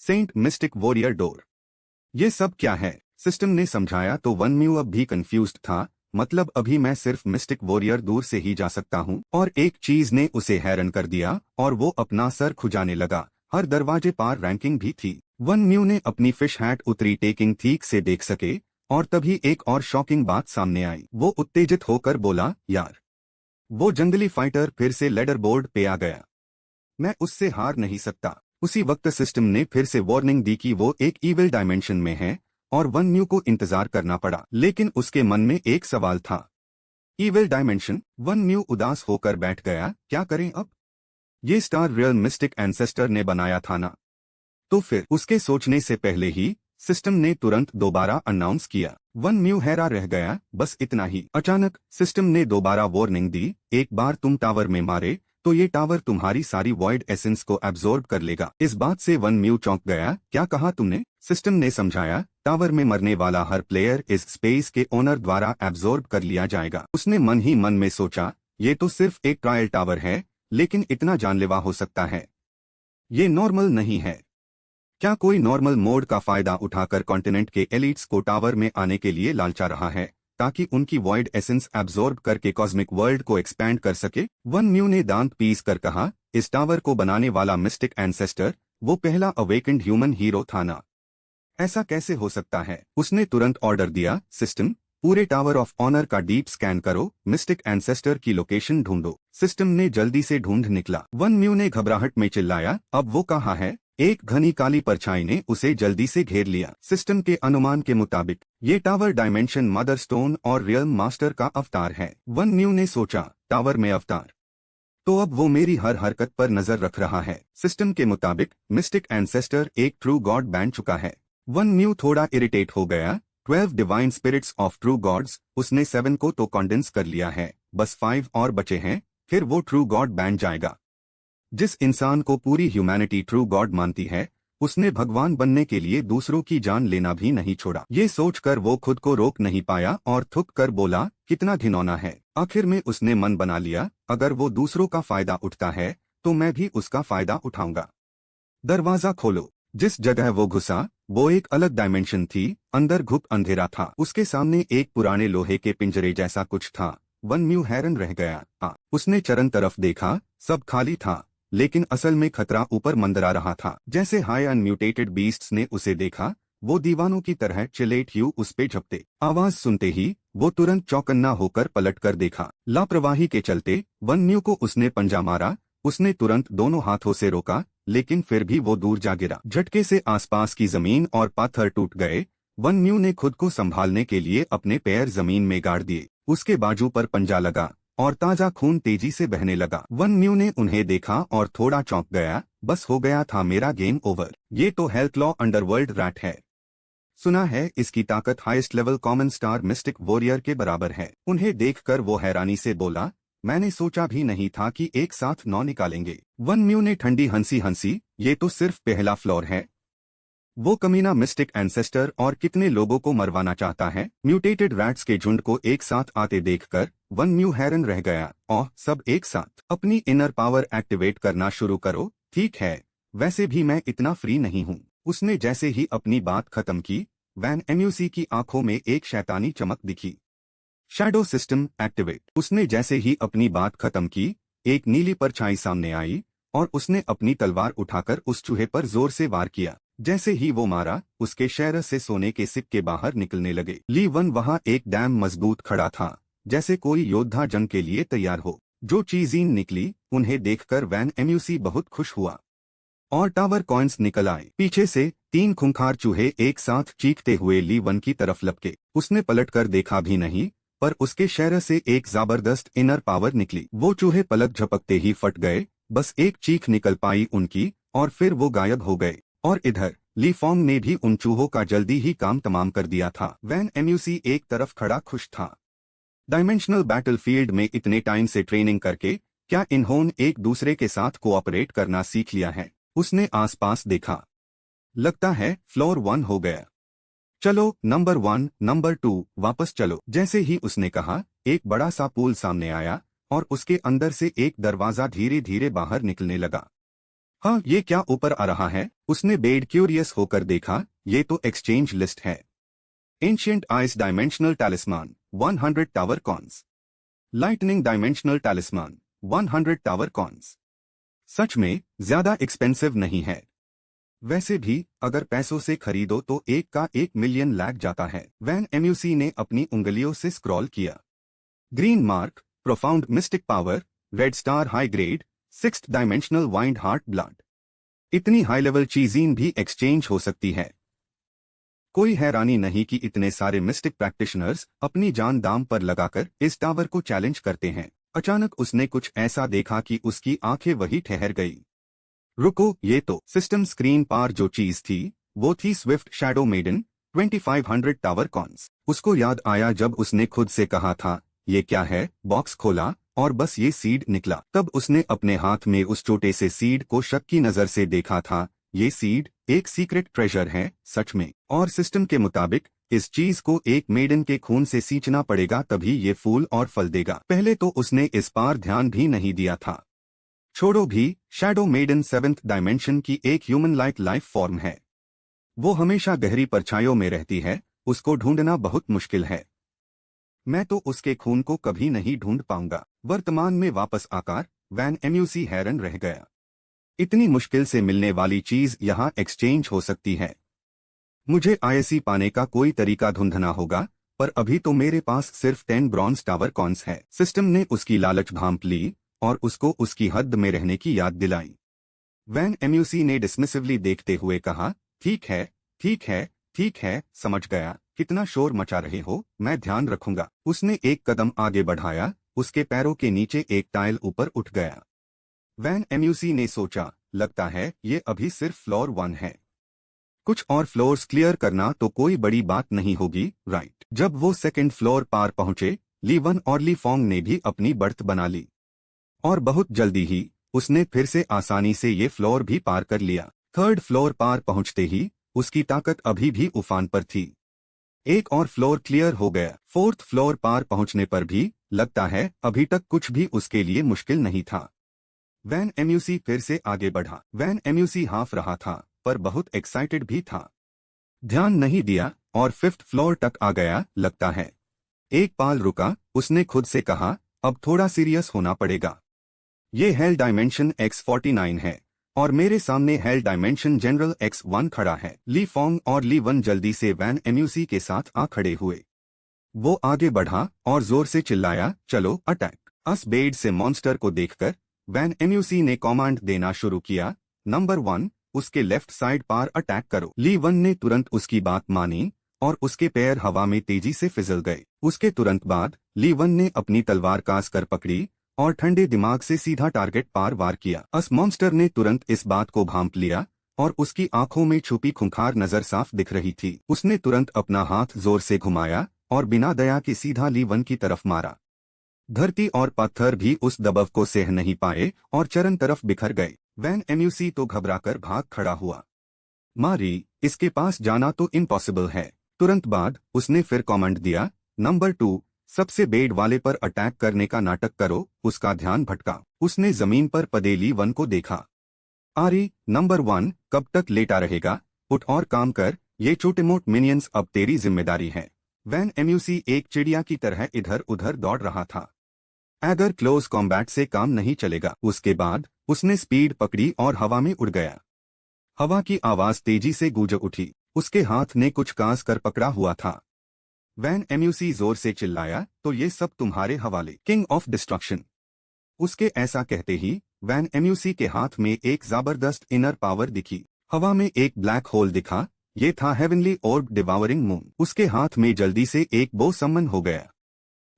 S1: saint mystic warrior door, ये सब क्या है? सिस्टम ने समझाया तो वन म्यू अब भी कंफ्यूज्ड था। मतलब अभी मैं सिर्फ मिस्टिक वॉरियर दूर से ही जा सकता हूँ। और एक चीज ने उसे हैरान कर दिया और वो अपना सर खुजाने लगा। हर दरवाजे पर रैंकिंग भी थी। वन म्यू ने अपनी फिश हैट उतरी टेकिंग ठीक से देख सके और तभी एक और शॉकिंग बात सामने आई। वो उत्तेजित होकर बोला, यार, वो जंगली फाइटर फिर से लेडर बोर्ड पे आ गया। मैं उससे हार नहीं सकता। उसी वक्त सिस्टम ने फिर से वार्निंग दी कि वो एक इविल डायमेंशन में है और वन म्यू को इंतजार करना पड़ा। लेकिन उसके मन में एक सवाल था, इविल डायमेंशन? वन म्यू उदास होकर बैठ गया। क्या करें अब? ये स्टार रियल मिस्टिक एंसेस्टर ने बनाया था ना। तो फिर उसके सोचने से पहले ही सिस्टम ने तुरंत दोबारा अनाउंस किया। वन म्यू हैरा रह गया। बस इतना ही। अचानक सिस्टम ने दोबारा वार्निंग दी, एक बार तुम टावर में मारे तो ये टावर तुम्हारी सारी वॉइड एसेंस को एब्जॉर्ब कर लेगा। इस बात से वन म्यू चौंक गया। क्या कहा तुमने? सिस्टम ने समझाया, टावर में मरने वाला हर प्लेयर इस स्पेस के ओनर द्वारा एब्जॉर्ब कर लिया जाएगा। उसने मन ही मन में सोचा, ये तो सिर्फ एक ट्रायल टावर है, लेकिन इतना जानलेवा हो सकता है। ये नॉर्मल नहीं है। क्या कोई नॉर्मल मोड का फायदा उठाकर कॉन्टिनेंट के एलिट्स को टावर में आने के लिए लालचा रहा है ताकि उनकी वॉइड एसेंस एब्जॉर्ब करके कॉस्मिक वर्ल्ड को एक्सपैंड कर सके? वन म्यू ने दांत पीस कर कहा, इस टावर को बनाने वाला मिस्टिक एंसेस्टर वो पहला अवेकेंड ह्यूमन हीरो था ना। ऐसा कैसे हो सकता है? उसने तुरंत ऑर्डर दिया, सिस्टम, पूरे टावर ऑफ ऑनर का डीप स्कैन करो, मिस्टिक एंसेस्टर की लोकेशन ढूंढो। सिस्टम ने जल्दी से ढूंढ निकला। वन म्यू ने घबराहट में चिल्लाया, अब वो कहाँ है? एक घनी काली परछाई ने उसे जल्दी से घेर लिया। सिस्टम के अनुमान के मुताबिक ये टावर डायमेंशन मदर स्टोन और रियल्म मास्टर का अवतार है। वन म्यू ने सोचा, टावर में अवतार? तो अब वो मेरी हर हरकत पर नजर रख रहा है। सिस्टम के मुताबिक मिस्टिक एंसेस्टर एक ट्रू गॉड बन चुका है। वन म्यू थोड़ा इरिटेट हो गया। 12 divine spirits of true gods, उसने 7 को तो कॉन्डेंस कर लिया है, बस 5 और बचे हैं, फिर वो ट्रू गॉड बन जाएगा। जिस इंसान को पूरी ह्यूमैनिटी ट्रू गॉड मानती है, उसने भगवान बनने के लिए दूसरों की जान लेना भी नहीं छोड़ा। ये सोचकर वो खुद को रोक नहीं पाया और थूक कर बोला, कितना घिनौना है। आखिर में उसने मन बना लिया, अगर वो दूसरों का फायदा उठता है तो मैं भी उसका फायदा उठाऊंगा। दरवाजा खोलो। जिस जगह वो घुसा वो एक अलग डायमेंशन थी। अंदर घुप अंधेरा था। उसके सामने एक पुराने लोहे के पिंजरे जैसा कुछ था। वन म्यू हैरान रह गया। उसने चरण तरफ देखा, सब खाली था, लेकिन असल में खतरा ऊपर मंडरा रहा था। जैसे हाई अनम्यूटेटेड बीस्ट्स ने उसे देखा, वो दीवानों की तरह चिलेट यू उस पे झपटे। आवाज सुनते ही वो तुरंत चौकन्ना होकर पलट कर देखा। लापरवाही के चलते वन म्यू को उसने पंजा मारा। उसने तुरंत दोनों हाथों से रोका, लेकिन फिर भी वो दूर जा गिरा। झटके से आसपास की जमीन और पत्थर टूट गए। वन म्यू ने खुद को संभालने के लिए अपने पैर जमीन में गाड़ दिए। उसके बाजू पर पंजा लगा और ताजा खून तेजी से बहने लगा। वन म्यू ने उन्हें देखा और थोड़ा चौंक गया। बस हो गया था मेरा गेम ओवर। ये तो हेल्थलॉ अंडरवर्ल्ड रैट है। सुना है इसकी ताकत highest level common star mistake warrior के बराबर है। उन्हें देखकर वो हैरानी से बोला, मैंने सोचा भी नहीं था कि एक साथ 9 निकालेंगे। वन म्यू ने ठंडी हंसी हंसी, ये तो सिर्फ पहला फ्लोर है। वो कमीना मिस्टिक एंसेस्टर और कितने लोगों को मरवाना चाहता है। म्यूटेटेड रैट्स के झुंड को एक साथ आते देखकर वन म्यू हैरान रह गया। ओह, सब एक साथ। अपनी इनर पावर एक्टिवेट करना शुरू करो। ठीक है, वैसे भी मैं इतना फ्री नहीं हूँ। उसने जैसे ही अपनी बात खत्म की, वैन एम्यूसी की आंखों में एक शैतानी चमक दिखी। Shadow system activate. उसने जैसे ही अपनी बात खत्म की, एक नीली परछाई सामने आई और उसने अपनी तलवार उठाकर उस चूहे पर जोर से वार किया। जैसे ही वो मारा, उसके शेयर से सोने के सिक्के बाहर निकलने लगे। ली वन वहां एक डैम मजबूत खड़ा था, जैसे कोई योद्धा जंग के लिए तैयार हो। जो चीज़ें निकली, उन्हें देखकर वैन एम्यूसी बहुत खुश हुआ और टावर कॉइन्स निकल आए। पीछे से 3 खूंखार चूहे एक साथ चीखते हुए ली वन की तरफ लपके। उसने पलटकर देखा भी नहीं, पर उसके शेयर से एक जबरदस्त इनर पावर निकली। वो चूहे पलक झपकते ही फट गए, बस एक चीख निकल पाई उनकी, और फिर वो गायब हो गए। और इधर ली फॉन्ग ने भी उन चूहों का जल्दी ही काम तमाम कर दिया था। वैन एम्यूसी एक तरफ खड़ा खुश था। डायमेंशनल बैटलफील्ड में इतने टाइम से ट्रेनिंग करके क्या इन्होंने एक दूसरे के साथ कोऑपरेट करना सीख लिया है? उसने आसपास देखा। लगता है फ्लोर 1 हो गया। चलो नंबर 1, नंबर 2 वापस चलो। जैसे ही उसने कहा, एक बड़ा सा पूल सामने आया और उसके अंदर से एक दरवाजा धीरे धीरे बाहर निकलने लगा। हाँ, ये क्या ऊपर आ रहा है? उसने बेड क्यूरियस होकर देखा। ये तो एक्सचेंज लिस्ट है। Ancient ice dimensional talisman 100 tower कॉन्स। लाइटनिंग डायमेंशनल टैलिस्मान 100 टावर कॉन्स। सच में ज्यादा एक्सपेंसिव नहीं है। वैसे भी अगर पैसों से खरीदो तो एक का 1 मिलियन लग जाता है। वैन एम्यूसी ने अपनी उंगलियों से स्क्रॉल किया। Green Marc, profound mistake power, red star high grade, 6th dimensional wind heart blood. इतनी हाई लेवल चीजें भी एक्सचेंज हो सकती है। कोई हैरानी नहीं कि इतने सारे मिस्टिक प्रैक्टिशनर्स अपनी जान दांव पर लगाकर इस टावर को चैलेंज करते हैं। अचानक उसने कुछ ऐसा देखा कि उसकी आंखें वही ठहर गई। रुको, ये तो सिस्टम स्क्रीन पर जो चीज थी, वो थी स्विफ्ट शैडो मेडन 2500 टावर कॉन्स। उसको याद आया जब उसने खुद से कहा था, ये क्या है? बॉक्स खोला और बस ये सीड निकला। तब उसने अपने हाथ में उस छोटे से सीड को शक की नजर से देखा था। ये सीड एक सीक्रेट ट्रेजर है सच में। और सिस्टम के मुताबिक इस चीज को एक मेडन के खून से सींचना पड़ेगा, तभी ये फूल और फल देगा। पहले तो उसने इस पर ध्यान भी नहीं दिया था। छोड़ो भी, शैडो मेडन 7th डायमेंशन की एक ह्यूमन लाइफ फॉर्म है। वो हमेशा गहरी परछाइयों में रहती है, उसको ढूंढना बहुत मुश्किल है। मैं तो उसके खून को कभी नहीं ढूंढ पाऊंगा। वर्तमान में वापस आकर वैन एम्यूसी हैरान रह गया। इतनी मुश्किल से मिलने वाली चीज यहाँ एक्सचेंज हो सकती है। मुझे आईएससी पाने का कोई तरीका ढूंढना होगा, पर अभी तो मेरे पास सिर्फ 10 ब्रॉन्ज टावर कॉन्स है। सिस्टम ने उसकी लालच भांप ली और उसको उसकी हद में रहने की याद दिलाई। वैन एम्यूसी ने डिसमिसिवली देखते हुए कहा, ठीक है, ठीक है, ठीक है, समझ गया। कितना शोर मचा रहे हो, मैं ध्यान रखूंगा। उसने एक कदम आगे बढ़ाया, उसके पैरों के नीचे एक टाइल ऊपर उठ गया। वैन एम्यूसी ने सोचा, लगता है ये अभी सिर्फ फ्लोर 1 है। कुछ और फ्लोर्स क्लियर करना तो कोई बड़ी बात नहीं होगी, राइट? जब वो सेकंड फ्लोर पार पहुंचे, ली वन और ली फॉन्ग ने भी अपनी बर्थ बना ली। और बहुत जल्दी ही उसने फिर से आसानी से ये फ्लोर भी पार कर लिया। 3rd फ्लोर पार पहुंचते ही उसकी ताकत अभी भी उफान पर थी। एक और फ्लोर क्लियर हो गया। 4th फ्लोर पार पहुंचने पर भी लगता है अभी तक कुछ भी उसके लिए मुश्किल नहीं था। वैन एम्यूसी फिर से आगे बढ़ा। वैन एम्यूसी हाफ रहा था, पर बहुत एक्साइटेड भी था। ध्यान नहीं दिया और 5th फ्लोर तक आ गया। लगता है एक पाल रुका, उसने खुद से कहा, अब थोड़ा सीरियस होना पड़ेगा। ये हेल डायमेंशन X49 है और मेरे सामने हेल डायमेंशन जनरल X1 खड़ा है। ली फॉन्ग और ली वन जल्दी से वैन एम्यूसी के साथ आ खड़े हुए। वो आगे बढ़ा और जोर से चिल्लाया, चलो अटैक। अस बेड से मॉन्स्टर को देखकर वैन एम्यूसी ने कमांड देना शुरू किया, नंबर 1, उसके लेफ्ट साइड पर अटैक करो। ली वन ने तुरंत उसकी बात मानी और उसके पैर हवा में तेजी से फिसल गए। उसके तुरंत बाद ली वन ने अपनी तलवार कास कर पकड़ी और ठंडे दिमाग से सीधा टारगेट पर वार किया। अस मॉन्स्टर ने तुरंत इस बात को भांप लिया और उसकी आंखों में छुपी खूंखार नजर साफ दिख रही थी। उसने तुरंत अपना हाथ जोर से घुमाया और बिना दया के सीधा ली वन की तरफ मारा। धरती और पत्थर भी उस दबाव को सह नहीं पाए और चरण तरफ बिखर गए। वैन एम्यूसी तो घबराकर भाग खड़ा हुआ। मारी, इसके पास जाना तो इम्पॉसिबल है। तुरंत बाद उसने फिर कमांड दिया, नंबर 2, सबसे बेड वाले पर अटैक करने का नाटक करो। उसका ध्यान भटका। उसने जमीन पर पड़े ली वन को देखा। आरी, नंबर 1, कब तक लेटा रहेगा? उठ और काम कर। ये छोटे मोट मिनियंस अब तेरी जिम्मेदारी है। वैन एम्यूसी एक चिड़िया की तरह इधर उधर दौड़ रहा था। अगर क्लोज कॉम्बैट से काम नहीं चलेगा। उसके बाद उसने स्पीड पकड़ी और हवा में उड़ गया। हवा की आवाज तेजी से गूंज उठी। उसके हाथ ने कुछ कांस कर पकड़ा हुआ था। वैन एम्यूसी जोर से चिल्लाया, तो ये सब तुम्हारे हवाले, किंग ऑफ डिस्ट्रक्शन। उसके ऐसा कहते ही वैन एम्यूसी के हाथ में एक जबरदस्त इनर पावर दिखी। हवा में एक ब्लैक होल दिखा। ये था हेवनली ऑर्ब डिवावरिंग मून। उसके हाथ में जल्दी से एक बो सम्मन हो गया।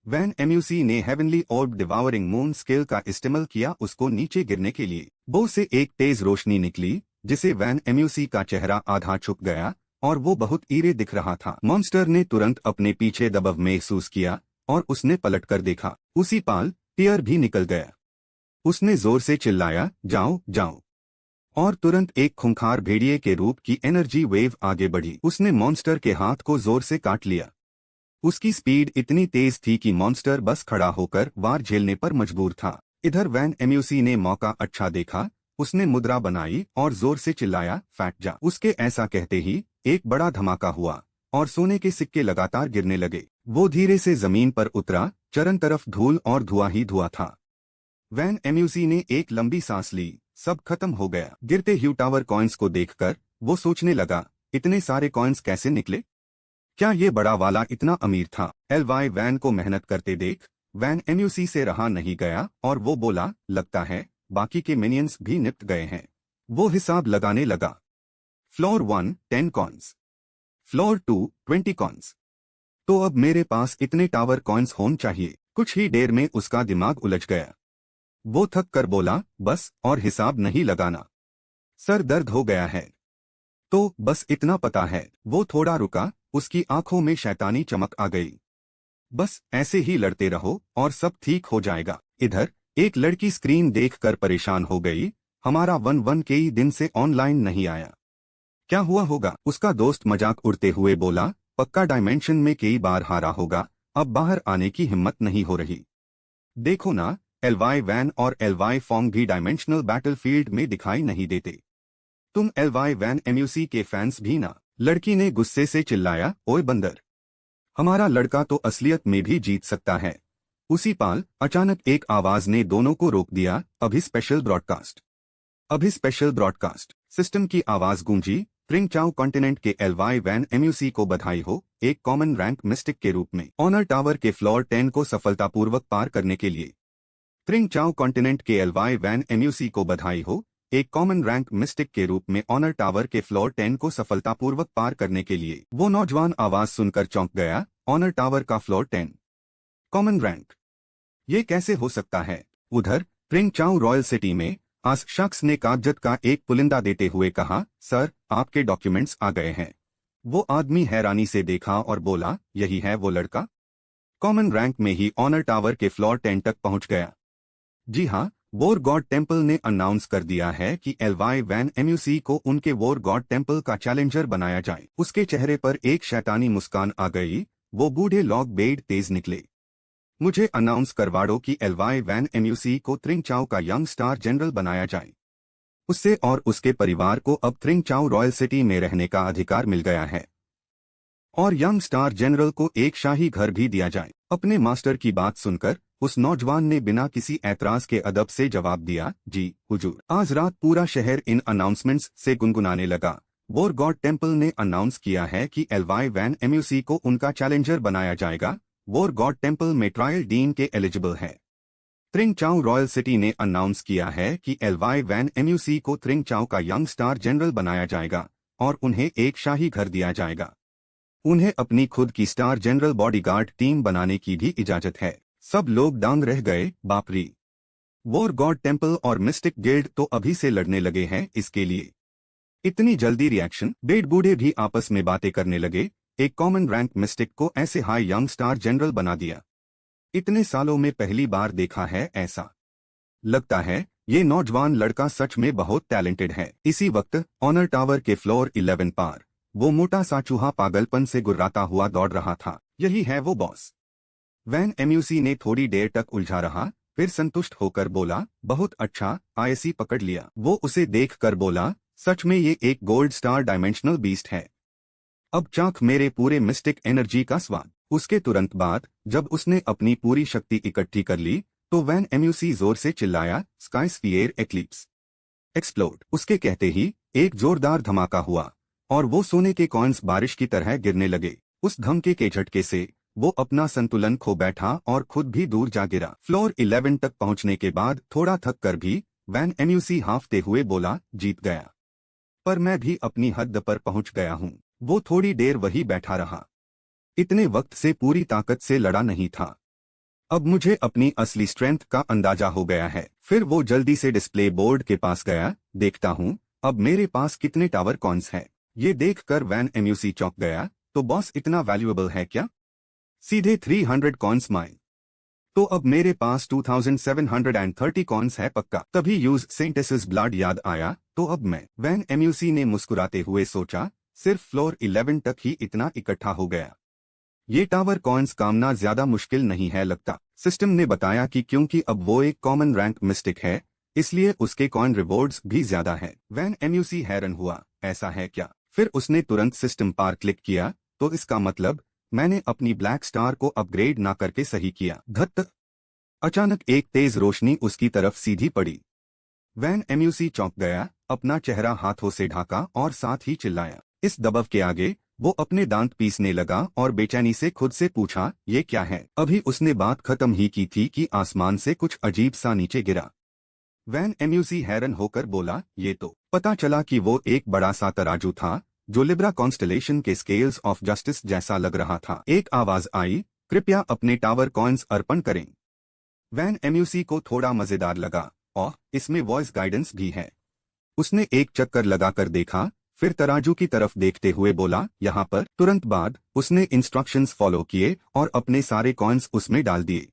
S1: वैन एम्यूसी ने हेवनली ऑर्ब डिवावरिंग मून स्किल का इस्तेमाल किया उसको नीचे गिरने के लिए। बो से एक तेज रोशनी निकली जिसे वैन एम्यूसी का चेहरा आधा छुप गया और वो बहुत ईरे दिख रहा था। मॉन्स्टर ने तुरंत अपने पीछे दबाव महसूस किया और उसने पलटकर देखा। उसी पाल टीयर भी निकल गया। उसने जोर से चिल्लाया, जाओ जाओ, और तुरंत एक खूंखार भेड़िए के रूप की एनर्जी वेव आगे बढ़ी। उसने मॉन्स्टर के हाथ को जोर से काट लिया। उसकी स्पीड इतनी तेज थी कि मॉन्स्टर बस खड़ा होकर वार झेलने पर मजबूर था। इधर वैन एम्यूसी ने मौका अच्छा देखा। उसने मुद्रा बनाई और जोर से चिल्लाया, फैट जा। उसके ऐसा कहते ही एक बड़ा धमाका हुआ और सोने के सिक्के लगातार गिरने लगे। वो धीरे से जमीन पर उतरा। चारों तरफ धूल और धुआं ही धुआं था। वैन एम्यूसी ने एक लंबी सांस ली। सब खत्म हो गया। गिरते ह्यू टावर कॉइन्स को देखकर वो सोचने लगा, इतने सारे कॉइन्स कैसे निकले? क्या ये बड़ा वाला इतना अमीर था? एलवाई वैन को मेहनत करते देख वैन एम्यूसी से रहा नहीं गया और वो बोला, लगता है बाकी के मिनियंस भी निपट गए हैं। वो हिसाब लगाने लगा। Floor 1 10 coins, floor 2 20 coins. तो अब मेरे पास इतने टावर कॉइन्स होने चाहिए। कुछ ही देर में उसका दिमाग उलझ गया। वो थक कर बोला, बस और हिसाब नहीं लगाना, सर दर्द हो गया है। तो बस इतना पता है। वो थोड़ा रुका। उसकी आंखों में शैतानी चमक आ गई। बस ऐसे ही लड़ते रहो और सब ठीक हो जाएगा। इधर एक लड़की स्क्रीन देखकर परेशान हो गई। हमारा 1-1 कई दिन से ऑनलाइन नहीं आया, क्या हुआ होगा? उसका दोस्त मजाक उड़ते हुए बोला, पक्का डायमेंशन में कई बार हारा होगा, अब बाहर आने की हिम्मत नहीं हो रही। देखो ना, एलवाई वैन और एलवाई फोंग भी डायमेंशनल बैटलफील्ड में दिखाई नहीं देते। तुम एलवाई वैन एम्यूसी के फैंस भी ना। लड़की ने गुस्से से चिल्लाया, ओए बंदर, हमारा लड़का तो असलियत में भी जीत सकता है। उसी पाल अचानक एक आवाज ने दोनों को रोक दिया, अभी स्पेशल ब्रॉडकास्ट, अभी स्पेशल ब्रॉडकास्ट। सिस्टम की आवाज गूंजी, ट्रिंग चाओ कॉन्टिनेंट के एलवाई वैन एम्यूसी को बधाई हो। एक कॉमन रैंक मिस्टिक के रूप में ऑनर टावर के फ्लोर 10 को सफलतापूर्वक पार करने के लिए ट्रिंग चाओ कॉन्टिनेंट के एलवाई वैन एम्यूसी को बधाई हो। एक कॉमन रैंक मिस्टिक के रूप में ऑनर टावर के फ्लोर 10 को सफलतापूर्वक पार करने के लिए। वो नौजवान आवाज सुनकर चौंक गया। ऑनर टावर का फ्लोर 10 कॉमन रैंक, ये कैसे हो सकता है? उधर ट्रिंग चाओ रॉयल सिटी में आस शख्स ने कागजत का एक पुलिंदा देते हुए कहा, सर आपके डॉक्यूमेंट्स आ गए हैं। वो आदमी हैरानी से देखा और बोला, यही है वो लड़का? कॉमन रैंक में ही ऑनर टावर के फ्लोर 10 तक पहुंच गया। जी हाँ, वॉर गॉड टेम्पल ने अनाउंस कर दिया है कि एलवाई वैन एम्यूसी को उनके वॉर गॉड टेम्पल का चैलेंजर बनाया जाए। उसके चेहरे पर एक शैतानी मुस्कान आ गई। वो बूढ़े लॉग बेड तेज निकले। मुझे अनाउंस करवा दो कि एलवाई वैन एम्यूसी को त्रिंग चाओ का यंग स्टार जनरल बनाया जाए। उससे और उसके परिवार को अब त्रिंग चाओ रॉयल सिटी में रहने का अधिकार मिल गया है और यंग स्टार जनरल को एक शाही घर भी दिया जाए। अपने मास्टर की बात सुनकर उस नौजवान ने बिना किसी ऐतराज के अदब से जवाब दिया, जी हुजूर। आज रात पूरा शहर इन अनाउंसमेंट्स से गुनगुनाने लगा। वॉर गॉड टेम्पल ने अनाउंस किया है कि एलवाई वैन एम्यूसी को उनका चैलेंजर बनाया जाएगा। वॉर गॉड टेम्पल में ट्रायल डीन के एलिजिबल है। त्रिंग चाओ रॉयल सिटी ने अनाउंस किया है कि एलवाई वैन एम्यूसी को त्रिंग चाओ का यंग स्टार जनरल बनाया जाएगा और उन्हें एक शाही घर दिया जाएगा। उन्हें अपनी खुद की स्टार जनरल बॉडीगार्ड टीम बनाने की भी इजाजत है। सब लोग दंग रह गए, बाप रे! वॉर गॉड टेम्पल और मिस्टिक गिल्ड तो अभी से लड़ने लगे हैं इसके लिए। इतनी जल्दी रिएक्शन? बेड बूढ़े भी आपस में बातें करने लगे। एक कॉमन रैंक मिस्टिक को ऐसे हाई यंग स्टार जनरल बना दिया, इतने सालों में पहली बार देखा है ऐसा। लगता है ये नौजवान लड़का सच में बहुत टैलेंटेड है। इसी वक्त ऑनर टावर के फ्लोर 11 पार वो मोटा सा चूहा पागलपन से गुर्राता हुआ दौड़ रहा था। यही है वो बॉस। वैन एम्यूसी ने थोड़ी देर तक उलझा रहा, फिर संतुष्ट होकर बोला, बहुत अच्छा, आईसी पकड़ लिया। वो उसे देखकर बोला, सच में ये एक गोल्ड स्टार डायमेंशनल बीस्ट है। अब चाख मेरे पूरे मिस्टिक एनर्जी का स्वाद। उसके तुरंत बाद जब उसने अपनी पूरी शक्ति इकट्ठी कर ली तो वैन एम्यूसी जोर से चिल्लाया, स्काई स्फीयर एक्लिप्स एक्सप्लोड। उसके कहते ही एक जोरदार धमाका हुआ और वो सोने के कॉइन्स बारिश की तरह गिरने लगे। उस धमके के झटके से वो अपना संतुलन खो बैठा और खुद भी दूर जा गिरा। फ्लोर 11 तक पहुंचने के बाद थोड़ा थक कर भी वैन एम्यूसी हांफते हुए बोला, जीत गया। पर मैं भी अपनी हद पर पहुंच गया हूं। वो थोड़ी देर वही बैठा रहा। इतने वक्त से पूरी ताकत से लड़ा नहीं था। अब मुझे अपनी असली स्ट्रेंथ का अंदाजा हो गया है। फिर वो जल्दी से डिस्प्ले बोर्ड के पास गया। देखता हूँ अब मेरे पास कितने टावर कॉइन्स हैं। ये देखकर वैन एम्यूसी चौंक गया। तो बॉस इतना वैल्यूएबल है क्या? सीधे 300 कॉइन्स माइन। तो अब मेरे पास 2730 कॉइन्स है पक्का। तभी यूज सेंटेसिस ब्लड याद आया। तो अब मैं वैन एम्यूसी ने मुस्कुराते हुए सोचा, सिर्फ फ्लोर 11 तक ही इतना इकट्ठा हो गया। ये टावर कॉइन्स कामना ज्यादा मुश्किल नहीं है लगता। सिस्टम ने बताया कि क्योंकि अब वो एक कॉमन रैंक मिस्टिक है, इसलिए उसके कॉइन रिवॉर्ड्स भी ज्यादा है। वैन एम्यूसी हैरान हुआ, ऐसा है क्या? फिर उसने तुरंत सिस्टम पर क्लिक किया। तो इसका मतलब मैंने अपनी ब्लैक स्टार को अपग्रेड ना करके सही किया। धत! अचानक एक तेज रोशनी उसकी तरफ सीधी पड़ी। वैन एम्यूसी चौंक गया, अपना चेहरा हाथों से ढाका और साथ ही चिल्लाया। इस दबाव के आगे वो अपने दांत पीसने लगा और बेचैनी से खुद से पूछा, ये क्या है? अभी उसने बात खत्म ही की थी कि आसमान से कुछ अजीब सा नीचे गिरा। वैन एम्यूसी हैरान होकर बोला, ये तो। पता चला कि वो एक बड़ा सा तराजू था जो लिब्रा कॉन्स्टलेशन के स्केल्स ऑफ जस्टिस जैसा लग रहा था। एक आवाज आई, कृपया अपने टावर कॉइन्स अर्पण करें। वैन एम्यूसी को थोड़ा मजेदार लगा, और इसमें वॉइस गाइडेंस भी है। उसने एक चक्कर लगाकर देखा, फिर तराजू की तरफ देखते हुए बोला, यहाँ पर। तुरंत बाद उसने इंस्ट्रक्शंस फॉलो किए और अपने सारे कॉइन्स उसमें डाल दिए।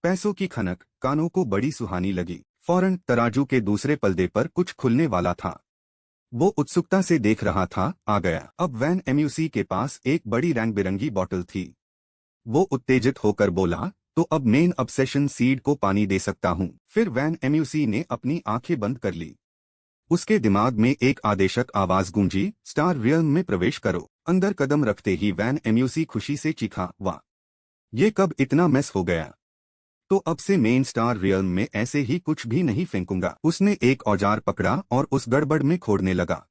S1: पैसों की खनक कानों को बड़ी सुहानी लगी। फौरन तराजू के दूसरे पलड़े पर कुछ खुलने वाला था। वो उत्सुकता से देख रहा था। आ गया। अब वैन एम्यूसी के पास एक बड़ी रंग बिरंगी बोतल थी। वो उत्तेजित होकर बोला, तो अब मेन ऑब्सेशन सीड को पानी दे सकता हूँ। फिर वैन एम्यूसी ने अपनी आंखें बंद कर ली। उसके दिमाग में एक आदेशक आवाज गूंजी, स्टार रियल्म में प्रवेश करो। अंदर कदम रखते ही वैन एम्यूसी खुशी से चीखा, वाह! ये कब इतना मेस हो गया? तो अब से मेन स्टार रियल्म में ऐसे ही कुछ भी नहीं फेंकूंगा। उसने एक औजार पकड़ा और उस गड़बड़ में खोदने लगा।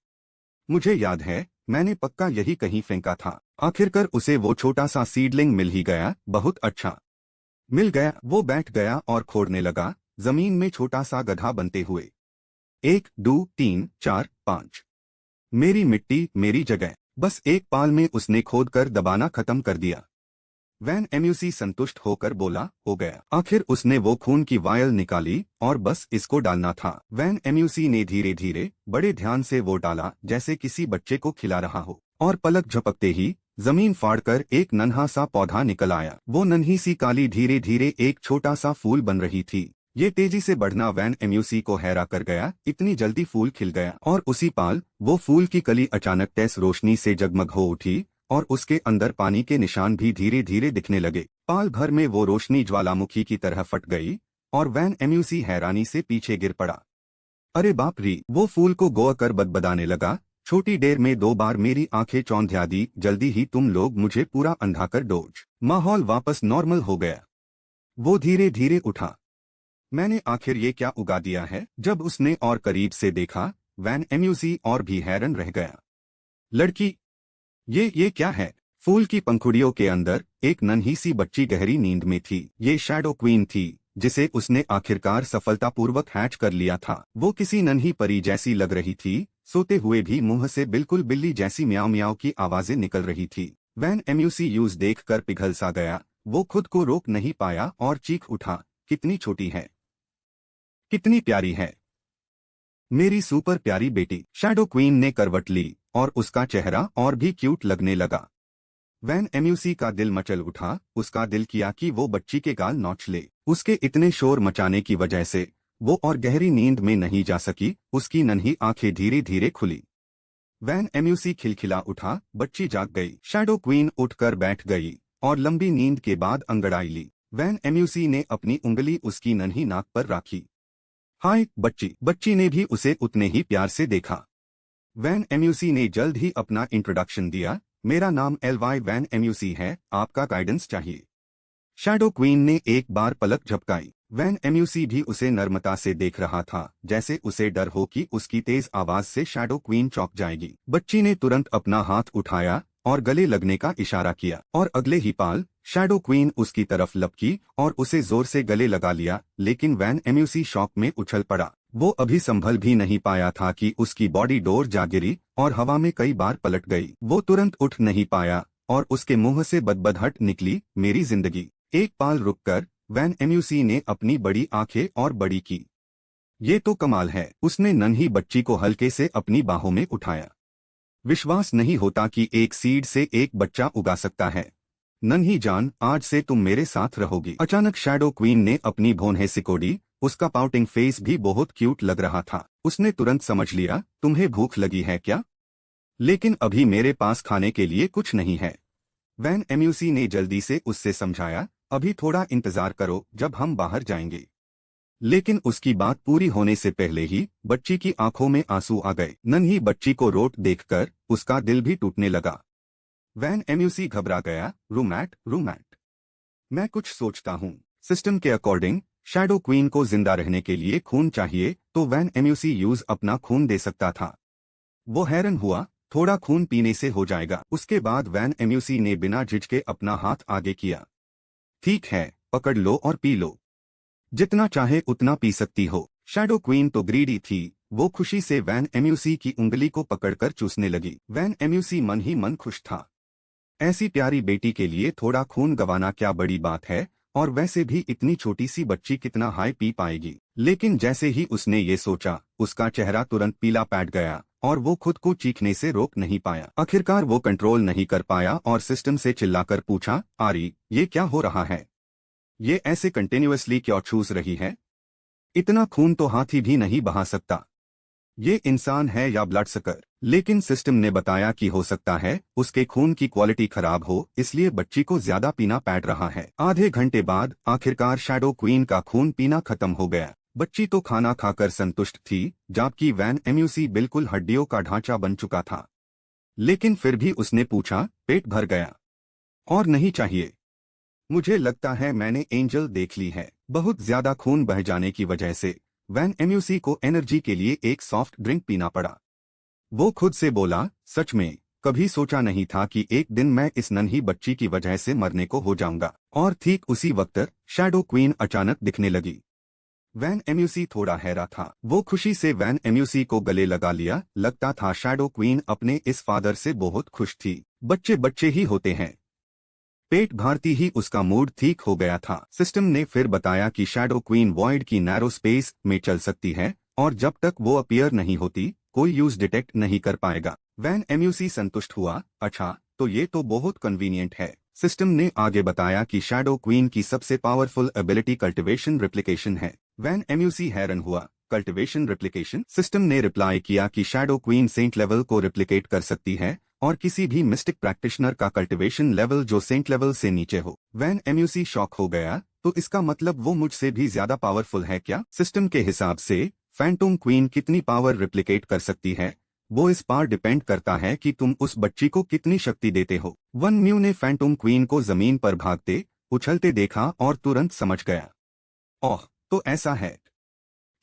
S1: मुझे याद है, मैंने पक्का यही कहीं फेंका था। आखिरकार उसे वो छोटा सा सीडलिंग मिल ही गया। बहुत अच्छा, मिल गया। वो बैठ गया और खोदने लगा, जमीन में छोटा सा गड्ढा बनते हुए। 1, 2, 3, 4, 5। मेरी मिट्टी मेरी जगह। बस एक पाल में उसने खोदकर दबाना खत्म कर दिया। वैन एम्यूसी संतुष्ट होकर बोला, हो गया। आखिर उसने वो खून की वायल निकाली और बस इसको डालना था। वैन एम्यूसी ने धीरे धीरे बड़े ध्यान से वो डाला, जैसे किसी बच्चे को खिला रहा हो। और पलक झपकते ही जमीन फाड़कर एक नन्हा सा पौधा निकल आया। वो नन्ही सी काली धीरे धीरे एक छोटा सा फूल बन रही थी। ये तेजी से बढ़ना वैन एम्यूसी को हैरा कर गया। इतनी जल्दी फूल खिल गया। और उसी पाल वो फूल की कली अचानक तेज रोशनी से जगमग हो उठी और उसके अंदर पानी के निशान भी धीरे धीरे दिखने लगे। पाल भर में वो रोशनी ज्वालामुखी की तरह फट गई और वैन एम्यूसी हैरानी से पीछे गिर पड़ा। अरे बाप रे! वो फूल को गोआ कर बदबदाने लगा। छोटी देर में 2 बार मेरी आंखें चौंधिया दी। जल्दी ही तुम लोग मुझे पूरा अंधा कर डोज। माहौल वापस नॉर्मल हो गया। वो धीरे धीरे उठा। मैंने आखिर ये क्या उगा दिया है? जब उसने और करीब से देखा, वैन एम्यूसी और भी हैरान रह गया। लड़की, ये क्या है? फूल की पंखुड़ियों के अंदर एक नन्ही सी बच्ची गहरी नींद में थी। ये शैडो क्वीन थी, जिसे उसने आखिरकार सफलतापूर्वक हैच कर लिया था। वो किसी नन्ही परी जैसी लग रही थी। सोते हुए भी मुंह से बिल्कुल बिल्ली जैसी म्याऊ म्याऊ की आवाजें निकल रही थी। वैन एम्यूसी यूज देखकर पिघल सा गया। वो खुद को रोक नहीं पाया और चीख उठा, कितनी छोटी है, कितनी प्यारी है, मेरी सुपर प्यारी बेटी। शैडो क्वीन ने करवट ली और उसका चेहरा और भी क्यूट लगने लगा। वैन एम्यूसी का दिल मचल उठा। उसका दिल किया कि वो बच्ची के गाल नोच ले। उसके इतने शोर मचाने की वजह से वो और गहरी नींद में नहीं जा सकी। उसकी नन्ही आंखें धीरे धीरे खुली। वैन एम्यूसी खिलखिला उठा। बच्ची जाग गई। शैडो क्वीन उठकर बैठ गई और लंबी नींद के बाद अंगड़ाई ली। वैन एम्यूसी ने अपनी उंगली उसकी नन्ही नाक पर राखी। हाय बच्ची। बच्ची ने भी उसे उतने ही प्यार से देखा। वैन एम्यूसी ने जल्द ही अपना इंट्रोडक्शन दिया। मेरा नाम एलवाई वैन एम्यूसी है, आपका गाइडेंस चाहिए। शैडो क्वीन ने एक बार पलक झपकाई। वैन एम्यूसी भी उसे नर्मता से देख रहा था, जैसे उसे डर हो कि उसकी तेज आवाज से शैडो क्वीन चौंक जाएगी। बच्ची ने तुरंत अपना हाथ उठाया और गले लगने का इशारा किया, और अगले ही पल शैडो क्वीन उसकी तरफ लपकी और उसे जोर से गले लगा लिया। लेकिन वैन एम्यूसी शॉक में उछल पड़ा। वो अभी संभल भी नहीं पाया था कि उसकी बॉडी डोर जा गिरी और हवा में कई बार पलट गई। वो तुरंत उठ नहीं पाया और उसके मुंह से बदबदहट निकली, मेरी जिंदगी। एक पल रुककर वैन एम्यूसी ने अपनी बड़ी आंखें और बड़ी की। ये तो कमाल है। उसने नन्ही बच्ची को हल्के से अपनी बाहों में उठाया। विश्वास नहीं होता कि एक सीड से एक बच्चा उगा सकता है। नन्ही जान, आज से तुम मेरे साथ रहोगी। अचानक शैडो क्वीन ने अपनी भौहें सिकोड़ी। उसका पाउटिंग फेस भी बहुत क्यूट लग रहा था। उसने तुरंत समझ लिया, तुम्हें भूख लगी है क्या? लेकिन अभी मेरे पास खाने के लिए कुछ नहीं है। वैन एम्यूसी ने जल्दी से उससे समझाया, अभी थोड़ा इंतजार करो, जब हम बाहर जाएंगे। लेकिन उसकी बात पूरी होने से पहले ही बच्ची की आंखों में आंसू आ गए। नन्ही बच्ची को रोट देखकर उसका दिल भी टूटने लगा। वैन एम्यूसी घबरा गया। रूममेट, रूममेट, मैं कुछ सोचता हूँ। सिस्टम के अकॉर्डिंग शैडो क्वीन को जिंदा रहने के लिए खून चाहिए, तो वैन एम्यूसी यूज अपना खून दे सकता था। वो हैरान हुआ, थोड़ा खून पीने से हो जाएगा। उसके बाद वैन एम्यूसी ने बिना झिझके अपना हाथ आगे किया। ठीक है, पकड़ लो और पी लो। जितना चाहे उतना पी सकती हो। शैडो क्वीन तो ग्रीडी थी। वो खुशी से वैन एम्यूसी की उंगली को पकड़कर चूसने लगी। वैन एम्यूसी मन ही मन खुश था। ऐसी प्यारी बेटी के लिए थोड़ा खून गंवाना क्या बड़ी बात है, और वैसे भी इतनी छोटी सी बच्ची कितना हाई पी पाएगी। लेकिन जैसे ही उसने ये सोचा, उसका चेहरा तुरंत पीला पैट गया और वो खुद को चीखने से रोक नहीं पाया। आखिरकार वो कंट्रोल नहीं कर पाया और सिस्टम से चिल्लाकर पूछा, आरी, ये क्या हो रहा है? ये ऐसे कंटिन्यूअसली क्यों चूस रही है? इतना खून तो हाथी भी नहीं बहा सकता। ये इंसान है या ब्लड सकर? लेकिन सिस्टम ने बताया कि हो सकता है उसके खून की क्वालिटी खराब हो, इसलिए बच्ची को ज्यादा पीना पड़ रहा है। आधे घंटे बाद आखिरकार शैडो क्वीन का खून पीना खत्म हो गया। बच्ची तो खाना खाकर संतुष्ट थी, जबकि वैन एम्यूसी बिल्कुल हड्डियों का ढांचा बन चुका था। लेकिन फिर भी उसने पूछा, पेट भर गया? और नहीं चाहिए? मुझे लगता है मैंने एंजल देख ली है। बहुत ज्यादा खून बह जाने की वजह से वैन एम्यूसी को एनर्जी के लिए एक सॉफ्ट ड्रिंक पीना पड़ा। वो खुद से बोला, सच में कभी सोचा नहीं था कि एक दिन मैं इस नन्ही बच्ची की वजह से मरने को हो जाऊंगा। और ठीक उसी वक्त शैडो क्वीन अचानक दिखने लगी। वैन एम्यूसी थोड़ा हैरा था। वो खुशी से वैन एम्यूसी को गले लगा लिया। लगता था शैडो क्वीन अपने इस फादर से बहुत खुश थी। बच्चे बच्चे ही होते हैं। पेट भरती ही उसका मूड ठीक हो गया था। सिस्टम ने फिर बताया कि शैडो क्वीन वॉइड की नैरो स्पेस में चल सकती है और जब तक वो अपीयर नहीं होती कोई यूज डिटेक्ट नहीं कर पाएगा। वैन एम्यूसी संतुष्ट हुआ, अच्छा तो ये तो बहुत कन्वीनियंट है। सिस्टम ने आगे बताया कि शैडो क्वीन की सबसे पावरफुल एबिलिटी कल्टिवेशन रिप्लिकेशन है। वैन एम्यूसी हैरान हुआ, कल्टिवेशन रिप्लिकेशन? सिस्टम ने रिप्लाई किया कि शैडो क्वीन सेंट लेवल को रिप्लिकेट कर सकती है और किसी भी मिस्टिक प्रैक्टिशनर का कल्टिवेशन लेवल जो सेंट लेवल से नीचे हो। वैन एम्यूसी शॉक हो गया, तो इसका मतलब वो मुझसे भी ज्यादा पावरफुल है क्या? सिस्टम के हिसाब से फैंटम क्वीन कितनी पावर रिप्लिकेट कर सकती है वो इस पर डिपेंड करता है कि तुम उस बच्ची को कितनी शक्ति देते हो। वन म्यू ने फैंटम क्वीन को जमीन पर भागते उछलते देखा और तुरंत समझ गया। ओह, तो ऐसा है।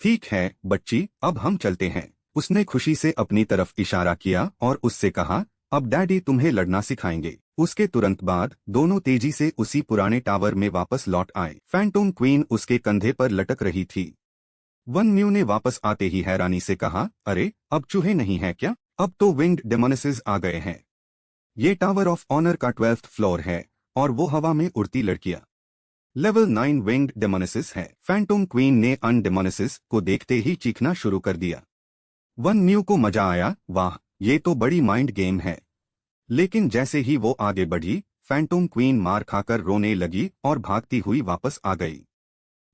S1: ठीक है बच्ची, अब हम चलते हैं। उसने खुशी से अपनी तरफ इशारा किया और उससे कहा, अब डैडी तुम्हें लड़ना सिखाएंगे। उसके तुरंत बाद दोनों तेजी से उसी पुराने टावर में वापस लौट आए। फैंटम क्वीन उसके कंधे पर लटक रही थी। वन म्यू ने वापस आते ही हैरानी से कहा, अरे अब चूहे नहीं है क्या? अब तो विंग्ड डेमोनेसेस आ गए हैं। ये टावर ऑफ ऑनर का 12th फ्लोर है और वो हवा में उड़ती लड़कियां लेवल 9 विंग्ड डेमोनेसिस है। फैंटम क्वीन ने अन डेमोनेसिस को देखते ही चीखना शुरू कर दिया। वन म्यू को मजा आया, वाह ये तो बड़ी माइंड गेम है। लेकिन जैसे ही वो आगे बढ़ी, फैंटम क्वीन मार खाकर रोने लगी और भागती हुई वापस आ गई।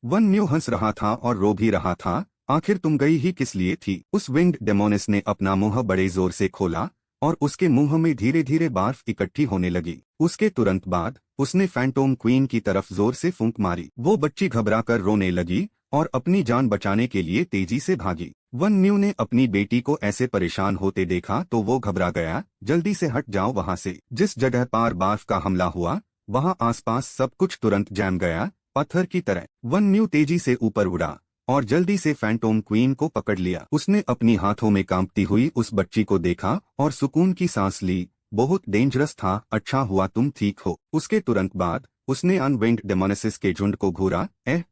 S1: वन म्यू हंस रहा था और रो भी रहा था, आखिर तुम गई ही किस लिए थी? उस विंग्ड डेमोनिस ने अपना मुंह बड़े जोर से खोला और उसके मुंह में धीरे धीरे बर्फ इकट्ठी होने लगी। उसके तुरंत बाद उसने फैंटम क्वीन की तरफ जोर से फूंक मारी। वो बच्ची घबराकर रोने लगी और अपनी जान बचाने के लिए तेजी से भागी। वन म्यू ने अपनी बेटी को ऐसे परेशान होते देखा तो वो घबरा गया, जल्दी से हट जाओ वहां से। जिस जगह पर बर्फ का हमला हुआ वहां आसपास सब कुछ तुरंत जम गया पत्थर की तरह। वन म्यू तेजी से ऊपर उड़ा और जल्दी से फैंटोम क्वीन को पकड़ लिया। उसने अपनी हाथों में कांपती हुई उस बच्ची को देखा और सुकून की सांस ली। बहुत डेंजरस था, अच्छा हुआ तुम ठीक हो। उसके तुरंत बाद उसने अनविंग्ड डेमोनेसिस के झुंड को घूरा।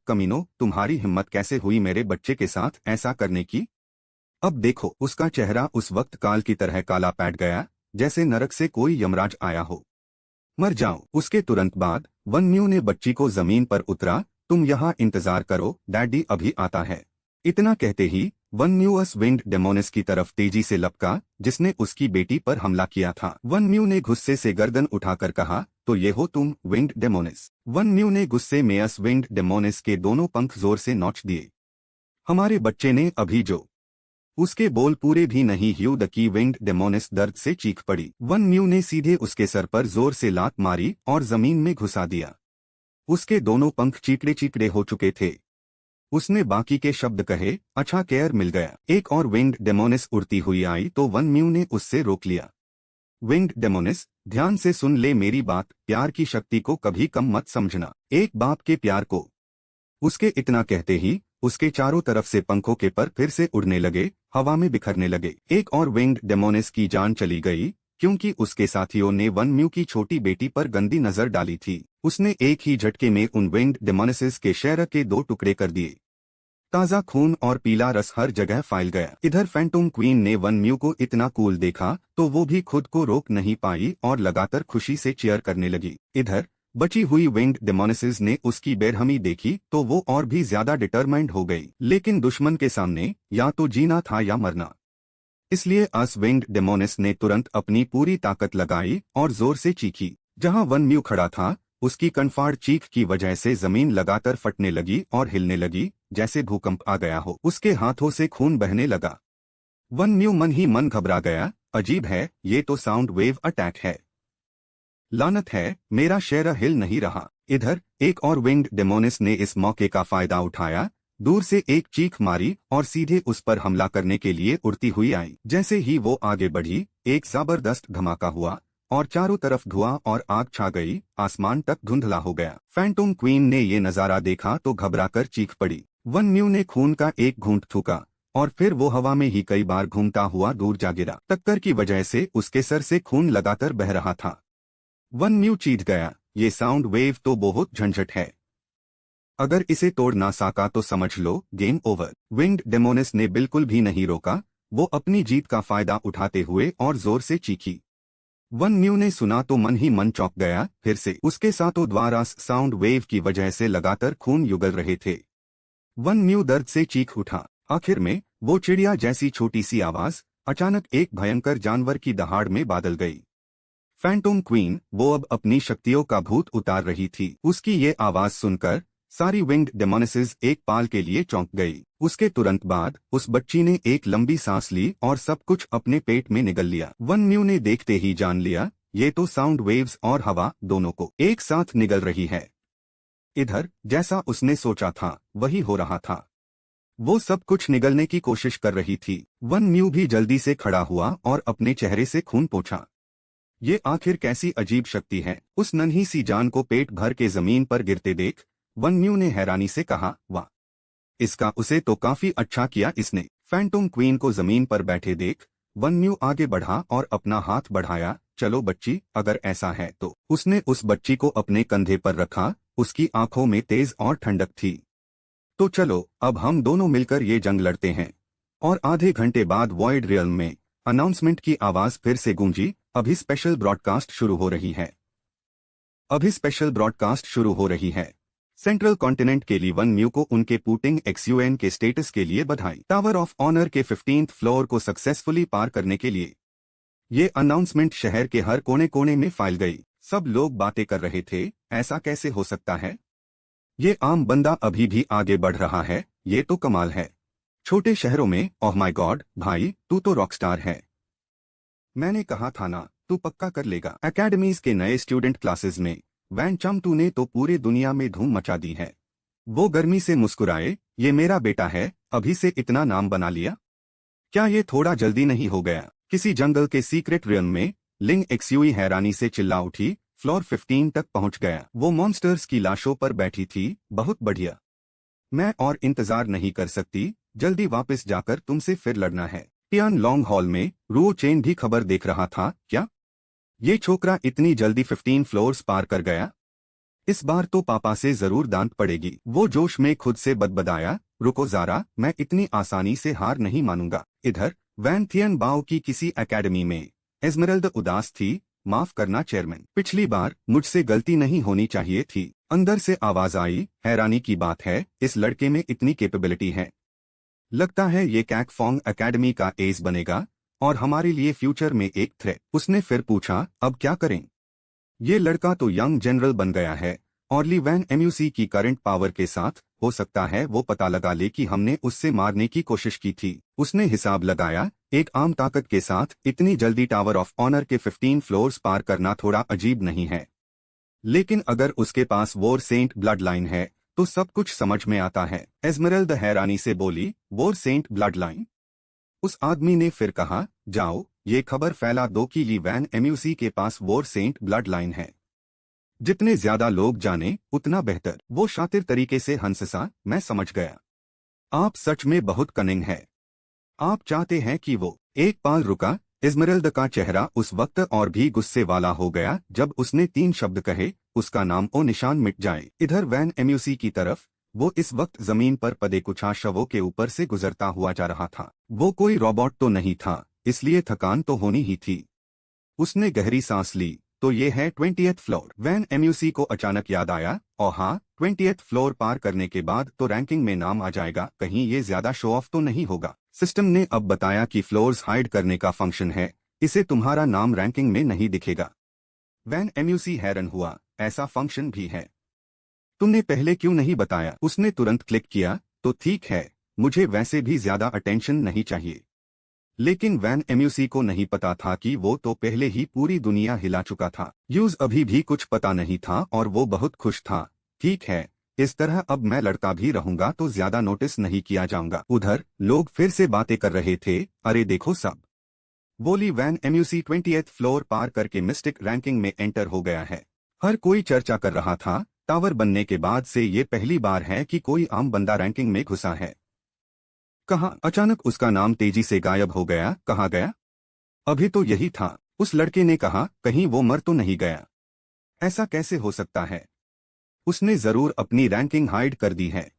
S1: कमीनो, तुम्हारी हिम्मत कैसे हुई मेरे बच्चे के साथ ऐसा करने की? अब देखो, उसका चेहरा उस वक्त काल की तरह काला पैट गया, जैसे नरक से कोई यमराज आया हो। मर जाओ। उसके तुरंत बाद वन म्यू ने बच्ची को जमीन पर उतरा। तुम यहाँ इंतजार करो, डैडी अभी आता है। इतना कहते ही वन म्यू उस विंग्ड डेमोनिस की तरफ तेजी से लपका जिसने उसकी बेटी पर हमला किया था। वन म्यू ने गुस्से से गर्दन उठाकर कहा, तो ये हो तुम, विंग्ड डेमोनिस। वन म्यू ने गुस्से में उस विंग्ड डेमोनिस के दोनों पंख जोर से नोच दिए। हमारे बच्चे ने अभी जो उसके बोल पूरे भी नहीं हुए द की विंग्ड डेमोनिस दर्द से चीख पड़ी। वन म्यू ने सीधे उसके सर पर जोर से लात मारी और जमीन में घुसा दिया। उसके दोनों पंख चीकड़े चीकड़े हो चुके थे। उसने बाकी के शब्द कहे, अच्छा केयर मिल गया। एक और विंग्ड डेमोनिस उड़ती हुई आई तो वन म्यू ने उससे रोक लिया। विंग्ड डेमोनिस, ध्यान से सुन ले मेरी बात, प्यार की शक्ति को कभी कम मत समझना, एक बाप के प्यार को। उसके इतना कहते ही उसके चारों तरफ से पंखों के पर फिर से उड़ने लगे, हवा में बिखरने लगे। एक और विंग्ड डेमोनिस की जान चली गई क्योंकि उसके साथियों ने वन म्यू की छोटी बेटी पर गंदी नजर डाली थी। उसने एक ही झटके में उन विंग्ड डेमोनिसेस के शहर के 2 टुकड़े कर दिए। ताज़ा खून और पीला रस हर जगह फैल गया। इधर फैंटोम क्वीन ने वन म्यू को इतना कूल देखा तो वो भी खुद को रोक नहीं पाई और लगातार खुशी से चीयर करने लगी। इधर बची हुई विंग्ड डेमोनिसेस ने उसकी बेरहमी देखी तो वो और भी ज्यादा डिटरमाइंड हो गई। लेकिन दुश्मन के सामने या तो जीना था या मरना, इसलिए अस विंग्ड डेमोनिस ने तुरंत अपनी पूरी ताकत लगाई और जोर से चीखी। जहां वन म्यू खड़ा था उसकी कनफाड़ चीख की वजह से जमीन लगातार फटने लगी और हिलने लगी जैसे भूकंप आ गया हो। उसके हाथों से खून बहने लगा। वन म्यू मन ही मन घबरा गया। अजीब है, ये तो साउंड वेव अटैक है। लानत है, मेरा शहर हिल नहीं रहा। इधर एक और विंग्ड डेमोनिस ने इस मौके का फायदा उठाया, दूर से एक चीख मारी और सीधे उस पर हमला करने के लिए उड़ती हुई आई। जैसे ही वो आगे बढ़ी एक जबरदस्त धमाका हुआ और चारों तरफ धुआं और आग छा गई, आसमान तक धुंधला हो गया। फैंटोम क्वीन ने ये नजारा देखा तो घबराकर चीख पड़ी। वन म्यू ने खून का एक घूंट थूका और फिर वो हवा में ही कई बार घूमता हुआ दूर जा गिरा। टक्कर की वजह से उसके सर से खून लगातार बह रहा था। वन म्यू चीख गया, ये साउंड वेव तो बहुत झंझट है, अगर इसे तोड़ ना सका तो समझ लो गेम ओवर। विंग्ड डेमोनिस ने बिल्कुल भी नहीं रोका, वो अपनी जीत का फायदा उठाते हुए और जोर से चीखी। वन म्यू ने सुना तो मन ही मन चौंक गया। फिर से उसके सातों द्वारा साउंड वेव की वजह से लगातार खून युगल रहे थे। वन म्यू दर्द से चीख उठा। आखिर में वो चिड़िया जैसी छोटी सी आवाज अचानक एक भयंकर जानवर की दहाड़ में बदल गई। फैंटोम क्वीन, वो अब अपनी शक्तियों का भूत उतार रही थी। उसकी ये आवाज सुनकर सारी विंग्ड डेमोनिसेस एक पाल के लिए चौंक गई। उसके तुरंत बाद उस बच्ची ने एक लंबी सांस ली और सब कुछ अपने पेट में निगल लिया। वन म्यू ने देखते ही जान लिया, ये तो साउंड वेव्स और हवा दोनों को एक साथ निगल रही है। इधर जैसा उसने सोचा था वही हो रहा था। वो सब कुछ निगलने की कोशिश कर रही थी। वन म्यू भी जल्दी से खड़ा हुआ और अपने चेहरे से खून पोंछा। ये आखिर कैसी अजीब शक्ति है? उस नन्ही सी जान को पेट भर के जमीन पर गिरते देख वन म्यू ने हैरानी से कहा, वाह, इसका उसे तो काफी अच्छा किया इसने। फैंटोम क्वीन को जमीन पर बैठे देख वन म्यू आगे बढ़ा और अपना हाथ बढ़ाया। चलो बच्ची, अगर ऐसा है तो। उसने उस बच्ची को अपने कंधे पर रखा, उसकी आंखों में तेज और ठंडक थी। तो चलो अब हम दोनों मिलकर ये जंग लड़ते हैं। और आधे घंटे बाद वॉइड रियल्म में अनाउंसमेंट की आवाज फिर से गूंजी, अभी स्पेशल ब्रॉडकास्ट शुरू हो रही है। अभी स्पेशल ब्रॉडकास्ट शुरू हो रही है। सेंट्रल कॉन्टिनेंट के लिए वन म्यू को उनके पुटिंग XUN के स्टेटस के लिए बधाई। टावर ऑफ ऑनर के 15th फ्लोर को सक्सेसफुली पार करने के लिए ये अनाउंसमेंट शहर के हर कोने कोने में फैल गई। सब लोग बातें कर रहे थे, ऐसा कैसे हो सकता है? ये आम बंदा अभी भी आगे बढ़ रहा है, ये तो कमाल है। छोटे शहरों में ओह माय गॉड भाई, तू तो रॉकस्टार है। मैंने कहा था ना, तू पक्का कर लेगा। एकेडमीज के नए स्टूडेंट क्लासेस में वैन चमटू ने तो पूरी दुनिया में धूम मचा दी है। वो गर्मी से मुस्कुराए, ये मेरा बेटा है, अभी से इतना नाम बना लिया? क्या ये थोड़ा जल्दी नहीं हो गया? किसी जंगल के सीक्रेट रियम में लिंग XUI हैरानी से चिल्ला उठी। फ्लोर 15 तक पहुंच गया। वो मॉन्स्टर्स की लाशों पर बैठी थी। बहुत बढ़िया। मैं और इंतजार नहीं कर सकती, जल्दी वापस जाकर तुमसे फिर लड़ना है। टियान लॉन्ग हॉल में रो चेन भी खबर देख रहा था। क्या ये छोकरा इतनी जल्दी 15 फ्लोर्स पार कर गया? इस बार तो पापा से जरूर डांट पड़ेगी। वो जोश में खुद से बदबदाया, रुको ज़ारा, मैं इतनी आसानी से हार नहीं मानूंगा। इधर वैन थियन बाओ की किसी एकेडमी में एस्मेरल्ड उदास थी। माफ करना चेयरमैन, पिछली बार मुझसे गलती नहीं होनी चाहिए थी। अंदर से आवाज आई, हैरानी की बात है, इस लड़के में इतनी कैपेबिलिटी है। लगता है ये कैक फोंग एकेडमी का एस बनेगा और हमारे लिए फ्यूचर में एक थ्रेट। उसने फिर पूछा, अब क्या करें? ये लड़का तो यंग जनरल बन गया है और ली वैन एमयूसी की करंट पावर के साथ हो सकता है वो पता लगा ले कि हमने उससे मारने की कोशिश की थी। उसने हिसाब लगाया, एक आम ताकत के साथ इतनी जल्दी टावर ऑफ ऑनर के 15 फ्लोर्स पार करना थोड़ा अजीब नहीं है। लेकिन अगर उसके पास वोर सेंट ब्लड लाइन है तो सब कुछ समझ में आता है। एस्मेरल्ड हैरानी से बोली, वोर सेंट ब्लड लाइन? उस आदमी ने फिर कहा, जाओ ये खबर फैला दो कि ली वैन एमयूसी के पास वोर सेंट ब्लड लाइन है। जितने ज्यादा लोग जाने उतना बेहतर। वो शातिर तरीके से हंसा, मैं समझ गया। आप सच में बहुत कनिंग है। आप चाहते हैं कि वो। एक पाल रुका। एस्मेरल्ड का चेहरा उस वक्त और भी गुस्से वाला हो गया जब उसने 3 शब्द कहे, उसका नाम ओ निशान मिट जाए। इधर वैन एमयूसी की तरफ वो इस वक्त जमीन पर पड़े कुछ शवों के ऊपर से गुजरता हुआ जा रहा था। वो कोई रोबोट तो नहीं था, इसलिए थकान तो होनी ही थी। उसने गहरी सांस ली, तो ये है 20th फ्लोर। वैन एमयूसी को अचानक याद आया, और हाँ, 20th फ्लोर पार करने के बाद तो रैंकिंग में नाम आ जाएगा, कहीं ये ज्यादा शो ऑफ तो नहीं होगा। सिस्टम ने अब बताया कि फ्लोर्स हाइड करने का फंक्शन है, इसे तुम्हारा नाम रैंकिंग में नहीं दिखेगा। वैन एमयूसी हैरान हुआ, ऐसा फंक्शन भी है? तुमने पहले क्यों नहीं बताया? उसने तुरंत क्लिक किया, तो ठीक है, मुझे वैसे भी ज्यादा अटेंशन नहीं चाहिए। लेकिन वैन एमयूसी को नहीं पता था कि वो तो पहले ही पूरी दुनिया हिला चुका था। यूज अभी भी कुछ पता नहीं था और वो बहुत खुश था। ठीक है, इस तरह अब मैं लड़ता भी रहूंगा तो ज्यादा नोटिस नहीं किया जाऊंगा। उधर लोग फिर से बातें कर रहे थे, अरे देखो सब, बोली वैन एमयूसी 20th फ्लोर पार करके मिस्टिक रैंकिंग में एंटर हो गया है। हर कोई चर्चा कर रहा था, टावर बनने के बाद से ये पहली बार है कि कोई आम बंदा रैंकिंग में घुसा है। कहाँ? अचानक उसका नाम तेजी से गायब हो गया। कहाँ गया? अभी तो यही था। उस लड़के ने कहा, कहीं वो मर तो नहीं गया? ऐसा कैसे हो सकता है? उसने जरूर अपनी रैंकिंग हाइड कर दी है।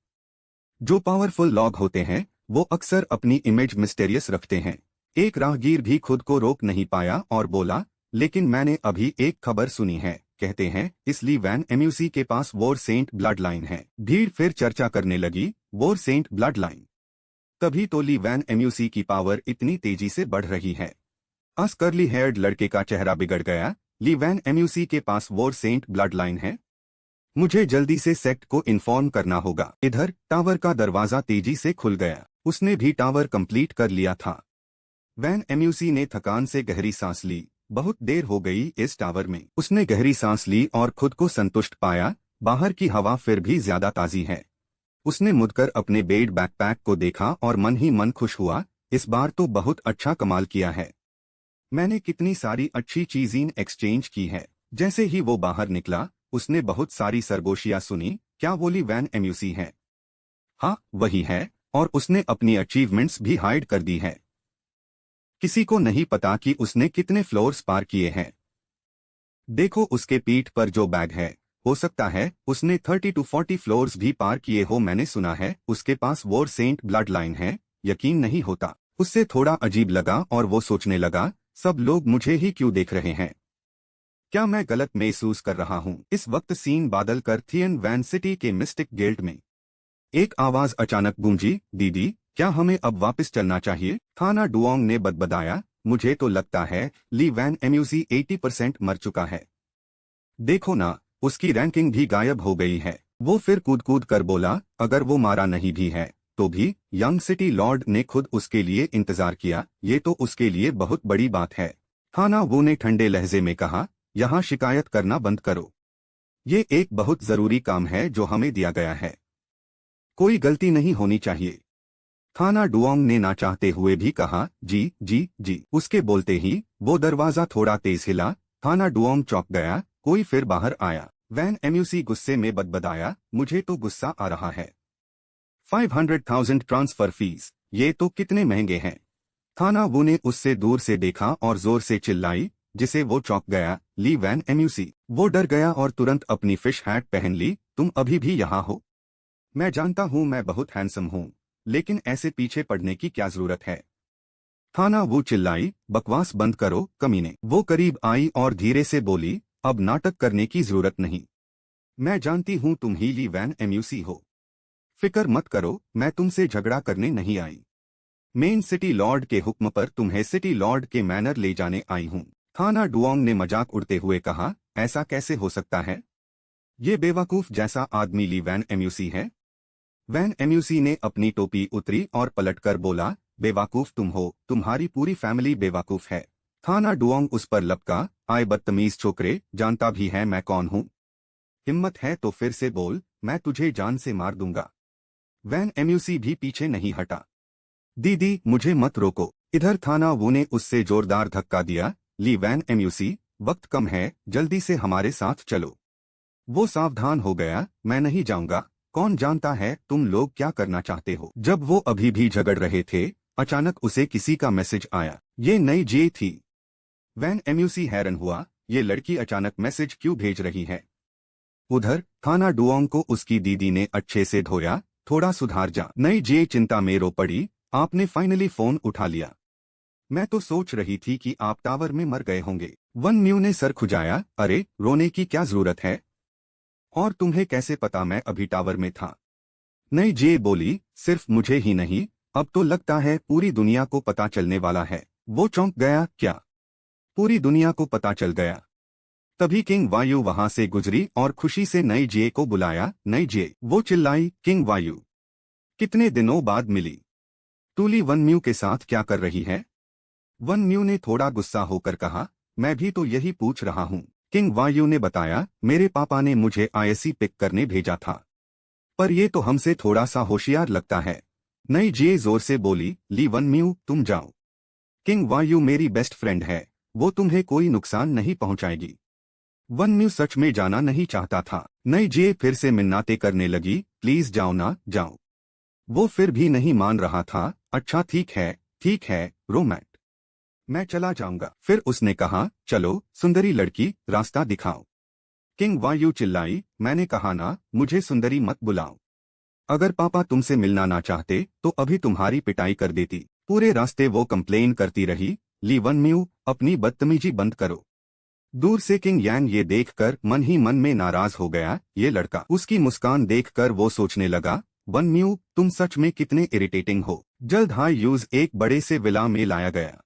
S1: जो पावरफुल लॉग होते हैं वो अक्सर अपनी इमेज मिस्टेरियस रखते हैं। एक राहगीर भी खुद को रोक नहीं पाया और बोला, लेकिन मैंने अभी एक खबर सुनी है, कहते हैं इसलिए वैन एमयूसी के पास वोर सेंट ब्लड लाइन है। भीड़ फिर चर्चा करने लगी, वोर सेंट ब्लड लाइन? तभी तो ली वैन एमयूसी की पावर इतनी तेजी से बढ़ रही है। अस कर्ली हेयर्ड लड़के का चेहरा बिगड़ गया, ली वैन एमयूसी के पास वोर सेंट ब्लड लाइन है? मुझे जल्दी से सेक्ट को इन्फॉर्म करना होगा। इधर टावर का दरवाजा तेजी से खुल गया। उसने भी टावर कंप्लीट कर लिया था। वैन एमयूसी ने थकान से गहरी सांस ली, बहुत देर हो गई इस टावर में। उसने गहरी सांस ली और खुद को संतुष्ट पाया, बाहर की हवा फिर भी ज्यादा ताजी है। उसने मुड़कर अपने बेड बैकपैक को देखा और मन ही मन खुश हुआ, इस बार तो बहुत अच्छा कमाल किया है। मैंने कितनी सारी अच्छी चीजें एक्सचेंज की है। जैसे ही वो बाहर निकला उसने बहुत सारी सरगोशियां सुनी। क्या वो ली वैन एमयूसी है? हाँ वही है, और उसने अपनी अचीवमेंट्स भी हाइड कर दी है। किसी को नहीं पता कि उसने कितने फ्लोर्स पार किए हैं। देखो उसके पीठ पर जो बैग है, हो सकता है उसने 30 to 40 फ्लोर्स भी पार किए हो। मैंने सुना है उसके पास वोर सेंट ब्लड लाइन है। यकीन नहीं होता। उससे थोड़ा अजीब लगा और वो सोचने लगा, सब लोग मुझे ही क्यों देख रहे हैं? क्या मैं गलत महसूस कर रहा हूँ? इस वक्त सीन बादल कर थियन वैन सिटी के मिस्टिक गिल्ड में एक आवाज अचानक गूंजी, दीदी क्या हमें अब वापस चलना चाहिए? थाना डुओंग ने बदबदाया, मुझे तो लगता है ली वैन एमयूसी 80% मर चुका है। देखो ना, उसकी रैंकिंग भी गायब हो गई है। वो फिर कूद कूद कर बोला, अगर वो मारा नहीं भी है तो भी यंग सिटी लॉर्ड ने खुद उसके लिए इंतजार किया, ये तो उसके लिए बहुत बड़ी बात है। थाना वो ने ठंडे लहजे में कहा, यहाँ शिकायत करना बंद करो। ये एक बहुत जरूरी काम है जो हमें दिया गया है। कोई गलती नहीं होनी चाहिए। थाना डुओंग ने ना चाहते हुए भी कहा, जी जी जी। उसके बोलते ही वो दरवाजा थोड़ा तेज हिला, थाना डुओंग चौंक गया। कोई फिर बाहर आया। वैन एम्यूसी गुस्से में बदबदाया, मुझे तो गुस्सा आ रहा है। 500,000 ट्रांसफर फीस, ये तो कितने महंगे हैं। थाना वो ने उससे दूर से देखा और जोर से चिल्लाई, जिसे वो चौंक गया। ली वैन एम्यूसी। वो डर गया और तुरंत अपनी फिश हैट पहन ली। तुम अभी भी यहाँ हो? मैं जानता हूँ मैं बहुत हैंडसम हूँ, लेकिन ऐसे पीछे पड़ने की क्या जरूरत है। थाना वो चिल्लाई, बकवास बंद करो कमीने। वो करीब आई और धीरे से बोली, अब नाटक करने की जरूरत नहीं। मैं जानती हूँ तुम ही ली वैन एम्यूसी हो। फिक्र मत करो, मैं तुमसे झगड़ा करने नहीं आई। मेन सिटी लॉर्ड के हुक्म पर तुम्हें सिटी लॉर्ड के मैनर ले जाने आई हूँ। थाना डुओंग ने मजाक उड़ते हुए कहा, ऐसा कैसे हो सकता है? ये बेवकूफ जैसा आदमी ली वैन एम्यूसी है? वैन एम्यूसी ने अपनी टोपी उतरी और पलटकर बोला, बेवकूफ तुम हो, तुम्हारी पूरी फैमिली बेवकूफ है। थाना डुओंग उस पर लपका, आए बदतमीज छोकरे, जानता भी है मैं कौन हूँ? हिम्मत है तो फिर से बोल, मैं तुझे जान से मार दूंगा। वैन एम्यूसी भी पीछे नहीं हटा। दीदी मुझे मत रोको। इधर थाना वो ने उससे जोरदार धक्का दिया। ली वैन एम्यूसी, वक्त कम है, जल्दी से हमारे साथ चलो। वो सावधान हो गया, मैं नहीं जाऊंगा। कौन जानता है तुम लोग क्या करना चाहते हो। जब वो अभी भी झगड़ रहे थे, अचानक उसे किसी का मैसेज आया। ये नई जे थी। वैन एम्यूसी हैरान हुआ, ये लड़की अचानक मैसेज क्यों भेज रही है। उधर थाना डुओंग को उसकी दीदी ने अच्छे से धोया। थोड़ा सुधार जा। नई जे चिंता में रो पड़ी, आपने फाइनली फोन उठा लिया। मैं तो सोच रही थी कि आप टावर में मर गए होंगे। वन म्यू ने सर खुजाया, अरे रोने की क्या जरूरत है, और तुम्हें कैसे पता मैं अभी टावर में था। नई जे बोली, सिर्फ मुझे ही नहीं, अब तो लगता है पूरी दुनिया को पता चलने वाला है। वो चौंक गया, क्या पूरी दुनिया को पता चल गया? तभी किंग वायु वहां से गुजरी और खुशी से नई जे को बुलाया। नई जे, वो चिल्लाई, किंग वायु, कितने दिनों बाद मिली। टूली वन म्यू के साथ क्या कर रही है? वन म्यू ने थोड़ा गुस्सा होकर कहा, मैं भी तो यही पूछ रहा हूँ। किंग वायु ने बताया, मेरे पापा ने मुझे आईएससी पिक करने भेजा था, पर ये तो हमसे थोड़ा सा होशियार लगता है। नई जे जोर से बोली, ली वन म्यू तुम जाओ। किंग वायु मेरी बेस्ट फ्रेंड है, वो तुम्हें कोई नुकसान नहीं पहुंचाएगी। वन म्यू सच में जाना नहीं चाहता था। नई जे फिर से मिन्नाते करने लगी, प्लीज जाओ ना, जाओ। वो फिर भी नहीं मान रहा था। अच्छा ठीक है, रोमैट, मैं चला जाऊंगा। फिर उसने कहा, चलो सुंदरी लड़की, रास्ता दिखाओ। किंग वायु चिल्लाई, मैंने कहा ना, मुझे सुंदरी मत बुलाओ। अगर पापा तुमसे मिलना ना चाहते तो अभी तुम्हारी पिटाई कर देती। पूरे रास्ते वो कंप्लेन करती रही, ली वन म्यू अपनी बदतमीजी बंद करो। दूर से किंग यांग ये देखकर मन ही मन में नाराज हो गया। ये लड़का, उसकी मुस्कान देखकर वो सोचने लगा, वन म्यू तुम सच में कितने इरिटेटिंग हो। जल्द हाई यूज एक बड़े से विला में लाया गया।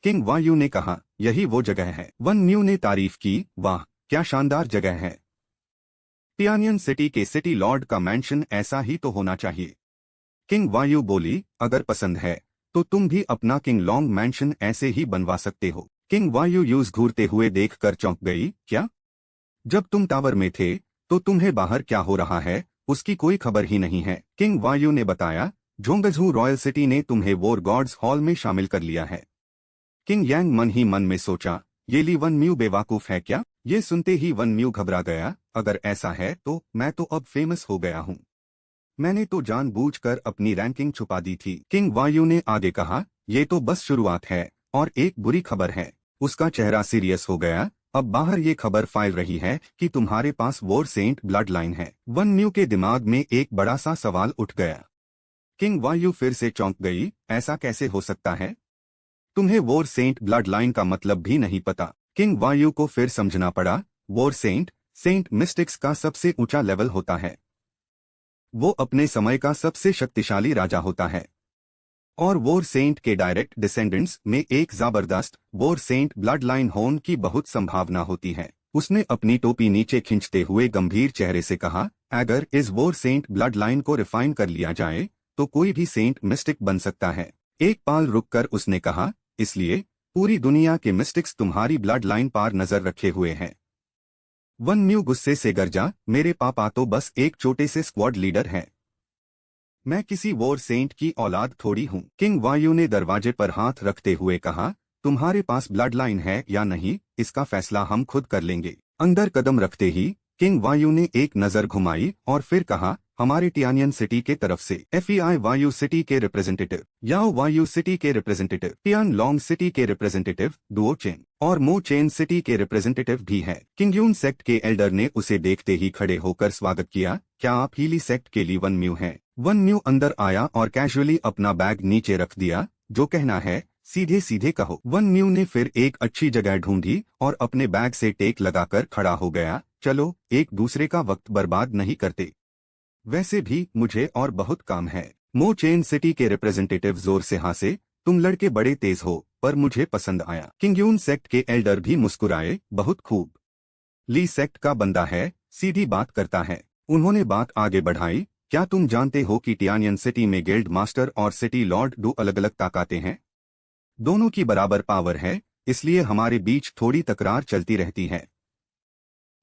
S1: किंग वायु ने कहा, यही वो जगह है। वन म्यू ने तारीफ की, वाह क्या शानदार जगह है। पियानियन सिटी के सिटी लॉर्ड का मैंशन ऐसा ही तो होना चाहिए। किंग वायु बोली, अगर पसंद है तो तुम भी अपना किंग लॉन्ग मैंशन ऐसे ही बनवा सकते हो। किंग वायु यूज घूरते हुए देखकर चौंक गई, क्या? जब तुम टावर में थे तो तुम्हें बाहर क्या हो रहा है उसकी कोई खबर ही नहीं है। किंग वायु ने बताया, जोंगजू रॉयल सिटी ने तुम्हें वॉर गॉड्स हॉल में शामिल कर लिया है। किंग यांग मन ही मन में सोचा, ये ली वन म्यू बेवकूफ है क्या? ये सुनते ही वन म्यू घबरा गया, अगर ऐसा है तो मैं तो अब फेमस हो गया हूँ। मैंने तो जानबूझकर अपनी रैंकिंग छुपा दी थी। किंग वायु ने आगे कहा, ये तो बस शुरुआत है, और एक बुरी खबर है। उसका चेहरा सीरियस हो गया, अब बाहर ये खबर फैल रही है कि तुम्हारे पास वॉर सेंट ब्लड लाइन है। वन म्यू के दिमाग में एक बड़ा सा सवाल उठ गया। किंग वायु फिर से चौंक गई, ऐसा कैसे हो सकता है? तुम्हें वॉर सेंट ब्लड लाइन का मतलब भी नहीं पता। किंग वायु को फिर समझना पड़ा, वॉर सेंट मिस्टिक्स का सबसे ऊंचा लेवल होता है। वो अपने समय का सबसे शक्तिशाली राजा होता है, और वॉर सेंट के डायरेक्ट डिसेंडेंट्स में एक जबरदस्त वॉर सेंट ब्लड लाइन होने की बहुत संभावना होती है। उसने अपनी टोपी नीचे खींचते हुए गंभीर चेहरे से कहा, अगर इस वॉर सेंट ब्लड लाइन को रिफाइन कर लिया जाए तो कोई भी सेंट मिस्टिक बन सकता है। एक पाल रुककर उसने कहा, इसलिए पूरी दुनिया के मिस्टिक्स तुम्हारी ब्लड लाइन पार नजर रखे हुए हैं। वन म्यू गुस्से से गरजा, मेरे पापा तो बस एक छोटे से स्क्वाड लीडर हैं, मैं किसी वॉर सेंट की औलाद थोड़ी हूँ। किंग वायु ने दरवाजे पर हाथ रखते हुए कहा, तुम्हारे पास ब्लड लाइन है या नहीं इसका फैसला हम खुद कर लेंगे। अंदर कदम रखते ही किंग वायु ने एक नजर घुमाई और फिर कहा, हमारे टियानियन सिटी के तरफ से FEI वायु सिटी के रिप्रेजेंटेटिव, याओ वायु सिटी के रिप्रेजेंटेटिव, टियान लोंग सिटी के रिप्रेजेंटेटिव दुओ चेन और मो चेन सिटी के रिप्रेजेंटेटिव भी हैं। किंगयून सेक्ट के एल्डर ने उसे देखते ही खड़े होकर स्वागत किया। क्या आप हीली सेक्ट के लिए वन म्यू हैं? वन म्यू अंदर आया और कैजुअली अपना बैग नीचे रख दिया। जो कहना है सीधे सीधे कहो। वन म्यू ने फिर एक अच्छी जगह ढूंढी और अपने बैग से टेक लगाकर खड़ा हो गया। चलो एक दूसरे का वक्त बर्बाद नहीं करते, वैसे भी मुझे और बहुत काम है। मो चेन सिटी के रिप्रेजेंटेटिव जोर से हंसे। तुम लड़के बड़े तेज हो पर मुझे पसंद आया। किंगयून सेक्ट के एल्डर भी मुस्कुराए। बहुत खूब, ली सेक्ट का बंदा है, सीधी बात करता है। उन्होंने बात आगे बढ़ाई। क्या तुम जानते हो कि टियानियन सिटी में गिल्ड मास्टर और सिटी लॉर्ड दो अलग अलग ताकतें हैं? दोनों की बराबर पावर है, इसलिए हमारे बीच थोड़ी तकरार चलती रहती है।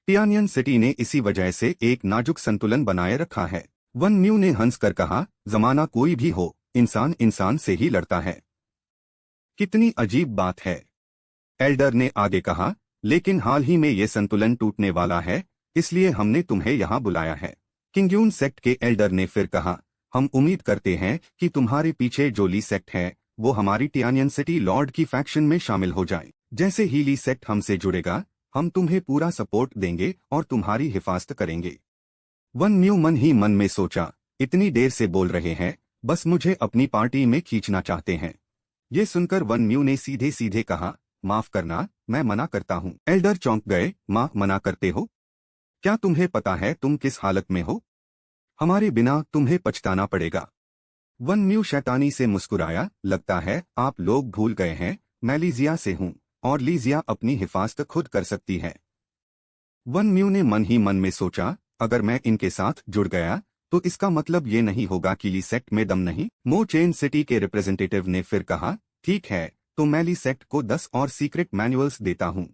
S1: टियानियन सिटी ने इसी वजह से एक नाजुक संतुलन बनाए रखा है। वन म्यू ने हंसकर कहा, जमाना कोई भी हो, इंसान इंसान से ही लड़ता है। कितनी अजीब बात है, एल्डर ने आगे कहा, लेकिन हाल ही में ये संतुलन टूटने वाला है, इसलिए हमने तुम्हें यहाँ बुलाया है। किंगयून सेक्ट के एल्डर ने फिर कहा, हम उम्मीद करते हैं कि तुम्हारे पीछे जो ली सेक्ट है वो हमारी टियानियन सिटी लॉर्ड की फैक्शन में शामिल हो जाए। जैसे ही ली सेक्ट हमसे जुड़ेगा हम तुम्हें पूरा सपोर्ट देंगे और तुम्हारी हिफाजत करेंगे। वन म्यू मन ही मन में सोचा, इतनी देर से बोल रहे हैं, बस मुझे अपनी पार्टी में खींचना चाहते हैं। ये सुनकर वन म्यू ने सीधे सीधे कहा, माफ करना, मैं मना करता हूँ। एल्डर चौंक गए। माँ मना करते हो? क्या तुम्हें पता है तुम किस हालत में हो? हमारे बिना तुम्हें पछताना पड़ेगा। वन म्यू शैतानी से मुस्कुराया। लगता है आप लोग भूल गए हैं, मैं लीजिया से हूँ और लीजिया अपनी हिफाजत खुद कर सकती है। वन म्यू ने मन ही मन में सोचा, अगर मैं इनके साथ जुड़ गया तो इसका मतलब ये नहीं होगा कि ली सेक्ट में दम नहीं। मो चेन सिटी के रिप्रेजेंटेटिव ने फिर कहा, ठीक है, तो मैं ली सेक्ट को 10 और सीक्रेट मैनुअल्स देता हूँ।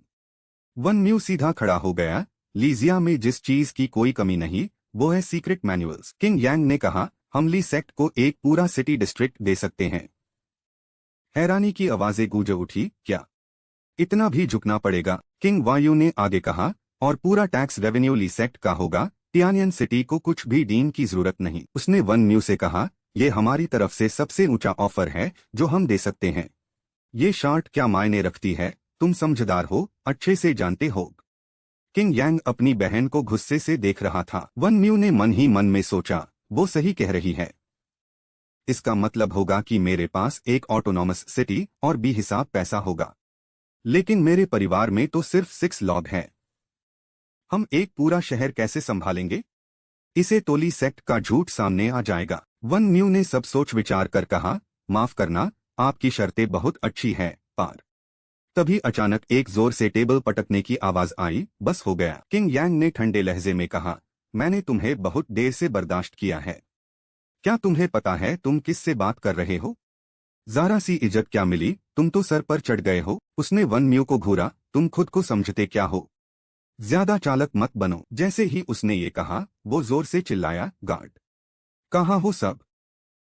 S1: वन म्यू सीधा खड़ा हो गया। लीजिया में जिस चीज की कोई कमी नहीं वो है सीक्रेट मैनुअल्स। किंग यांग ने कहा, हम ली सेक्ट को एक पूरा सिटी डिस्ट्रिक्ट दे सकते हैं। हैरानी की आवाजें गूंज उठी। क्या इतना भी झुकना पड़ेगा? किंग वायु ने आगे कहा, और पूरा टैक्स रेवेन्यू ली सेक्ट का होगा। टियानियन सिटी को कुछ भी डीन की जरूरत नहीं। उसने वन म्यू से कहा, यह हमारी तरफ से सबसे ऊंचा ऑफर है जो हम दे सकते हैं। ये शार्ट क्या मायने रखती है? तुम समझदार हो, अच्छे से जानते हो। किंग यांग अपनी बहन को गुस्से से देख रहा था। वन म्यू ने मन ही मन में सोचा, वो सही कह रही है। इसका मतलब होगा कि मेरे पास एक ऑटोनॉमस सिटी और भी हिसाब पैसा होगा, लेकिन मेरे परिवार में तो सिर्फ 6 लोग हैं। हम एक पूरा शहर कैसे संभालेंगे? इसे तोली सेक्ट का झूठ सामने आ जाएगा। वन म्यू ने सब सोच विचार कर कहा, माफ करना, आपकी शर्तें बहुत अच्छी हैं, पार। तभी अचानक एक जोर से टेबल पटकने की आवाज आई। बस हो गया। किंग यांग ने ठंडे लहजे में कहा, मैंने तुम्हें बहुत देर से बर्दाश्त किया है। क्या तुम्हें पता है तुम किससे बात कर रहे हो? जरा सी इज्जत क्या मिली? तुम तो सर पर चढ़ गए हो। उसने वन म्यू को घूरा। तुम खुद को समझते क्या हो? ज्यादा चालक मत बनो। जैसे ही उसने ये कहा वो जोर से चिल्लाया, गार्ड कहाँ हो सब?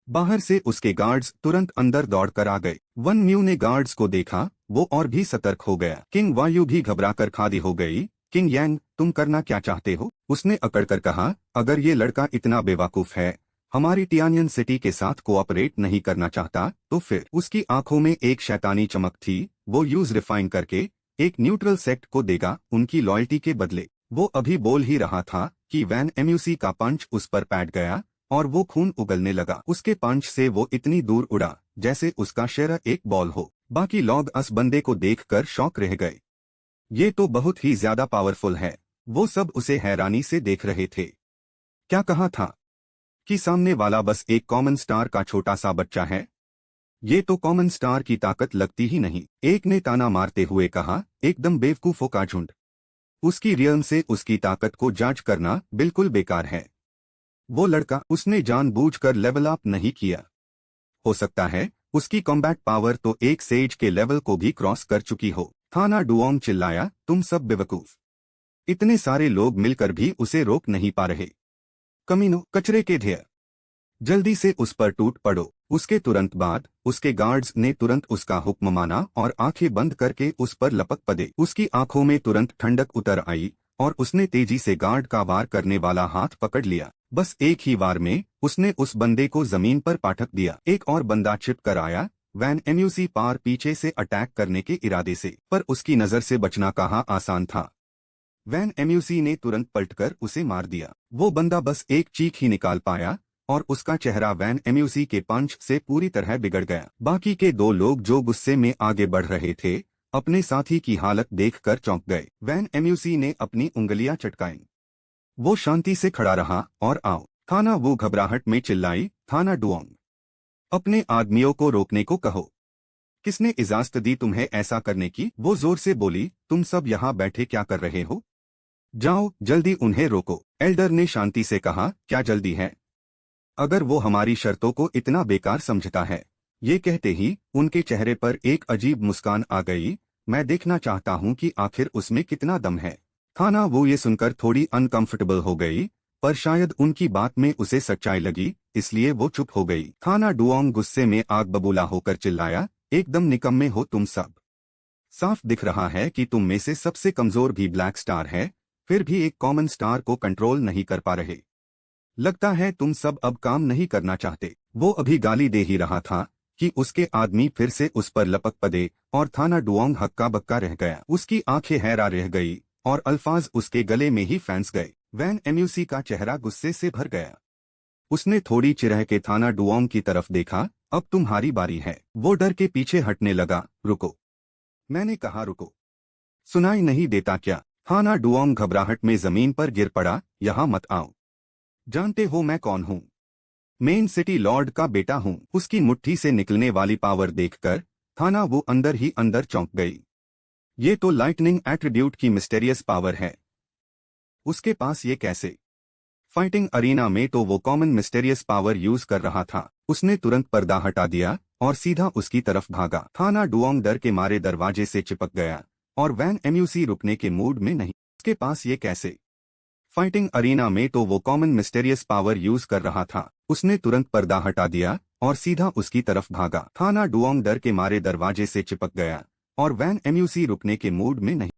S1: बाहर से उसके गार्ड्स तुरंत अंदर दौड़कर आ गए। वन म्यू ने गार्ड्स को देखा, वो और भी सतर्क हो गया। किंग वायु भी घबराकर खादी हो गई। किंग यांग, तुम करना क्या चाहते हो? उसने अकड़कर कहा, अगर ये लड़का इतना बेवकूफ है, हमारी टियानियन सिटी के साथ कोऑपरेट नहीं करना चाहता, तो फिर। उसकी आंखों में एक शैतानी चमक थी। वो यूज रिफाइन करके एक न्यूट्रल सेक्ट को देगा उनकी लॉयल्टी के बदले। वो अभी बोल ही रहा था कि वैन एम्यूसी का पंच उस पर पैट गया और वो खून उगलने लगा। उसके पंच से वो इतनी दूर उड़ा जैसे उसका शेरा एक बॉल हो। बाकी लोग उस बंदे को देखकर शौक रह गए। ये तो बहुत ही ज्यादा पावरफुल है। वो सब उसे हैरानी से देख रहे थे। क्या कहा था कि सामने वाला बस एक कॉमन स्टार का छोटा सा बच्चा है? ये तो कॉमन स्टार की ताकत लगती ही नहीं। एक ने ताना मारते हुए कहा, एकदम बेवकूफों का झुंड। उसकी रियल्म से उसकी ताकत को जज करना बिल्कुल बेकार है। वो लड़का, उसने जानबूझकर लेवल अप नहीं किया। हो सकता है उसकी कॉम्बैट पावर तो एक सेज के लेवल को भी क्रॉस कर चुकी हो। थाना डुओंग चिल्लाया, तुम सब बेवकूफ। इतने सारे लोग मिलकर भी उसे रोक नहीं पा रहे। कमीनों, कचरे के ढेर, जल्दी से उस पर टूट पड़ो। उसके तुरंत बाद उसके गार्ड्स ने तुरंत उसका हुक्म माना और आंखें बंद करके उस पर लपक पड़े। उसकी आंखों में तुरंत ठंडक उतर आई और उसने तेजी से गार्ड का वार करने वाला हाथ पकड़ लिया। बस एक ही वार में उसने उस बंदे को जमीन पर पाटक दिया। एक और बंदा छिप कर आया वैन एम्यूसी पार पीछे से अटैक करने के इरादे से, पर उसकी नजर से बचना कहाँ आसान था। वैन एम्यूसी ने तुरंत पलटकर उसे मार दिया। वो बंदा बस एक चीख ही निकाल पाया और उसका चेहरा वैन एम्यूसी के पंच से पूरी तरह बिगड़ गया। बाकी के दो लोग जो गुस्से में आगे बढ़ रहे थे अपने साथी की हालत देखकर चौंक गए। वैन एम्यूसी ने अपनी उंगलियां चटकाईं। वो शांति से खड़ा रहा और आओ थाना, वो घबराहट में चिल्लाई, थाना डुओंग, अपने आदमियों को रोकने को कहो। किसने इजाजत दी तुम्हें ऐसा करने की? वो जोर से बोली, तुम सब यहाँ बैठे क्या कर रहे हो? जाओ जल्दी उन्हें रोको। एल्डर ने शांति से कहा, क्या जल्दी है? अगर वो हमारी शर्तों को इतना बेकार समझता है। ये कहते ही उनके चेहरे पर एक अजीब मुस्कान आ गई। मैं देखना चाहता हूँ कि आखिर उसमें कितना दम है। थाना, वो ये सुनकर थोड़ी अनकंफर्टेबल हो गई, पर शायद उनकी बात में उसे सच्चाई लगी इसलिए वो चुप हो गई। थाना डुओंग गुस्से में आग बबूला होकर चिल्लाया, एकदम निकम्मे हो तुम सब। साफ दिख रहा है कि तुम में से सबसे कमजोर भी ब्लैक स्टार है, फिर भी एक कॉमन स्टार को कंट्रोल नहीं कर पा रहे। लगता है तुम सब अब काम नहीं करना चाहते। वो अभी गाली दे ही रहा था कि उसके आदमी फिर से उस पर लपक पड़े और थाना डुओंग हक्का बक्का रह गया। उसकी आंखें हैरा रह गई और अल्फाज उसके गले में ही फैंस गए। वैन एम्यूसी का चेहरा गुस्से से भर गया। उसने थोड़ी चिढ़ के थाना डुओंग की तरफ देखा, अब तुम्हारी बारी है। वो डर के पीछे हटने लगा, रुको, मैंने कहा रुको, सुनाई नहीं देता क्या? थाना डुओंग घबराहट में जमीन पर गिर पड़ा, यहाँ मत आओ, जानते हो मैं कौन हूँ? मेन सिटी लॉर्ड का बेटा हूँ। उसकी मुट्ठी से निकलने वाली पावर देखकर थाना वो अंदर ही अंदर चौंक गई। ये तो लाइटनिंग एट्रीब्यूट की मिस्टेरियस पावर है। उसके पास ये कैसे? फाइटिंग अरीना में तो वो कॉमन मिस्टेरियस पावर यूज कर रहा था। उसने तुरंत पर्दा हटा दिया और सीधा उसकी तरफ भागा। थाना डुओंग डर के मारे दरवाजे से चिपक गया और वैन एम्यूसी रुकने के मूड में नहीं। उसके पास ये कैसे? फाइटिंग अरीना में तो वो कॉमन मिस्टेरियस पावर यूज कर रहा था। उसने तुरंत पर्दा हटा दिया और सीधा उसकी तरफ भागा। थाना डुओंग डर के मारे दरवाजे से चिपक गया और वैन एम्यूसी रुकने के मूड में नहीं।